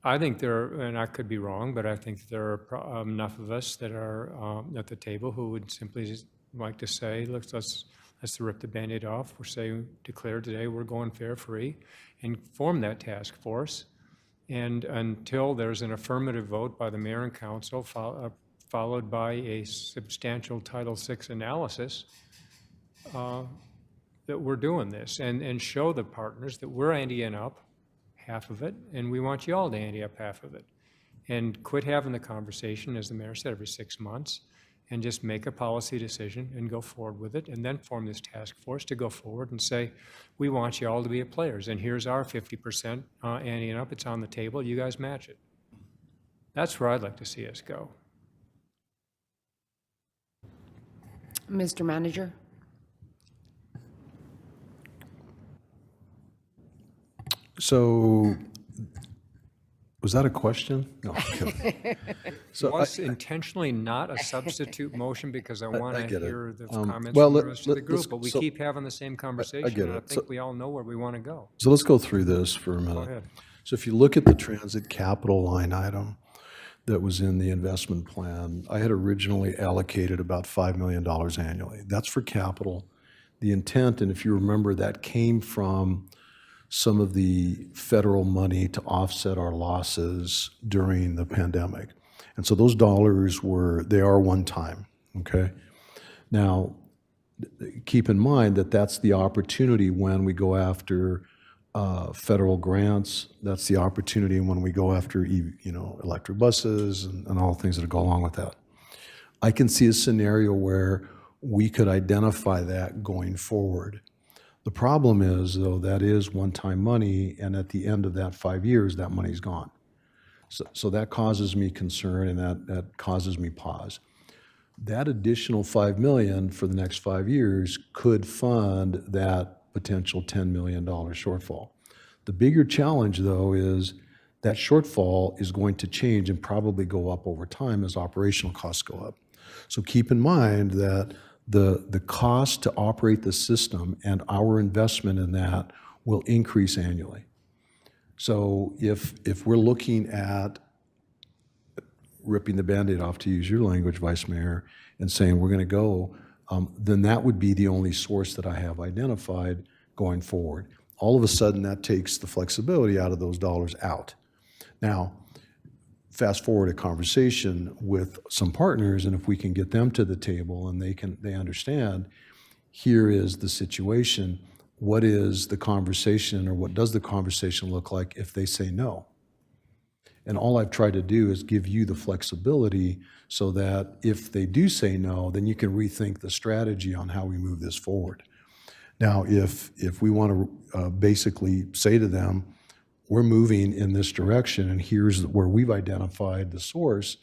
I think and I could be wrong, but I think there are enough of us that are at the table who would simply just like to say, let's rip the Band-Aid off. Declare today we're going fare-free and form that task force. And until there's an affirmative vote by the mayor and council, followed by a substantial Title VI analysis, that we're doing this and show the partners that we're anteing up half of it, and we want you all to ante up half of it. And quit having the conversation, as the mayor said, every 6 months, and just make a policy decision and go forward with it, and then form this task force to go forward and say, we want you all to be players, and here's our 50% anteing up, it's on the table, you guys match it. That's where I'd like to see us go. Mr. Manager? So, was that a question? No. So it was intentionally not a substitute motion because I want to hear the comments well, from the rest of the group, but we so- keep having the same conversation. I get and I it. think we all know where we want to go. So let's go through this for a minute. ahead. So if you look at the transit capital line item that was in the investment plan, I had originally allocated about $5 million annually. That's for capital. The intent, and if you remember, that came from some of the federal money to offset our losses during the pandemic. And so those dollars they are one time, okay? Now, keep in mind that that's the opportunity when we go after federal grants. That's the opportunity when we go after, electric buses and all the things that go along with that. I can see a scenario where we could identify that going forward. The problem is, though, that is one-time money, and at the end of that 5 years, that money's gone. So that causes me concern, and that causes me pause. That additional $5 million for the next 5 years could fund that potential $10 million shortfall. The bigger challenge, though, is that shortfall is going to change and probably go up over time as operational costs go up. So keep in mind that the cost to operate the system and our investment in that will increase annually. So if we're looking at ripping the Band-Aid off, to use your language, Vice Mayor, and saying we're going to go, then that would be the only source that I have identified going forward. All of a sudden, that takes the flexibility out of those dollars out. Now, fast forward a conversation with some partners, and if we can get them to the table and they understand, here is the situation, what is the conversation, or what does the conversation look like if they say no? And all I've tried to do is give you the flexibility so that if they do say no, then you can rethink the strategy on how we move this forward. Now, if we want to basically say to them, we're moving in this direction, and here's where we've identified the source,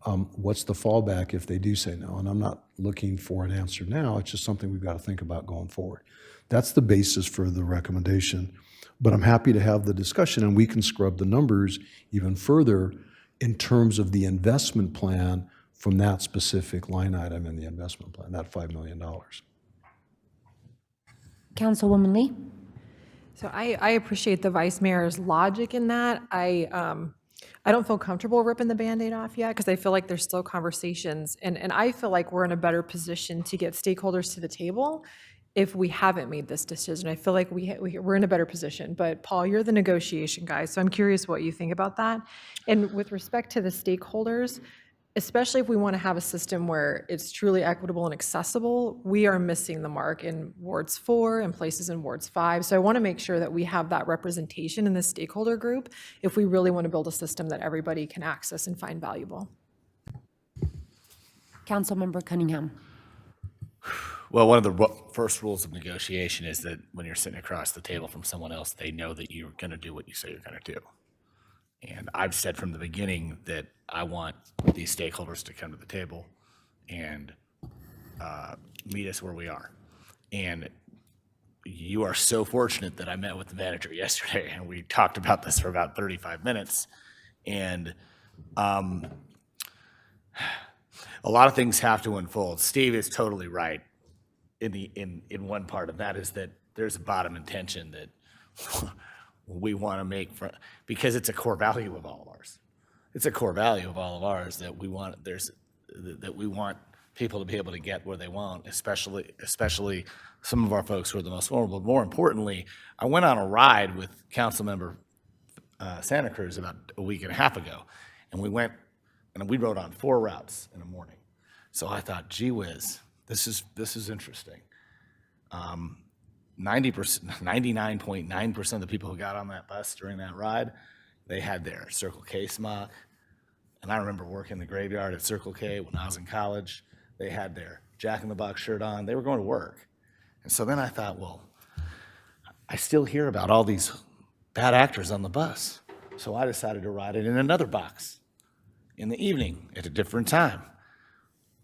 what's the fallback if they do say no? And I'm not looking for an answer now, it's just something we've got to think about going forward. That's the basis for the recommendation, but I'm happy to have the discussion, and we can scrub the numbers even further in terms of the investment plan from that specific line item in the investment plan, that $5 million. Councilwoman Lee? So I appreciate the vice mayor's logic in that. I don't feel comfortable ripping the Band-Aid off yet because I feel like there's still conversations. And I feel like we're in a better position to get stakeholders to the table if we haven't made this decision. I feel like we're in a better position. But Paul, you're the negotiation guy, so I'm curious what you think about that. And with respect to the stakeholders, especially if we want to have a system where it's truly equitable and accessible, we are missing the mark in wards 4 and places in wards 5. So I want to make sure that we have that representation in the stakeholder group if we really want to build a system that everybody can access and find valuable. Councilmember Cunningham. Well, one of the first rules of negotiation is that when you're sitting across the table from someone else, they know that you're going to do what you say you're going to do. And I've said from the beginning that I want these stakeholders to come to the table and meet us where we are. And you are so fortunate that I met with the manager yesterday and we talked about this for about 35 minutes. And a lot of things have to unfold. Steve is totally right in one part of that, is that there's a bottom intention that we want to make because it's a core value of all of ours. It's a core value of all of ours that we want people to be able to get where they want, especially some of our folks who are the most vulnerable. More importantly, I went on a ride with Councilmember Santa Cruz about a week and a half ago, and we rode on 4 routes in the morning. So I thought, gee whiz, this is interesting. 99.9% of the people who got on that bus during that ride, they had their Circle K smock. And I remember working the graveyard at Circle K when I was in college. They had their Jack in the Box shirt on. They were going to work. And so then I thought, well, I still hear about all these bad actors on the bus. So I decided to ride it in another box in the evening at a different time.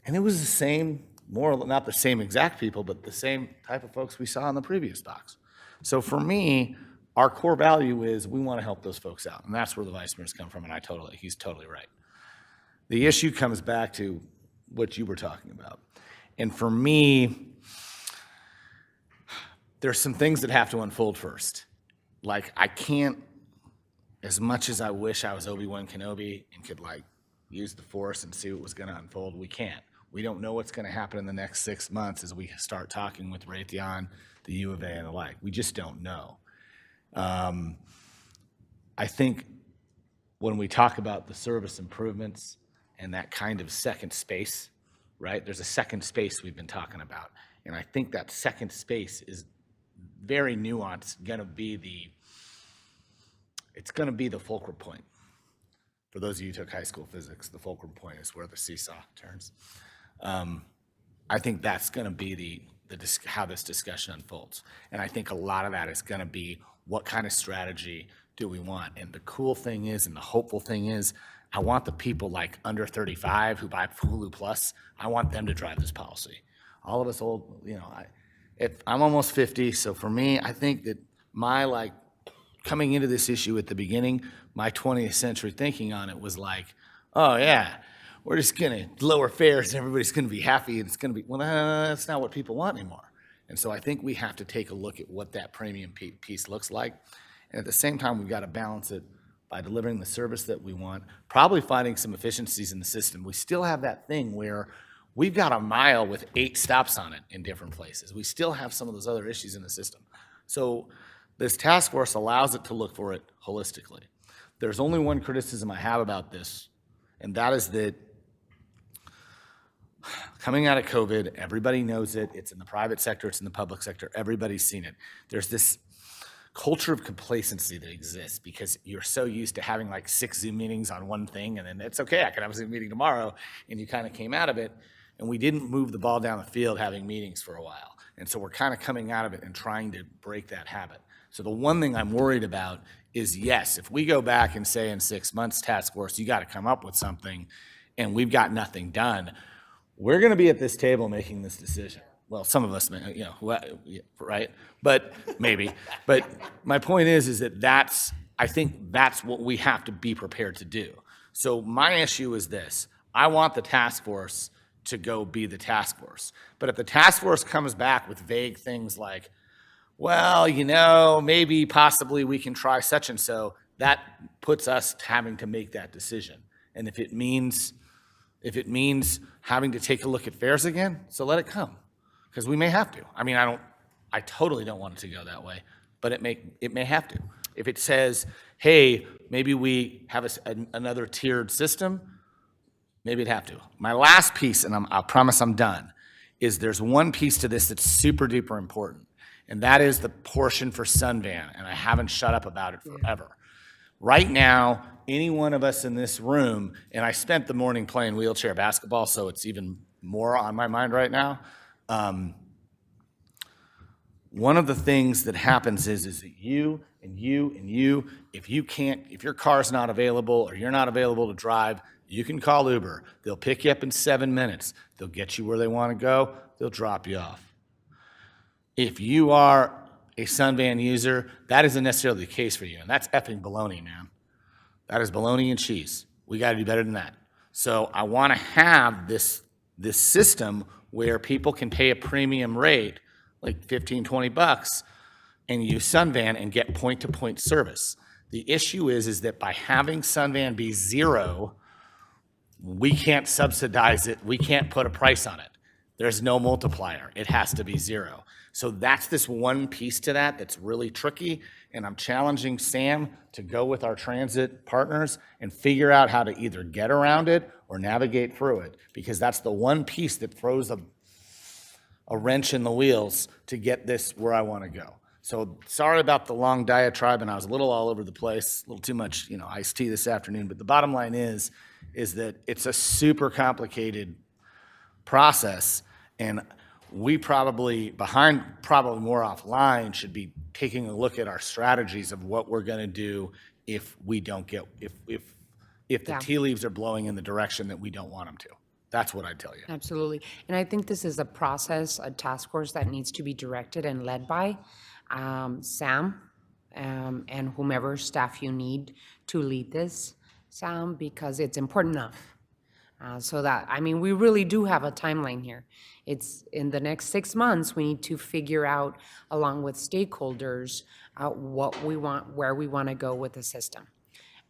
And it was the same, not the same exact people, but the same type of folks we saw in the previous box. So for me, our core value is we want to help those folks out. And that's where the vice mayor's come from, and he's totally right. The issue comes back to what you were talking about. And for me, there's some things that have to unfold first. Like, I can't, as much as I wish I was Obi-Wan Kenobi and could use the Force and see what was going to unfold, we can't. We don't know what's going to happen in the next 6 months as we start talking with Raytheon, the U of A, and the like. We just don't know. I think when we talk about the service improvements and that kind of second space, right? There's a second space we've been talking about. And I think that second space is very nuanced, it's going to be the fulcrum point. For those of you who took high school physics, the fulcrum point is where the seesaw turns. I think that's going to be how this discussion unfolds. And I think a lot of that is going to be what kind of strategy do we want? And the cool thing is, and the hopeful thing is, I want the people under 35 who buy Hulu Plus, I want them to drive this policy. All of us old, I'm almost 50, so for me, I think that my coming into this issue at the beginning, my 20th century thinking on it was oh yeah, we're just gonna lower fares and everybody's gonna be happy and it's gonna be, well, that's not what people want anymore. And so I think we have to take a look at what that premium piece looks like. And at the same time, we've got to balance it by delivering the service that we want, probably finding some efficiencies in the system. We still have that thing where we've got a mile with 8 stops on it in different places. We still have some of those other issues in the system. So this task force allows it to look for it holistically. There's only one criticism I have about this, and that is that coming out of COVID, everybody knows it. It's in the private sector, it's in the public sector. Everybody's seen it. There's this culture of complacency that exists because you're so used to having 6 Zoom meetings on one thing, and then it's okay, I can have a Zoom meeting tomorrow, and you kind of came out of it, and we didn't move the ball down the field having meetings for a while. And so we're kind of coming out of it and trying to break that habit. So the one thing I'm worried about is, yes, if we go back and say in 6 months, task force, you got to come up with something, and we've got nothing done, we're going to be at this table making this decision. Well, some of us, right? But maybe. But my point is that I think that's what we have to be prepared to do. So my issue is this. I want the task force to go be the task force. But if the task force comes back with vague things like, well, maybe possibly we can try such and so, that puts us having to make that decision. And if it means having to take a look at fares again, so let it come, because we may have to. I mean, I totally don't want it to go that way, but it may have to. If it says, hey, maybe we have another tiered system, maybe it'd have to. My last piece, and I promise I'm done, is there's one piece to this that's super duper important, and that is the portion for Sunvan, and I haven't shut up about it forever. Right now, any one of us in this room, and I spent the morning playing wheelchair basketball, so it's even more on my mind right now. One of the things that happens is that you and you, if your car's not available or you're not available to drive, you can call Uber. They'll pick you up in 7 minutes. They'll get you where they want to go. They'll drop you off. If you are a Sunvan user, that isn't necessarily the case for you, and that's effing baloney, man. That is baloney and cheese. We got to do better than that. So I want to have this system where people can pay a premium rate, like 15, 20 bucks, and use Sunvan and get point-to-point service. The issue is that by having Sunvan be zero, we can't subsidize it. We can't put a price on it. There's no multiplier. It has to be zero. So that's this one piece to that that's really tricky, and I'm challenging Sam to go with our transit partners and figure out how to either get around it or navigate through it, because that's the one piece that throws a wrench in the wheels to get this where I want to go. So sorry about the long diatribe, and I was a little all over the place, a little too much, iced tea this afternoon, but the bottom line is that it's a super complicated process, and we probably more offline should be taking a look at our strategies of what we're going to do if we don't get, if the tea leaves are blowing in the direction that we don't want them to. That's what I'd tell you. Absolutely. And I think this is a process, a task force that needs to be directed and led by Sam and whomever staff you need to lead this, Sam, because it's important enough. So that, we really do have a timeline here. It's in the next 6 months, we need to figure out, along with stakeholders, what we want, where we want to go with the system.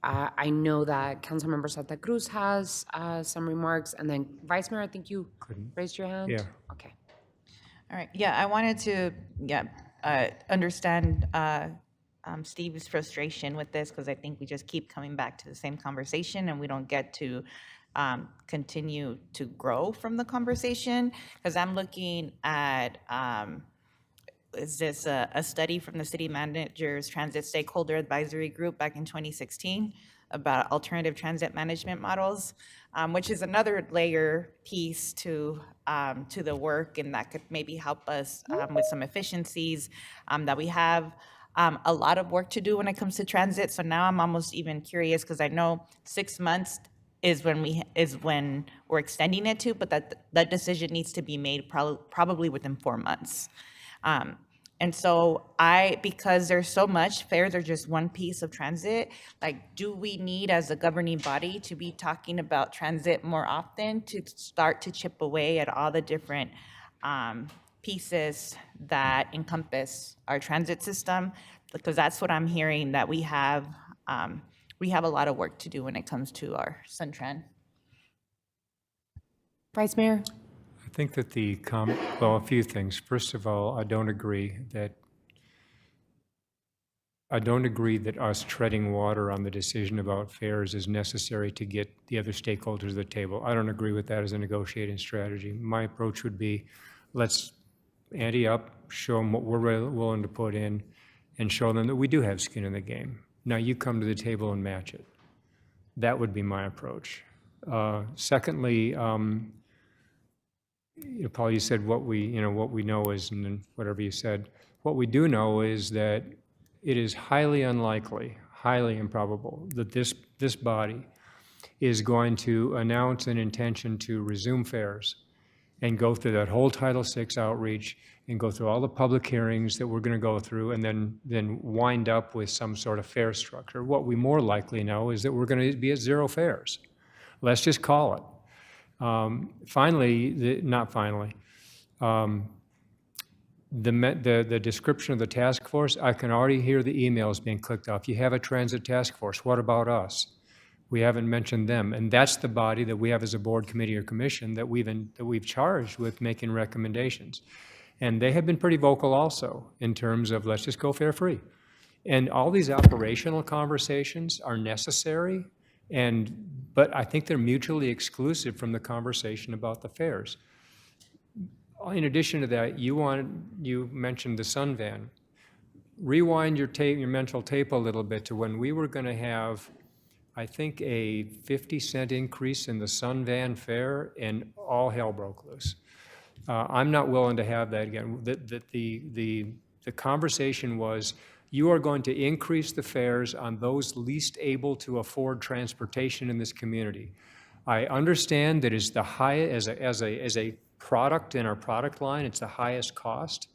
I know that Councilmember Santa Cruz has some remarks, and then Vice Mayor, I think you raised your hand? Yeah. Okay. All right, I wanted to, understand Steve's frustration with this, because I think we just keep coming back to the same conversation and we don't get to continue to grow from the conversation. Because I'm looking at, is this a study from the City Manager's Transit Stakeholder Advisory Group back in 2016 about alternative transit management models, which is another layer piece to the work, and that could maybe help us with some efficiencies that we have. A lot of work to do when it comes to transit. So now I'm almost even curious, because I know 6 months is when we're extending it to, but that decision needs to be made probably within 4 months. And so because there's so much, fares are just one piece of transit. Like, do we need, as a governing body, to be talking about transit more often to start to chip away at all the different pieces that encompass our transit system? Because that's what I'm hearing, that we have a lot of work to do when it comes to our Suntran. Vice Mayor? I think that a few things. First of all, I don't agree that us treading water on the decision about fares is necessary to get the other stakeholders to the table. I don't agree with that as a negotiating strategy. My approach would be, let's ante up, show them what we're willing to put in, and show them that we do have skin in the game. Now you come to the table and match it. That would be my approach. Secondly, Paul, you said what we know is, and then whatever you said. What we do know is that it is highly unlikely, highly improbable, that this body is going to announce an intention to resume fares and go through that whole Title VI outreach and go through all the public hearings that we're going to go through, and then wind up with some sort of fare structure. What we more likely know is that we're going to be at zero fares. Let's just call it. the description of the task force, I can already hear the emails being clicked off. You have a transit task force. What about us? We haven't mentioned them. And that's the body that we have as a board, committee, or commission that we've charged with making recommendations. And they have been pretty vocal also in terms of let's just go fare free. And all these operational conversations are necessary, but I think they're mutually exclusive from the conversation about the fares. In addition to that, you mentioned the Sun Van. Rewind your mental tape a little bit to when we were going to have, I think, a 50-cent increase in the Sun Van fare, and all hell broke loose. I'm not willing to have that again. The conversation was, you are going to increase the fares on those least able to afford transportation in this community. I understand that it's the highest, as a product in our product line, it's the highest cost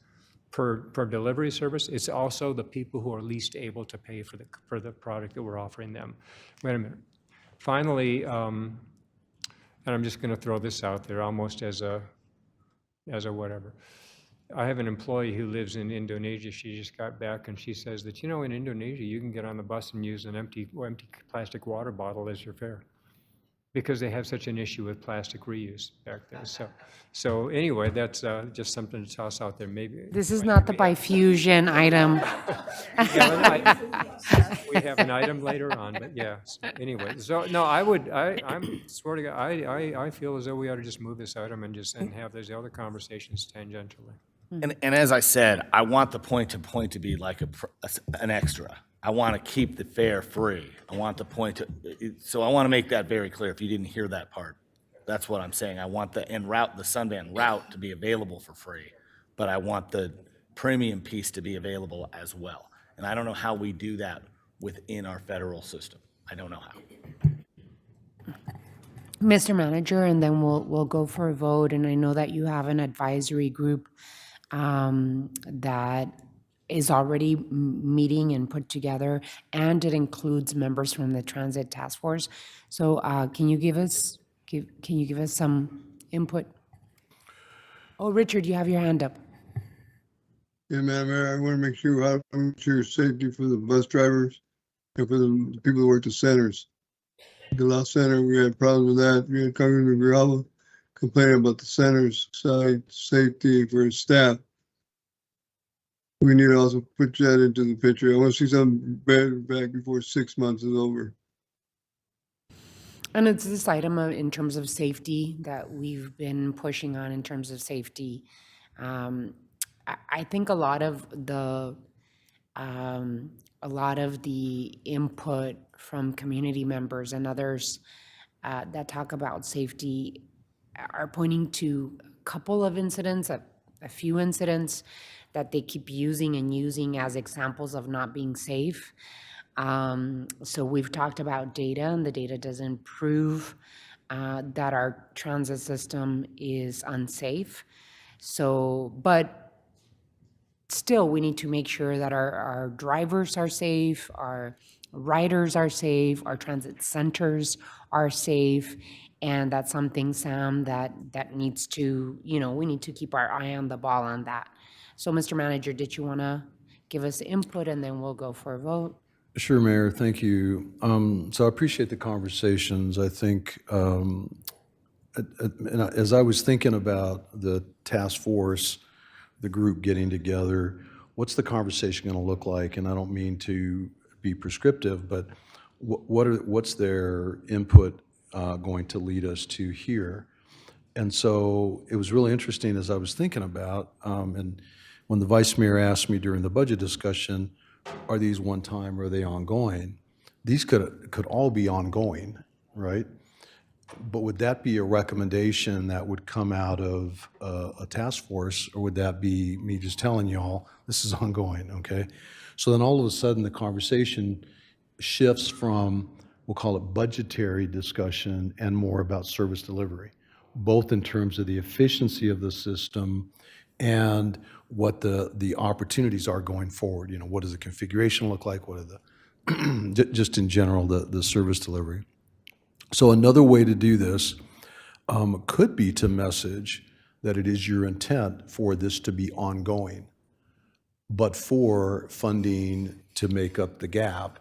per delivery service. It's also the people who are least able to pay for the product that we're offering them. Wait a minute. Finally, and I'm just going to throw this out there almost as a whatever. I have an employee who lives in Indonesia. She just got back, and she says that, in Indonesia, you can get on the bus and use an empty plastic water bottle as your fare, because they have such an issue with plastic reuse back there. So anyway, that's just something to toss out there. Maybe This is not the bifusion item. we have an item later on, but yeah. So anyway, so no, I'm swear to God, I feel as though we ought to just move this item and have those other conversations tangentially. And as I said, I want the point-to-point to be like an extra. I want to keep the fare free. I want the so I want to make that very clear if you didn't hear that part. That's what I'm saying. I want the Sunvan route to be available for free, but I want the premium piece to be available as well. And I don't know how we do that within our federal system. I don't know how. Mr. Manager, and then we'll go for a vote. And I know that you have an advisory group that is already meeting and put together, and it includes members from the Transit Task Force. So can you give us some input? Oh, Richard, you have your hand up. Yeah, Madam Mayor, I want to make sure safety for the bus drivers and for the people who work the centers. The last center, we had problems with that. We had Congressman Grijalva complaining about the center's side safety for his staff. We need to also put that into the picture. I want to see something better back before 6 months is over. And it's this item in terms of safety that we've been pushing on in terms of safety. I think a lot of the input from community members and others that talk about safety are pointing to a couple of incidents, a few incidents that they keep using as examples of not being safe. So we've talked about data, and the data doesn't prove that our transit system is unsafe. So, but still, we need to make sure that our drivers are safe, our riders are safe, our transit centers are safe, and that's something, Sam, that needs to, we need to keep our eye on the ball on that. So, Mr. Manager, did you want to give us input, and then we'll go for a vote? Sure, Mayor, thank you. So I appreciate the conversations. I think, as I was thinking about the task force, the group getting together, what's the conversation going to look like? And I don't mean to be prescriptive, but what's their input going to lead us to here? And so it was really interesting as I was thinking about, and when the Vice Mayor asked me during the budget discussion, are these one time or are they ongoing? These could all be ongoing, right? But would that be a recommendation that would come out of a task force, or would that be me just telling y'all this is ongoing, okay? So then all of a sudden the conversation shifts from, we'll call it budgetary discussion, and more about service delivery, both in terms of the efficiency of the system and what the opportunities are going forward. What does the configuration look like? What are the, just in general, the service delivery. So another way to do this could be to message that it is your intent for this to be ongoing, but for funding to make up the gap.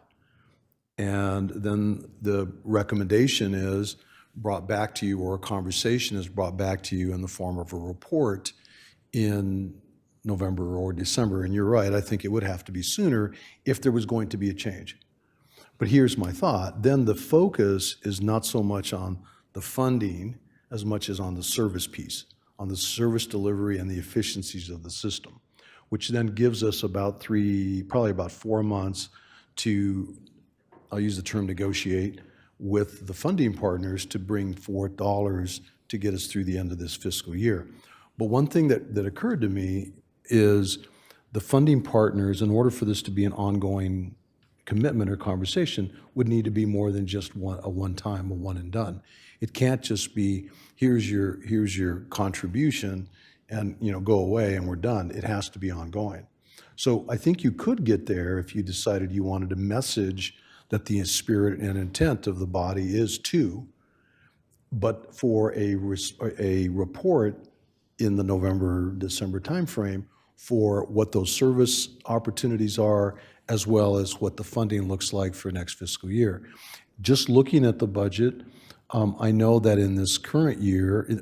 And then the recommendation is brought back to you, or a conversation is brought back to you in the form of a report in November or December. And you're right, I think it would have to be sooner if there was going to be a change. But here's my thought. Then the focus is not so much on the funding as much as on the service piece, on the service delivery and the efficiencies of the system, which then gives us probably about 4 months to, I'll use the term negotiate, with the funding partners to bring forth dollars to get us through the end of this fiscal year. But one thing that occurred to me is the funding partners, in order for this to be an ongoing commitment or conversation, would need to be more than just a one-time, a one and done. It can't just be, here's your contribution and go away and we're done. It has to be ongoing. So I think you could get there if you decided you wanted to message that the spirit and intent of the body is to, but for a report in the November, December timeframe for what those service opportunities are, as well as what the funding looks like for next fiscal year. Just looking at the budget, I know that in this current year, in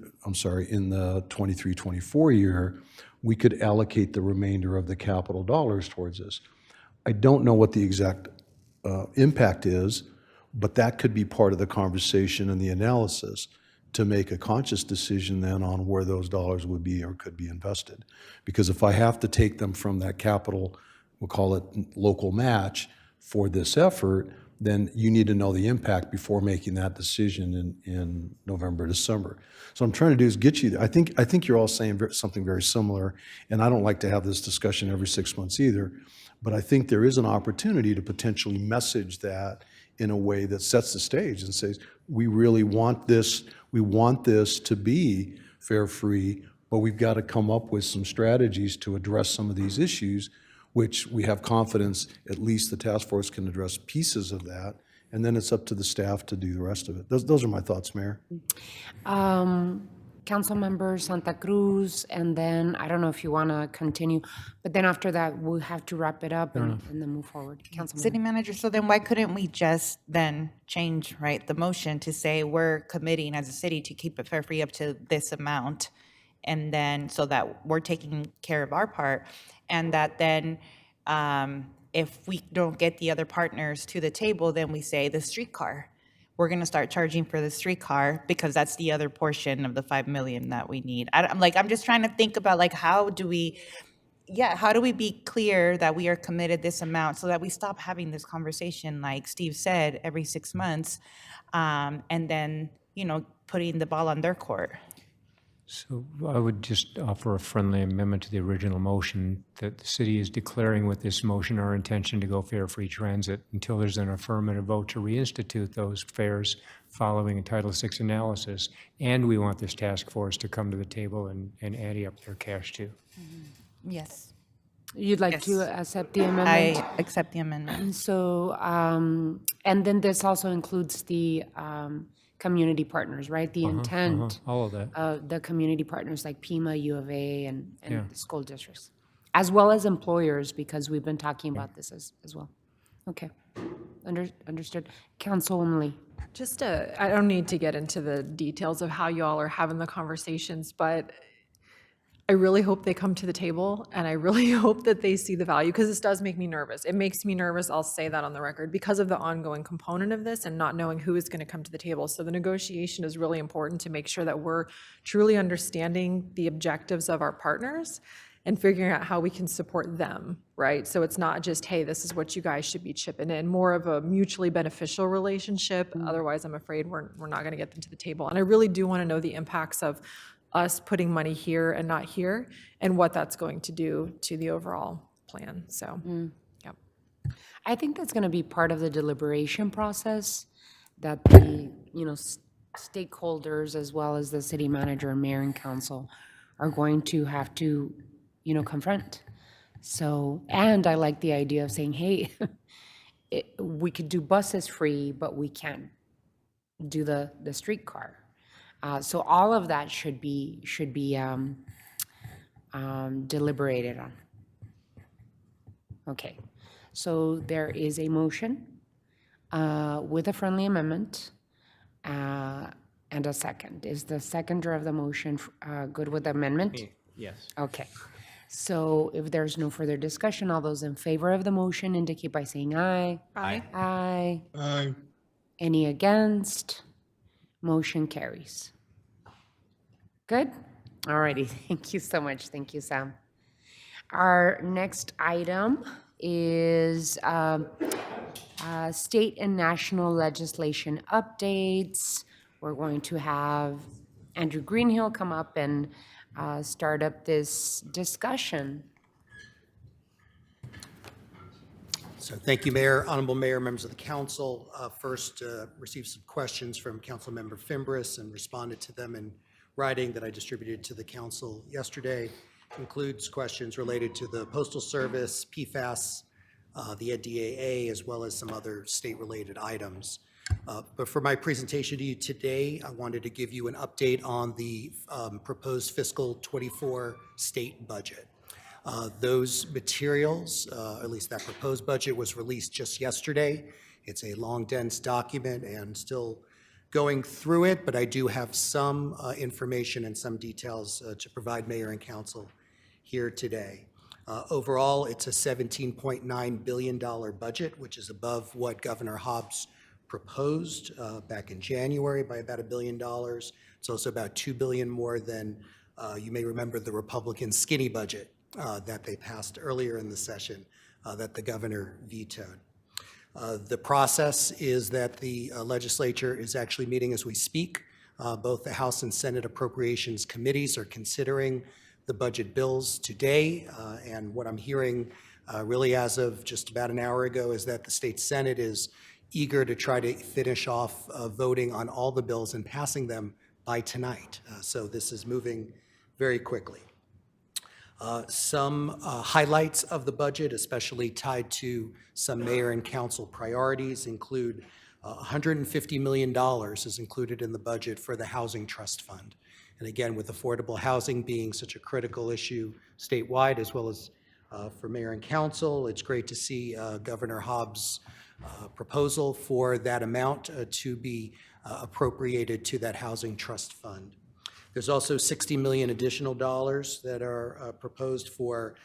the 23-24 year, we could allocate the remainder of the capital dollars towards this. I don't know what the exact impact is, but that could be part of the conversation and the analysis to make a conscious decision then on where those dollars would be or could be invested. Because if I have to take them from that capital, we'll call it local match, for this effort, then you need to know the impact before making that decision in November, December. So what I'm trying to do is get you there. I think you're all saying something very similar, and I don't like to have this discussion every 6 months either, but I think there is an opportunity to potentially message that in a way that sets the stage and says, we really want this, to be fare free, but we've got to come up with some strategies to address some of these issues, which we have confidence at least the task force can address pieces of that, and then it's up to the staff to do the rest of it. Those are my thoughts, Mayor. Councilmember Santa Cruz, and then, I don't know if you want to continue, but then after that, we'll have to wrap it up and then move forward. Councilmember. City manager, so then why couldn't we just then change, right, the motion to say we're committing as a city to keep it fair free up to this amount, and then, so that we're taking care of our part, and that then, if we don't get the other partners to the table, then we say the streetcar. We're going to start charging for the streetcar because that's the other portion of the 5 million that we need. I'm just trying to think about how do we be clear that we are committed this amount so that we stop having this conversation, like Steve said, every 6 months, and then, putting the ball on their court. So I would just offer a friendly amendment to the original motion that the city is declaring with this motion our intention to go fare-free transit until there's an affirmative vote to reinstitute those fares following a Title VI analysis. And we want this task force to come to the table and ante up their cash too. Yes. You'd like to accept the amendment? I accept the amendment. And so, and then this also includes the community partners, right? The intent all of that. of the community partners like PIMA, U of A, and the school districts, as well as employers, because we've been talking about this as well. Okay, understood. Councilwoman Lee. Just I don't need to get into the details of how you all are having the conversations, but I really hope they come to the table, and I really hope that they see the value, because this does make me nervous. It makes me nervous, I'll say that on the record, because of the ongoing component of this and not knowing who is going to come to the table. So the negotiation is really important to make sure that we're truly understanding the objectives of our partners and figuring out how we can support them, right? So it's not just, hey, this is what you guys should be chipping in, more of a mutually beneficial relationship. Otherwise, I'm afraid we're not going to get them to the table. And I really do want to know the impacts of us putting money here and not here, and what that's going to do to the overall plan. So, yeah. I think that's going to be part of the deliberation process that the, stakeholders, as well as the city manager, mayor, and council, are going to have to, confront. So, and I like the idea of saying, hey, we could do buses free, but we can't do the streetcar. So all of that should be deliberated on. Okay, so there is a motion with a friendly amendment and a second. Is the seconder of the motion good with the amendment? Yes. Okay, so if there's no further discussion, all those in favor of the motion indicate by saying aye. Aye. Aye. Aye. Any against? Motion carries. Good? Alrighty, thank you so much. Thank you, Sam. Our next item is state and national legislation updates. We're going to have Andrew Greenhill come up and start up this discussion. So thank you, Mayor, Honorable Mayor, members of the council. First, received some questions from Councilmember Fimbres and responded to them in writing that I distributed to the council yesterday. Includes questions related to the Postal Service, PFAS, the NDAA, as well as some other state-related items. But for my presentation to you today, I wanted to give you an update on the proposed fiscal 24 state budget. Those materials, at least that proposed budget, was released just yesterday. It's a long, dense document and still going through it, but I do have some information and some details to provide Mayor and Council here today. Overall, it's a $17.9 billion budget, which is above what Governor Hobbs proposed back in January by about $1 billion. It's also about $2 billion more than, you may remember, the Republican skinny budget that they passed earlier in the session that the governor vetoed. The process is that the legislature is actually meeting as we speak. Both the House and Senate Appropriations Committees are considering the budget bills today, and what I'm hearing really as of just about an hour ago is that the state Senate is eager to try to finish off voting on all the bills and passing them by tonight. So this is moving very quickly. Some highlights of the budget, especially tied to some mayor and council priorities, include $150 million is included in the budget for the Housing Trust Fund. And again, with affordable housing being such a critical issue statewide, as well as for mayor and council, it's great to see Governor Hobbs' proposal for that amount to be appropriated to that Housing Trust Fund. There's also $60 million additional dollars that are proposed for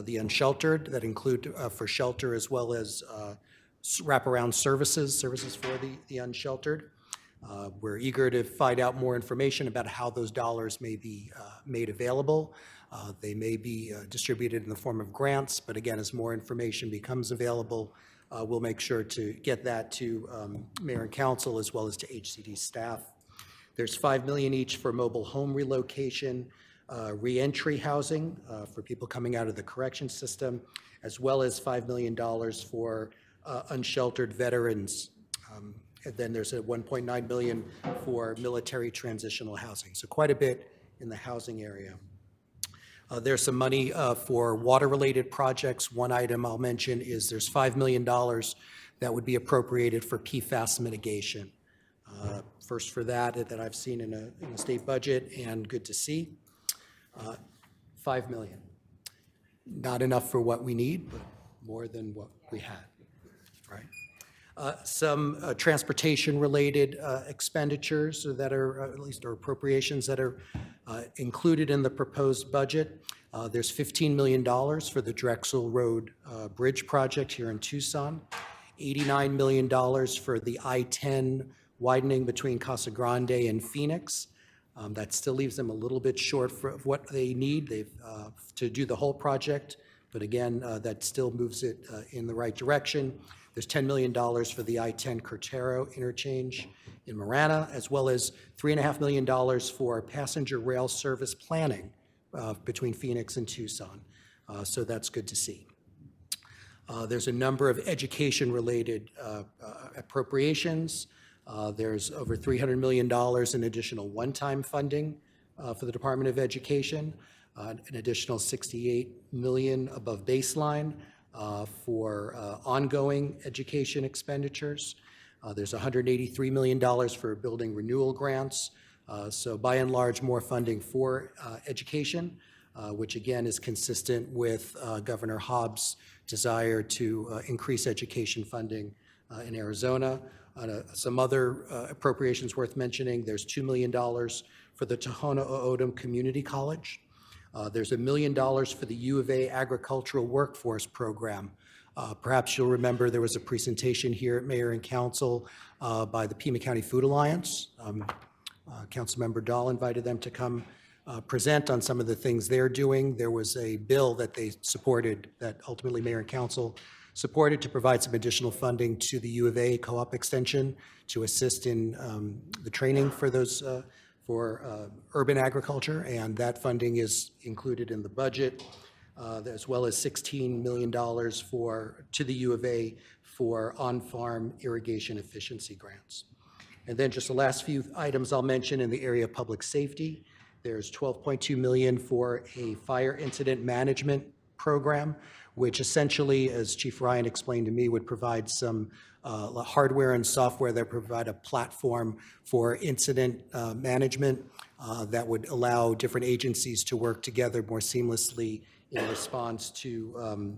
the unsheltered, that include for shelter as well as wraparound services for the unsheltered. We're eager to find out more information about how those dollars may be made available. They may be distributed in the form of grants, but again, as more information becomes available, we'll make sure to get that to Mayor and Council as well as to HCD staff. There's $5 million each for mobile home relocation, reentry housing for people coming out of the correction system, as well as $5 million for unsheltered veterans. And then there's a $1.9 billion for military transitional housing. So quite a bit in the housing area. There's some money for water-related projects. One item I'll mention is there's $5 million that would be appropriated for PFAS mitigation. First for that I've seen in a state budget, and good to see. $5 million. Not enough for what we need, but more than what we had, right? Some transportation-related expenditures that are, at least or appropriations that are included in the proposed budget. There's $15 million for the Drexel Road Bridge project here in Tucson, $89 million for the I-10 widening between Casa Grande and Phoenix. That still leaves them a little bit short for what they need to do the whole project, but again, that still moves it in the right direction. There's $10 million for the I-10 Cortero interchange in Marana, as well as $3.5 million for passenger rail service planning between Phoenix and Tucson. So that's good to see. There's a number of education-related appropriations. There's over $300 million in additional one-time funding for the Department of Education, an additional $68 million above baseline for ongoing education expenditures. There's $183 million for building renewal grants, So by and large, more funding for education, which again is consistent with Governor Hobbs' desire to increase education funding in Arizona. Some other appropriations worth mentioning, there's $2 million for the Tohono O'odham Community College. There's $1 million for the U of A Agricultural Workforce Program. Perhaps you'll remember there was a presentation here at Mayor and Council by the Pima County Food Alliance. Councilmember Dahl invited them to come present on some of the things they're doing. There was a bill that they supported that ultimately Mayor and Council supported to provide some additional funding to the U of A co-op extension to assist in the training for those for urban agriculture, and that funding is included in the budget, as well as $16 million to the U of A for on-farm irrigation efficiency grants. And then just the last few items I'll mention in the area of public safety. There's $12.2 million for a fire incident management program, which essentially, as Chief Ryan explained to me, would provide some hardware and software that provide a platform for incident management that would allow different agencies to work together more seamlessly in response to,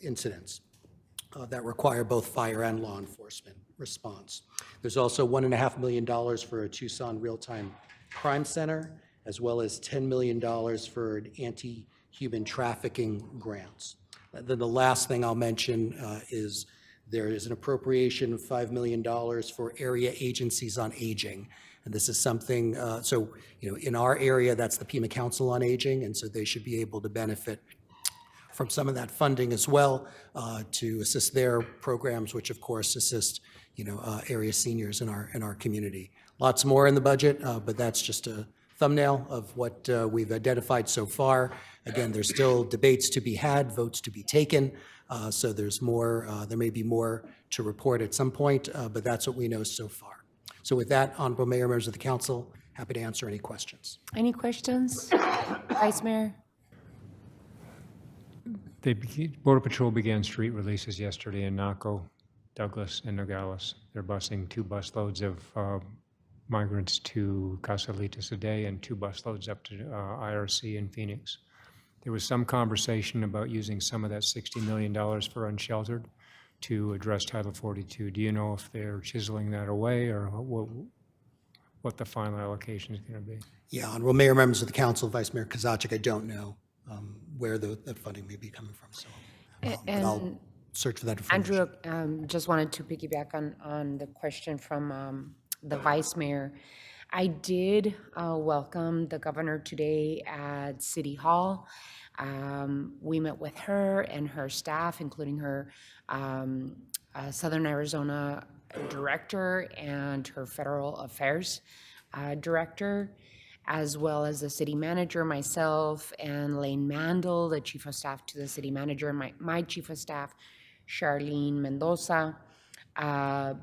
incidents that require both fire and law enforcement response. There's also $1.5 million for a Tucson real-time crime center, as well as $10 million for an anti-human trafficking grants. Then the last thing I'll mention is there is an appropriation of $5 million for area agencies on aging. And this is something, in our area, that's the Pima Council on Aging, and so they should be able to benefit from some of that funding as well to assist their programs, which of course assist, area seniors in our community. Lots more in the budget, but that's just a thumbnail of what we've identified so far. Again, there's still debates to be had, votes to be taken, so there's more, there may be more to report at some point, but that's what we know so far. So with that, Honorable Mayor, members of the council, happy to answer any questions. Any questions? Vice Mayor? Border Patrol began street releases yesterday in Naco, Douglas, and Nogales. They're busing 2 busloads of migrants to Casalitas a day and 2 busloads up to IRC in Phoenix. There was some conversation about using some of that $60 million for unsheltered to address Title 42. Do you know if they're chiseling that away or what the final allocation is going to be? Yeah, Honorable Mayor, members of the council, Vice Mayor Kozachik, I don't know where that funding may be coming from, so but I'll search for that information. Andrew, just wanted to piggyback on the question from the Vice Mayor. I did welcome the governor today at City Hall. We met with her and her staff, including her Southern Arizona director and her federal affairs director, as well as the city manager, myself, and Lane Mandel, the chief of staff to the city manager, my chief of staff, Charlene Mendoza,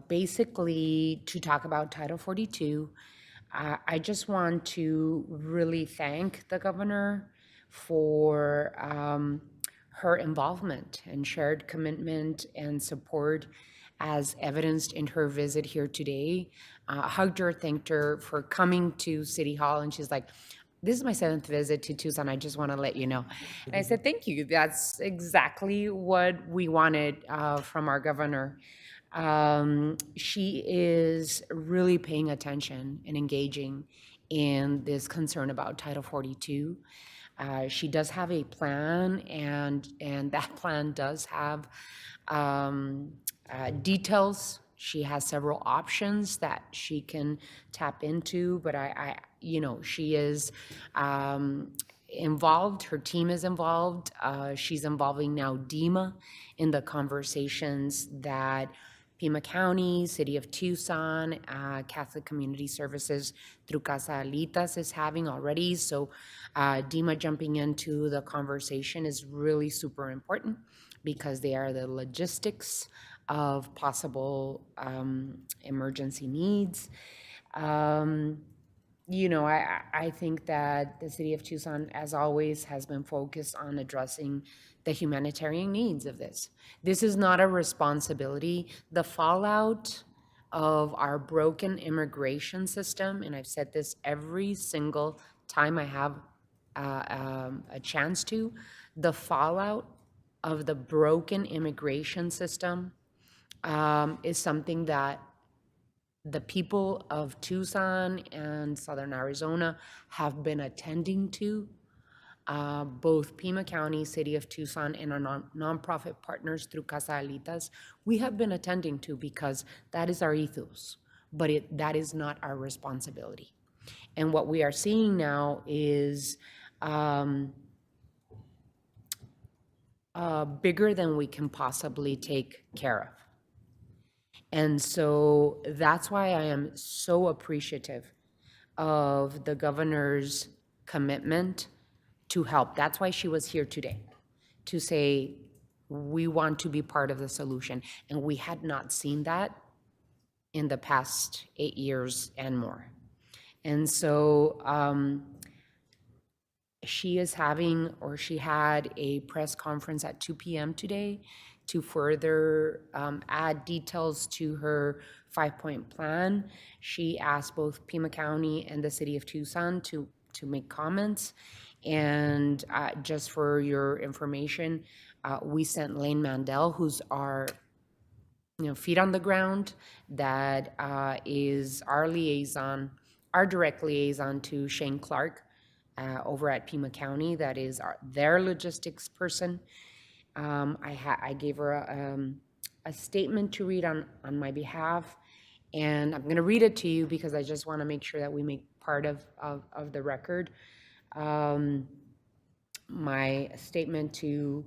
basically to talk about Title 42. I just want to really thank the governor for her involvement and shared commitment and support as evidenced in her visit here today. Hugged her, thanked her for coming to City Hall, and she's like, this is my 7th visit to Tucson, I just want to let you know. And I said, thank you, that's exactly what we wanted from our governor. She is really paying attention and engaging in this concern about Title 42. She does have a plan, and that plan does have details. She has several options that she can tap into, but she is involved. Her team is involved. She's involving now DEMA in the conversations that Pima County, City of Tucson, Catholic Community Services through Casalitas is having already. So DEMA jumping into the conversation is really super important because they are the logistics of possible emergency needs. I think that the City of Tucson, as always, has been focused on addressing the humanitarian needs of this. This is not a responsibility. The fallout of our broken immigration system, and I've said this every single time I have a chance to, the fallout of the broken immigration system is something that the people of Tucson and Southern Arizona have been attending to. Both Pima County, City of Tucson, and our nonprofit partners through Casa Alitas, we have been attending to because that is our ethos, but that is not our responsibility. And what we are seeing now is bigger than we can possibly take care of. And so that's why I am so appreciative of the governor's commitment to help. That's why she was here today, to say, we want to be part of the solution. And we had not seen that in the past 8 years and more. And so she is having, or she had a press conference at 2 p.m. today to further add details to her 5-point plan. She asked both Pima County and the City of Tucson to make comments. And just for your information, we sent Lane Mandel, who's our feet on the ground, that is our liaison, our direct liaison to Shane Clark over at Pima County, that is their logistics person. I gave her a statement to read on my behalf, and I'm going to read it to you because I just want to make sure that we make part of the record. My statement to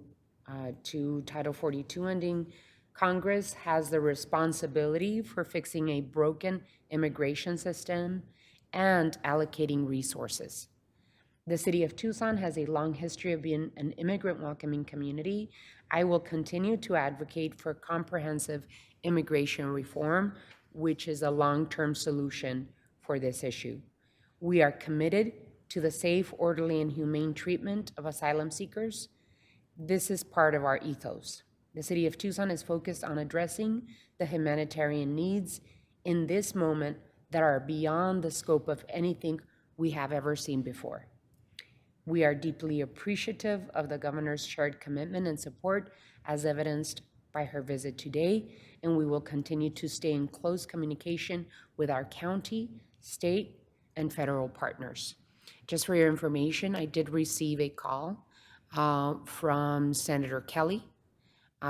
Title 42 ending: Congress has the responsibility for fixing a broken immigration system and allocating resources. The City of Tucson has a long history of being an immigrant welcoming community. I will continue to advocate for comprehensive immigration reform, which is a long-term solution for this issue. We are committed to the safe, orderly, and humane treatment of asylum seekers. This is part of our ethos. The City of Tucson is focused on addressing the humanitarian needs in this moment that are beyond the scope of anything we have ever seen before. We are deeply appreciative of the governor's shared commitment and support as evidenced by her visit today, and we will continue to stay in close communication with our county, state, and federal partners. Just for your information, I did receive a call from Senator Kelly,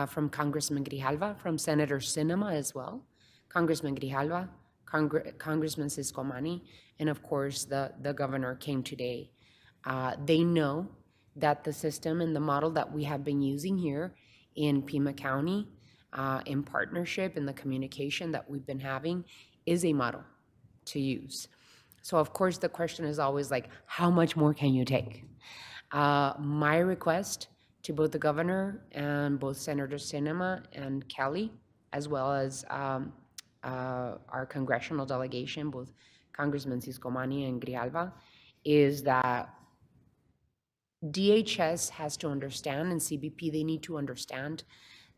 from Congressman Grijalva, from Senator Sinema as well, Congressman Grijalva, Congressman Ciscomani, and of course the governor came today. They know that the system and the model that we have been using here in Pima County, in partnership and the communication that we've been having, is a model to use. So of course the question is always like, how much more can you take? My request to both the governor and both Senator Sinema and Kelly, as well as our congressional delegation, both Congressman Ciscomani and Grijalva, is that DHS has to understand, and CBP, they need to understand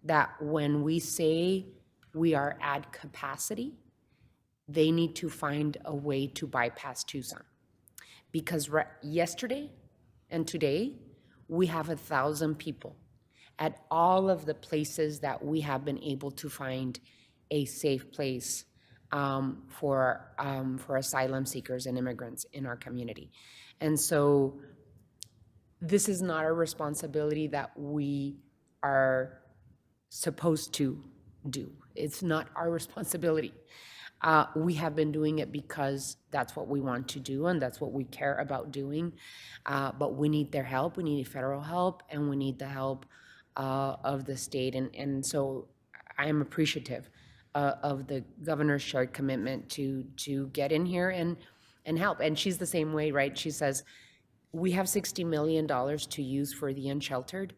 that when we say we are at capacity, they need to find a way to bypass Tucson. Because yesterday and today, we have 1,000 people at all of the places that we have been able to find a safe place for asylum seekers and immigrants in our community. And so this is not a responsibility that we are supposed to do. It's not our responsibility. We have been doing it because that's what we want to do and that's what we care about doing. But we need their help, we need federal help, and we need the help of the state. And so I am appreciative of the governor's shared commitment to get in here and help. And she's the same way, right? She says, we have $60 million to use for the unsheltered.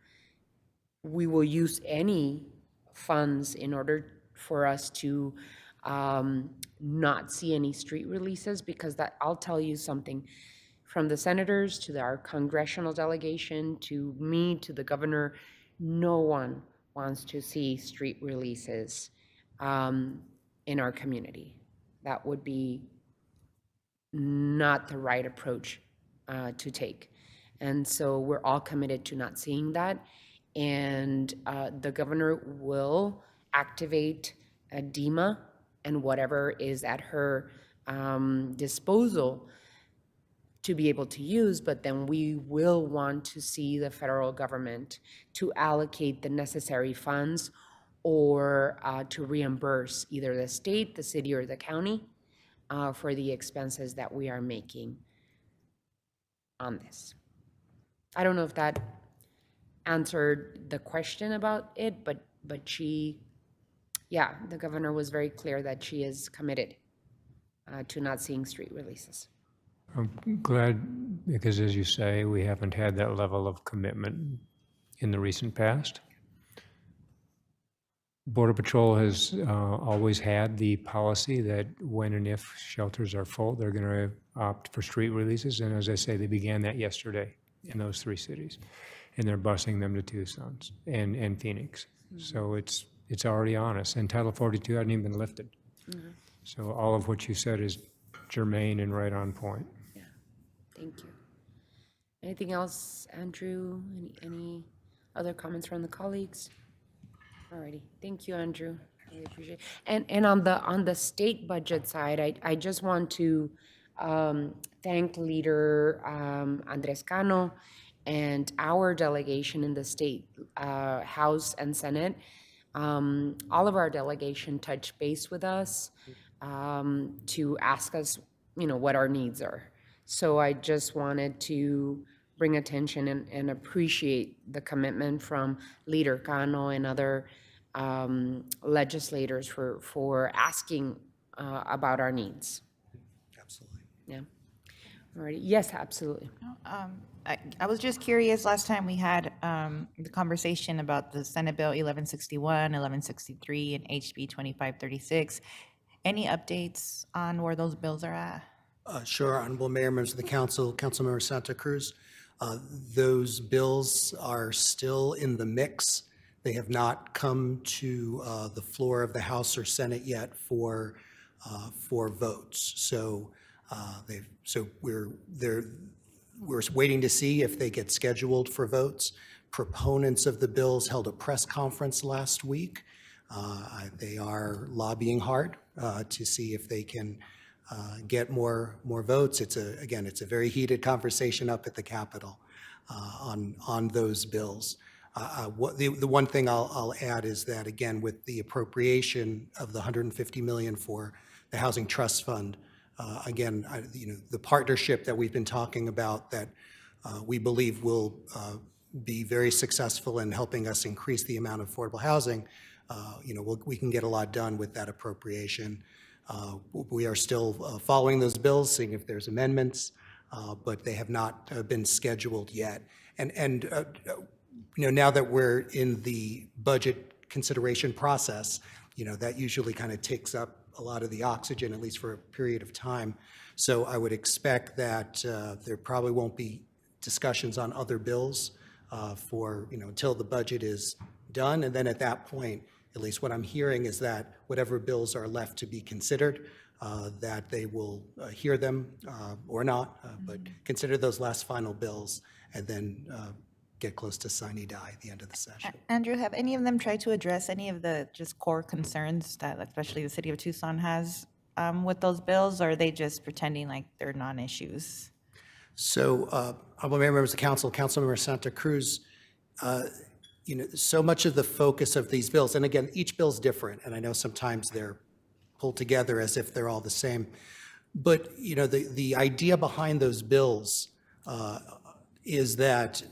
We will use any funds in order for us to not see any street releases, because that, I'll tell you something, from the senators to our congressional delegation to me to the governor, no one wants to see street releases. in our community. That would be not the right approach to take. And so we're all committed to not seeing that. And the governor will activate DEMA and whatever is at her disposal to be able to use, but then we will want to see the federal government to allocate the necessary funds or to reimburse either the state, the city, or the county for the expenses that we are making on this. I don't know if that answered the question about it, but she, yeah, the governor was very clear that she is committed to not seeing street releases. I'm glad, because as you say, we haven't had that level of commitment in the recent past. Border Patrol has always had the policy that when and if shelters are full, they're going to opt for street releases. And as I say, they began that yesterday in those 3 cities. And they're busing them to Tucson and Phoenix. So it's already on us. And Title 42 hadn't even been lifted. So all of what you said is germane and right on point. Yeah, thank you. Anything else, Andrew? Any other comments from the colleagues? Alrighty, thank you, Andrew. I really appreciate it. And on the state budget side, I just want to thank Leader Andres Cano and our delegation in the state House and Senate. All of our delegation touched base with us to ask us, what our needs are. So I just wanted to bring attention and appreciate the commitment from Leader Cano and other legislators for asking about our needs. Absolutely. Yeah. All right. Yes, absolutely. I was just curious, last time we had the conversation about the Senate Bill 1161, 1163, and HB 2536. Any updates on where those bills are at? Sure, Honorable Mayor, members of the council, Councilmember Santa Cruz. Those bills are still in the mix. They have not come to the floor of the House or Senate yet for votes. So we're waiting to see if they get scheduled for votes. Proponents of the bills held a press conference last week. They are lobbying hard to see if they can get more votes. It's a very heated conversation up at the Capitol on those bills. The one thing I'll add is that, again, with the appropriation of the $150 million for the Housing Trust Fund, the partnership that we've been talking about that we believe will be very successful in helping us increase the amount of affordable housing, we can get a lot done with that appropriation. We are still following those bills, seeing if there's amendments, but they have not been scheduled yet. And now that we're in the budget consideration process, that usually kind of takes up a lot of the oxygen, at least for a period of time. So I would expect that there probably won't be discussions on other bills until the budget is done. And then at that point, at least what I'm hearing is that whatever bills are left to be considered, that they will hear them or not, but consider those last final bills and then get close to sine die at the end of the session. Andrew, have any of them tried to address any of the just core concerns that especially the city of Tucson has with those bills, or are they just pretending like they're non-issues? So, Honorable Mayor, members of council, Councilmember Santa Cruz, so much of the focus of these bills, and again, each bill's different, and I know sometimes they're pulled together as if they're all the same, but the idea behind those bills is that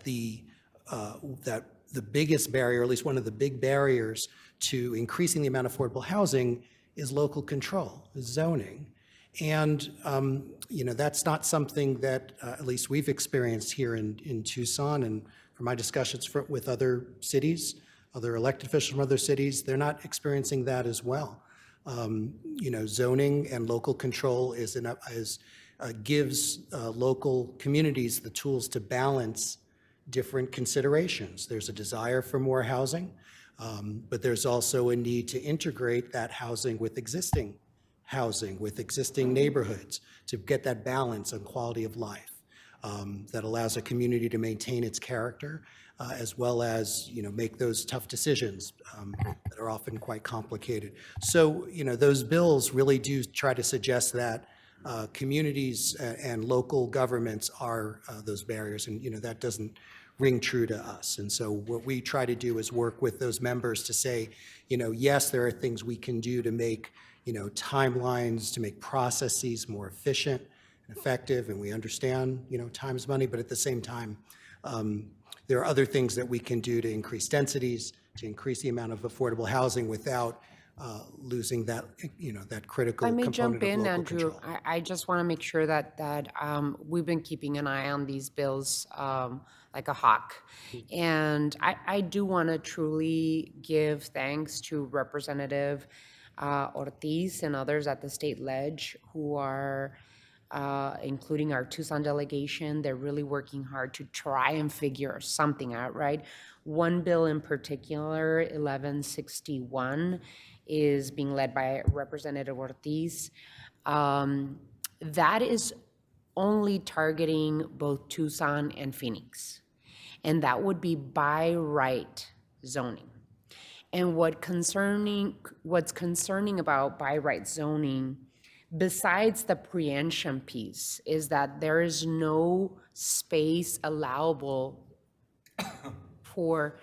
the biggest barrier, or at least one of the big barriers to increasing the amount of affordable housing is local control, is zoning. And, that's not something that at least we've experienced here in Tucson, and from my discussions with other cities, other elected officials from other cities, they're not experiencing that as well. Zoning and local control gives local communities the tools to balance different considerations. There's a desire for more housing. But there's also a need to integrate that housing with existing housing, with existing neighborhoods, to get that balance and quality of life that allows a community to maintain its character, as well as, make those tough decisions that are often quite complicated. So, those bills really do try to suggest that communities and local governments are those barriers, and, that doesn't ring true to us. And so what we try to do is work with those members to say, yes, there are things we can do to make, timelines, to make processes more efficient and effective, and we understand, time is money, but at the same time, there are other things that we can do to increase densities, to increase the amount of affordable housing without losing that, that critical I may component jump of in, local Andrew. control. I just want to make sure that we've been keeping an eye on these bills like a hawk. And I do want to truly give thanks to Representative Ortiz and others at the state ledge who are, including our Tucson delegation, they're really working hard to try and figure something out, right? One bill in particular, 1161, is being led by Representative Ortiz. That is only targeting both Tucson and Phoenix, and that would be by right zoning. And what's concerning about by right zoning, besides the preemption piece, is that there is no space allowable for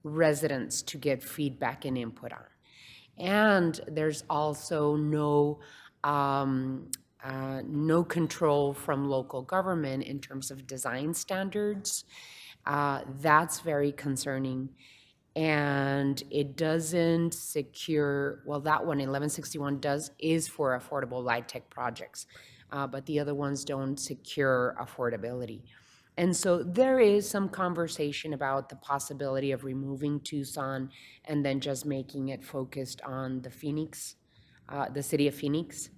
residents to get feedback and input on. And there's also no control from local government in terms of design standards. That's very concerning. And it doesn't secure, well, that one, 1161, is for affordable light tech projects, but the other ones don't secure affordability. And so there is some conversation about the possibility of removing Tucson and then just making it focused on the Phoenix, the city of Phoenix.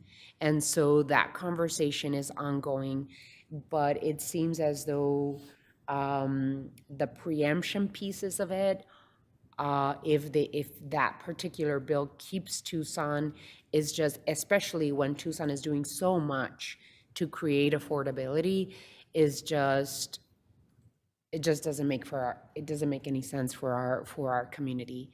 And so that conversation is ongoing, but it seems as though the preemption pieces of it, if that particular bill keeps Tucson, is just, especially when Tucson is doing so much to create affordability, it just doesn't make any sense for our community.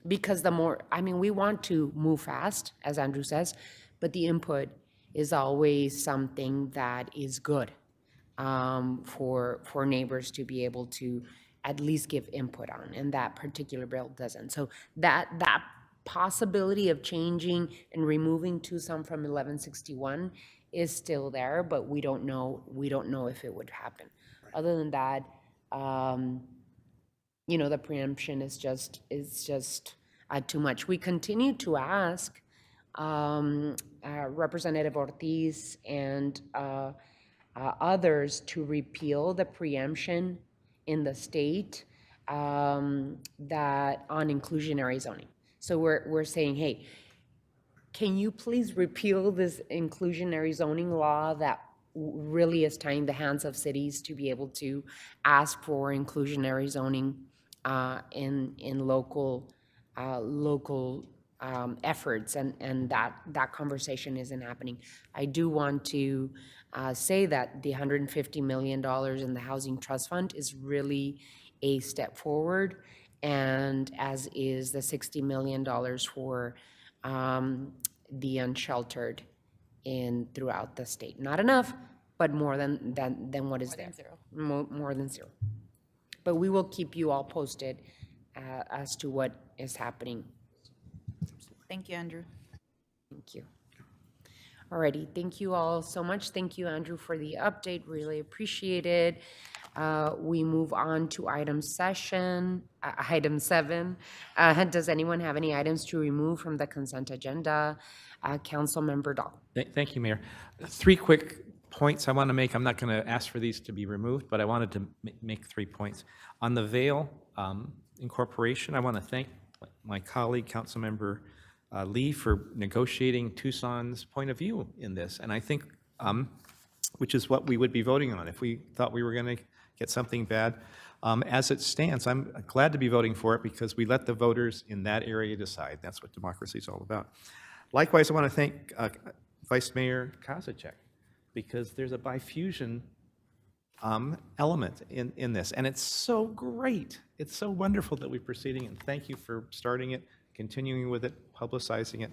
Because we want to move fast, as Andrew says, but the input is always something that is good for neighbors to be able to at least give input on, and that particular bill doesn't. So that possibility of changing and removing Tucson from 1161 is still there, but we don't know if it would happen. Right. Other than that, the preemption is just too much. We continue to ask Representative Ortiz and others to repeal the preemption in the state that on inclusionary zoning. So we're saying, hey, can you please repeal this inclusionary zoning law that really is tying the hands of cities to be able to ask for inclusionary zoning in local efforts, and that conversation isn't happening. I do want to say that the $150 million in the Housing Trust Fund is really a step forward, and as is the $60 million for the unsheltered throughout the state. Not enough, but more than what is there. More than zero. But we will keep you all posted as to what is happening. Thank you, Andrew. Thank you. Alrighty, thank you all so much. Thank you, Andrew, for the update. Really appreciate it. We move on to item 7. Does anyone have any items to remove from the consent agenda? Councilmember Dahl. Thank you, Mayor. 3 quick points I want to make. I'm not going to ask for these to be removed, but I wanted to make 3 points. On the Vail Incorporation, I want to thank my colleague, Councilmember Lee, for negotiating Tucson's point of view in this. And I think, which is what we would be voting on if we thought we were going to get something bad. As it stands, I'm glad to be voting for it because we let the voters in that area decide. That's what democracy is all about. Likewise, I want to thank Vice Mayor Kozacek because there's a bifusion element in this, and it's so great. It's so wonderful that we're proceeding, and thank you for starting it, continuing with it, publicizing it.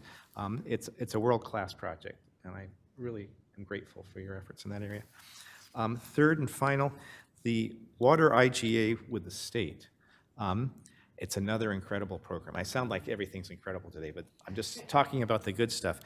It's a world-class project, and I really am grateful for your efforts in that area. Third and final, the water IGA with the state. It's another incredible program. I sound like everything's incredible today, but I'm just talking about the good stuff.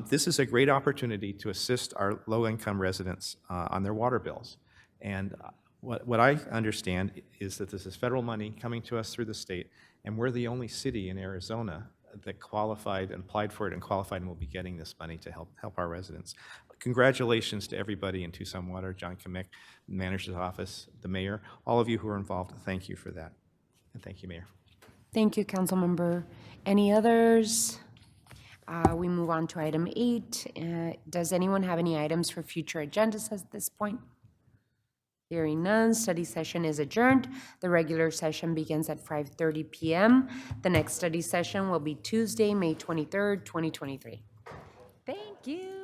This is a great opportunity to assist our low-income residents on their water bills. And what I understand is that this is federal money coming to us through the state, and we're the only city in Arizona that qualified and applied for it and qualified and will be getting this money to help our residents. Congratulations to everybody in Tucson Water, John Kamick, manager's office, the mayor, all of you who are involved. Thank you for that. And thank you, Mayor. Thank you, Councilmember. Any others? We move on to item 8. Does anyone have any items for future agendas at this point? Hearing none, study session is adjourned. The regular session begins at 5:30 p.m. The next study session will be Tuesday, May 23rd, 2023. Thank you.